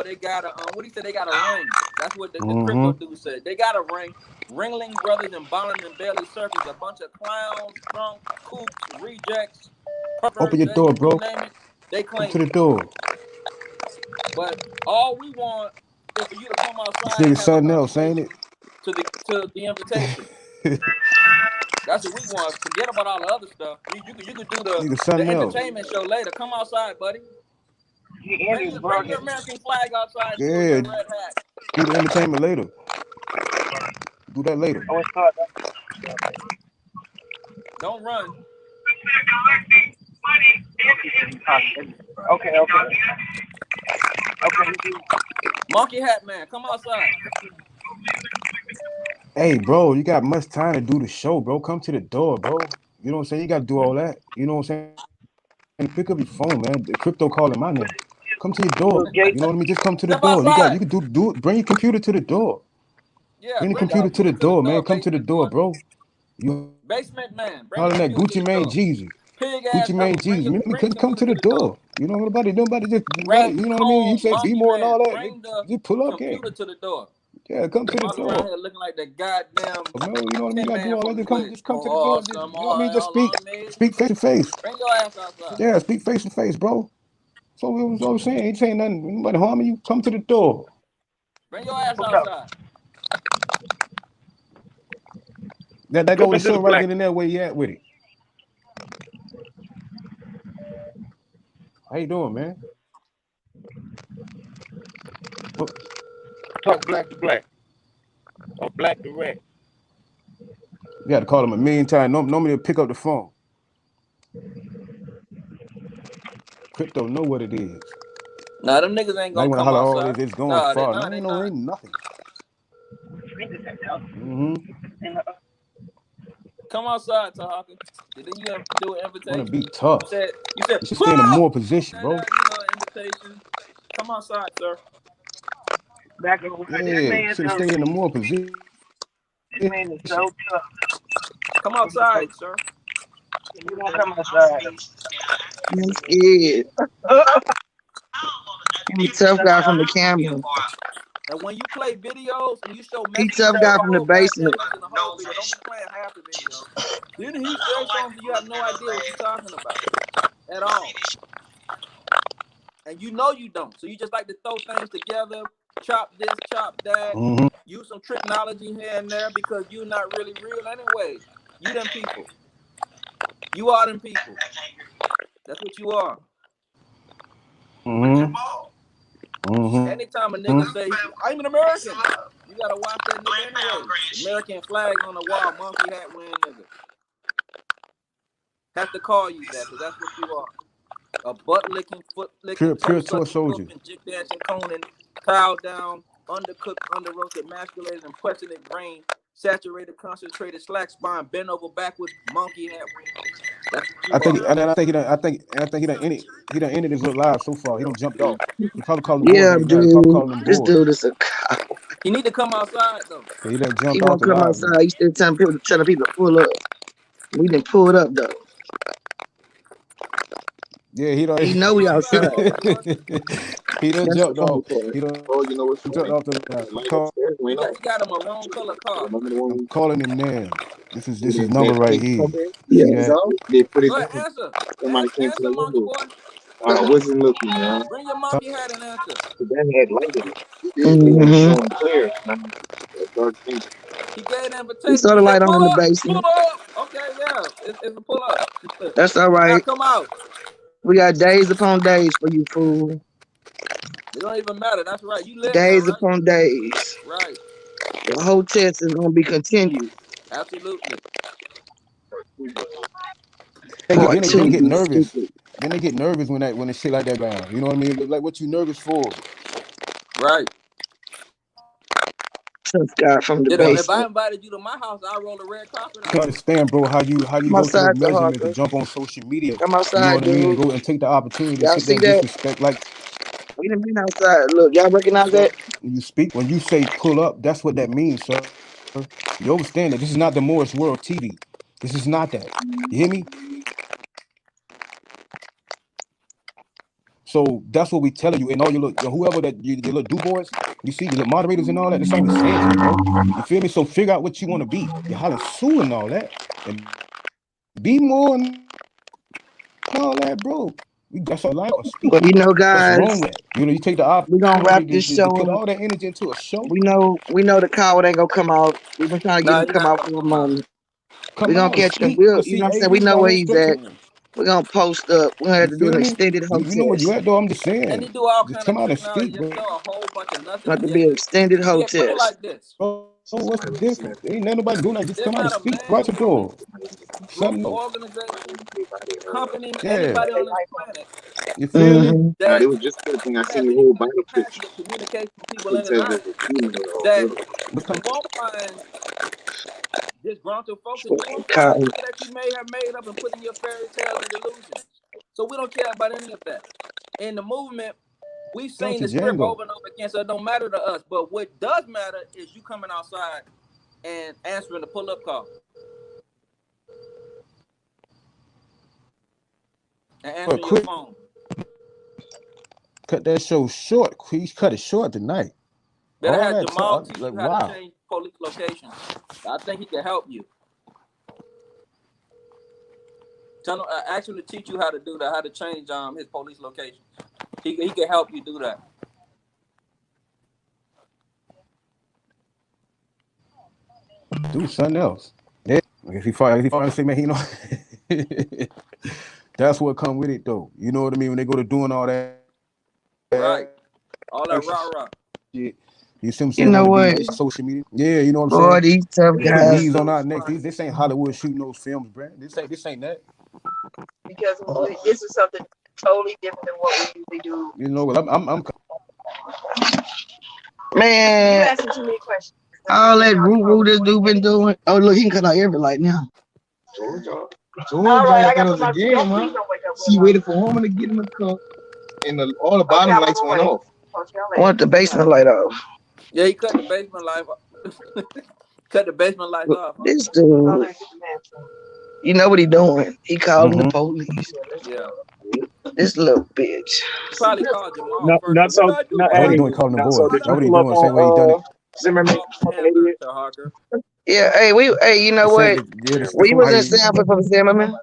S5: they got a, what he said, they got a ring. That's what the crypto dude said. They got a ring. Ringling Brothers and Bonding and Bailey Circus. A bunch of clowns, drunk, coops, rejects.
S3: Open your door, bro.
S5: They claim
S3: to the door.
S5: But all we want is for you to come outside.
S3: This nigga something else, ain't it?
S5: To the invitation. That's what we want. Forget about all the other stuff. You could do the entertainment show later. Come outside, buddy. Bring your American flag outside.
S3: Yeah. Do the entertainment later. Do that later.
S5: Don't run.
S8: Okay.
S5: Monkey hat man, come outside.
S3: Hey, bro, you got much time to do the show, bro. Come to the door, bro. You know what I'm saying? You got to do all that. You know what I'm saying? Pick up your phone, man. The crypto calling my name. Come to your door. You know what I mean? Just come to the door. You can do it. Bring your computer to the door.
S5: Yeah,
S3: bring the computer to the door, man. Come to the door, bro. You
S5: basement man.
S3: All that Gucci Mane Jesus. Gucci Mane Jesus. Come to the door. You know, nobody just, you know what I mean? You say be more and all that. Just pull up here.
S5: To the door.
S3: Yeah, come to the door.
S5: Around here looking like the goddamn.
S3: No, you know what I mean? You gotta do all that. Just come to the door. You know what I mean? Just speak face to face.
S5: Bring your ass outside.
S3: Yeah, speak face to face, bro. So what I'm saying, ain't saying nothing. Anybody harming you? Come to the door.
S5: Bring your ass outside.
S3: That go with the right in there where you at with it. How you doing, man?
S7: Talk black to black. Or black to red.
S3: You got to call him a million times. Normally they'll pick up the phone. Crypto know what it is.
S5: Nah, them niggas ain't gonna come outside.
S3: It's going far. No, ain't nothing.
S5: Come outside, Tahaka. Then you do an invitation.
S3: Want to be tough.
S5: You said
S3: you should stay in a more position, bro.
S5: Invitation. Come outside, sir.
S8: Back in what this
S3: Yeah,
S8: man
S3: should have
S8: do.
S3: stayed in a more position.
S8: This man is so tough.
S5: Come outside, sir.
S8: You won't come outside.
S2: I'm scared. I'm a tough guy from the camera.
S5: And when you play videos and you show
S2: He
S5: messages,
S2: tough guy from the basement.
S5: don't be playing half the video. Didn't he say something? You have no idea what you're talking about at all. And you know you don't. So you just like to throw things together, chop this, chop that, use some technology here and there because you're not really real anyway. You them people. You are them people. That's what you are. Anytime a nigga say, I'm an American, you gotta watch that nigga anyway. American flag on the wall, monkey hat wearing nigga. Have to call you that because that's what you are. A butt licking, foot licking,
S3: pure tour soldier.
S5: Jig dancing, coning, cow down, undercooked, under roasted, masculated, and questioned grain, saturated, concentrated, slack spine, bent over backwards, monkey hat.
S3: I think he done ended his little live so far. He done jumped off. He probably called him boys.
S2: Dude. This dude is a cop.
S5: He need to come outside though.
S3: Yeah, he done jumped
S2: He
S3: off
S2: won't
S3: the
S2: come
S3: live,
S2: outside.
S3: man.
S2: He still telling people to pull up. We didn't pull it up though.
S3: Yeah, he don't.
S2: He know we outside.
S3: He done jumped off. He done
S11: you know what's
S3: jumped off the live.
S5: He got a maroon color car.
S3: I'm calling him now. This is his number right here.
S11: Yeah,
S3: see that?
S11: so they put it
S5: Go
S11: down.
S5: ahead, answer.
S11: Somebody came to the
S5: Monkey
S11: window.
S5: boy.
S11: I wasn't looking, man.
S5: Bring your monkey hat and answer.
S11: That had light in it. It was showing clear. Dark thing.
S5: He gave an invitation.
S2: We saw the light on in the basement.
S5: Pull up. Okay, yeah. It's a pull up.
S2: That's all right.
S5: Now come out.
S2: We got days upon days for you, fool.
S5: It don't even matter. That's right. You live
S2: days
S5: there, right?
S2: upon days.
S5: Right.
S2: The whole test is going to be continued.
S5: Absolutely.
S3: Then they get nervous. Then they get nervous when the shit like that down. You know what I mean? Like, what you nervous for?
S5: Right.
S2: Tough guy from the basement.
S5: If I invited you to my house, I'll roll a red carpet.
S3: I understand, bro, how you go to the measurement to jump on social media.
S2: Come outside,
S3: you know what
S2: dude.
S3: I mean? And go and take the opportunity to sit there and disrespect. Like,
S2: we didn't been outside. Look, y'all recognize that?
S3: When you say pull up, that's what that means, sir. You understand that this is not the Moorish World TV. This is not that. You hear me? So that's what we telling you, and all your whoever that your little do boys, you see the moderators and all that. That's all we saying, bro. You feel me? So figure out what you want to be. You're hollering Sue and all that, and be more and all that, bro. We got some life.
S2: Well, you know, guys.
S3: What's wrong with it? You know, you take the opportunity.
S2: We're gonna wrap this show.
S3: Put all that energy into a show.
S2: We know the coward ain't gonna come out. We've been trying to get him to come out for a moment. We're gonna catch him. You know what I'm saying? We know where he's at. We're gonna post up. We're gonna have to do an extended hotel.
S3: You know where you at, though. I'm just saying.
S5: And he do all
S3: just
S5: kind
S3: come
S5: of
S3: out and speak, bro.
S5: A whole bunch of nothing.
S2: Have to be an extended hotel.
S5: Like this.
S3: Oh, what's the difference? Ain't nobody doing that. Just come out and speak right to the door. Something
S5: organization, company, anybody on this planet.
S3: You feel me?
S11: That it was just a thing. I seen the whole Bible picture.
S5: Communicate with people in the night. That you won't find disgruntled folks that you may have made up and put in your fairy tales and delusions. So we don't care about any of that. In the movement, we've seen the script over and over again, so it don't matter to us. But what does matter is you coming outside and answering the pull-up call. And answering your phone.
S3: Cut that show short. He cut it short tonight.
S5: Better have Jamal teach you how to change police location. I think he can help you. Tell him, ask him to teach you how to do that, how to change his police location. He can help you do that.
S3: Do something else. Yeah. If he finally say, man, you know, that's what come with it, though. You know what I mean? When they go to doing all that.
S5: Right. All that rah-rah.
S3: Shit. You see what I'm saying?
S2: You know what?
S3: Social media. Yeah, you know what I'm saying?
S2: These tough guys.
S3: These on our neck. This ain't Hollywood shooting those films, bro. This ain't that.
S14: Because this is something totally different than what we usually do.
S3: You know what? I'm
S2: man.
S14: You asking too many questions.
S2: All that woo this dude been doing. Oh, look, he can cut out every light now.
S11: So that was again, huh? She waited for Homer to get in the car, and all the bottom lights went off.
S2: I want the basement light off.
S5: Yeah, he cut the basement light off. Cut the basement lights off. Huh?
S2: This dude, you know what he doing? He calling the police.
S5: Yeah.
S2: This little bitch.
S5: He probably called Jamal
S10: No,
S5: first.
S10: not so. No,
S3: That's what he doing, calling the boys. That's what he doing. Same way he done it.
S10: Zimmerman,
S5: TAHARKA.
S2: Yeah, hey, you know what? We was in Sanford for Zimmerman.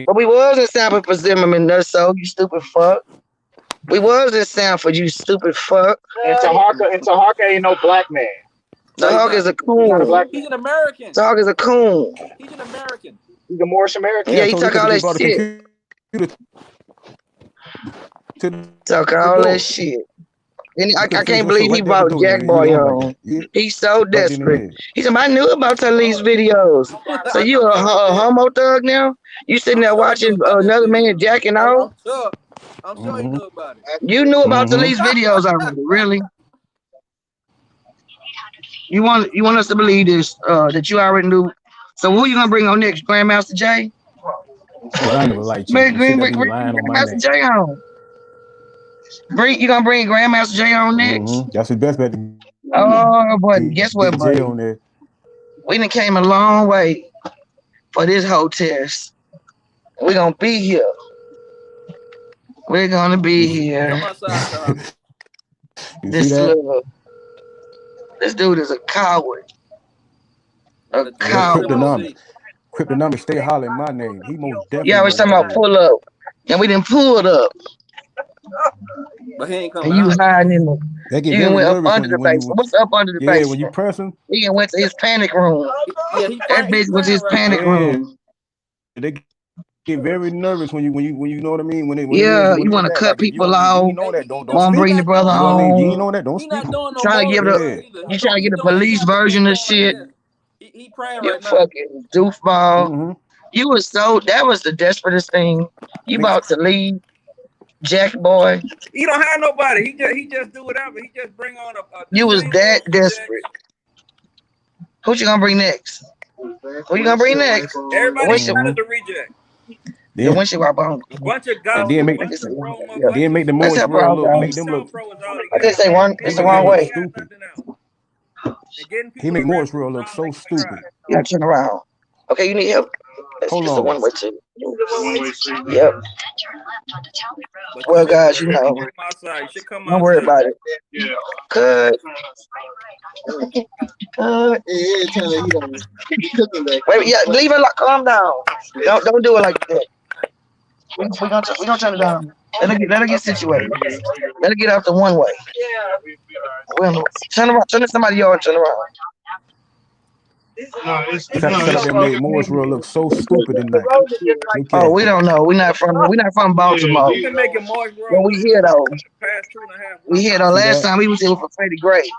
S2: But we was in Sanford for Zimmerman, Nurso, you stupid fuck. We was in Sanford, you stupid fuck.
S10: And TAHARKA ain't no black man.
S2: TAHARKA is a coon.
S5: He's an American.
S2: TAHARKA is a coon.
S5: He's an American.
S10: He's a Moorish American.
S2: Yeah, he took all that shit. Talk all that shit. And I can't believe he brought Jack Boy on. He's so desperate. He said, I knew about Talib's videos. So you a homo thug now? You sitting there watching another man jacking off?
S5: I'm sure he knew about it.
S2: You knew about Talib's videos already, really? You want us to believe this, that you already knew? So who you gonna bring on next? Grandmaster J?
S3: Well, I never liked you.
S2: Bring Grandmaster J on. You gonna bring Grandmaster J on next?
S3: That's his best bet.
S2: Oh, but guess what, buddy? We done came a long way for this whole test. We're gonna be here. We're gonna be here.
S5: Come outside,
S2: This dude is a coward. A coward.
S3: Cryptonomics stay hollering my name. He most definitely.
S2: Yeah, we're talking about pull up. And we didn't pull up.
S5: But he ain't coming
S2: and you
S5: out.
S2: Hiding in the. You went up under the base. What's up under the base?
S3: Yeah, when you press him.
S2: He went to his panic room.
S5: Yeah,
S2: that bitch was his panic room.
S3: They get very nervous when you know what I mean. When
S2: you want to cut people off. You know that. Don't bring the brother home.
S3: You know that. Don't speak.
S2: Trying to give the police version of shit.
S5: He praying
S2: you
S5: right now.
S2: Fucking doofball. You was that was the desperatest thing. You about to leave, Jack Boy.
S5: He don't have nobody. He just do whatever. He just bring on a
S2: you was that desperate. Who you gonna bring next? Who you gonna bring next?
S5: Everybody wanted to reject.
S2: Yeah, when she walk on.
S5: A bunch of guys.
S3: Then make the Moorish world look. Make them look.
S2: I just say it's the wrong way.
S3: Stupid. He make Moorish world look so stupid.
S2: You gotta turn around. Okay, you need help.
S3: Hold
S2: it's
S3: on.
S2: a one-way too. Yep. Well, guys, you know. Don't worry about it. Cut. Wait, yeah, leave it like calm down. Don't do it like that. We gonna turn it down. Let her get situated. Let her get out the one way. Turn around. Turn to somebody else and turn around.
S3: Made Moorish world look so stupid tonight.
S2: Oh, we don't know. We're not from Baltimore.
S5: You can make it Moorish world.
S2: Well, we here though. We here though. Last time we was here for Freddie Gray.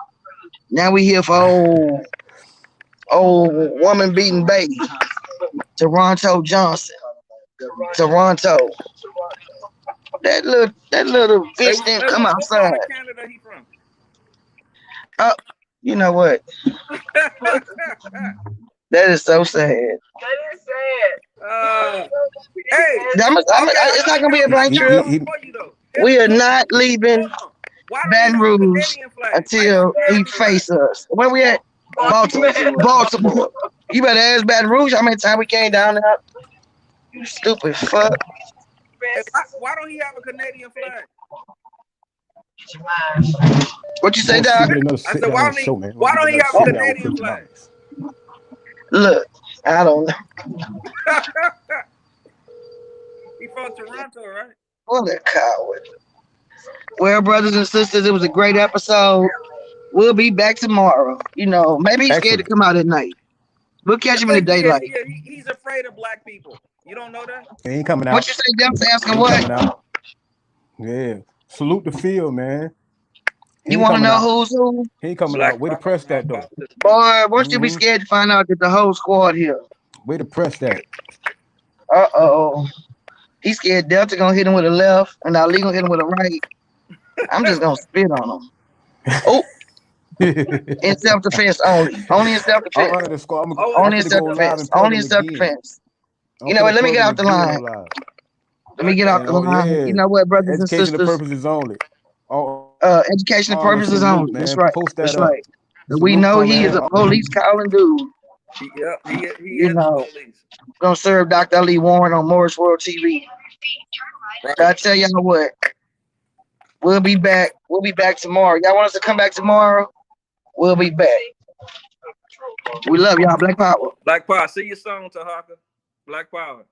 S2: Now we here for old woman beating baby. Toronto Johnson. Toronto. That little bitch didn't come outside.
S5: What Canada he from?
S2: You know what? That is so sad.
S14: That is sad.
S5: Hey,
S2: it's not gonna be a blank trip. We are not leaving Baton Rouge until he faces us. Where we at? Baltimore. You better ask Baton Rouge how many times we came down there. You stupid fuck.
S5: Why don't he have a Canadian flag?
S2: What you say, Doc?
S5: I said, why don't he have a Canadian flag?
S2: Look, I don't know.
S5: He from Toronto, right?
S2: What a coward. Well, brothers and sisters, it was a great episode. We'll be back tomorrow. You know, maybe he's scared to come out at night. We'll catch him in the daylight.
S5: Yeah, he's afraid of black people. You don't know that?
S3: He ain't coming out.
S2: What you say, Demp's asking what?
S3: Yeah. Salute the field, man.
S2: You want to know who's who?
S3: He ain't coming out. Way to press that, though.
S2: Boy, won't you be scared to find out that the whole squad here?
S3: Way to press that.
S2: Uh-oh. He's scared Delta gonna hit him with a left and Ali gonna hit him with a right. I'm just gonna spit on him. Oh. In self-defense only. Only in self-defense. Only in self-defense. Only in self-defense. You know what? Let me get off the line. Let me get off the line.
S3: Yeah,
S2: you know what, brothers and
S3: educational
S2: sisters?
S3: purposes only.
S2: Educational purposes only. That's right. That's right. We know he is a police calling dude.
S5: He
S2: You
S5: is
S2: know,
S5: the police.
S2: gonna serve Dr. Ali Warren on Moorish World TV. Right. I tell y'all what, we'll be back. We'll be back tomorrow. Y'all want us to come back tomorrow? We'll be back. We love y'all. Black Power.
S5: Black Power. See your song, Taharka. Black Power.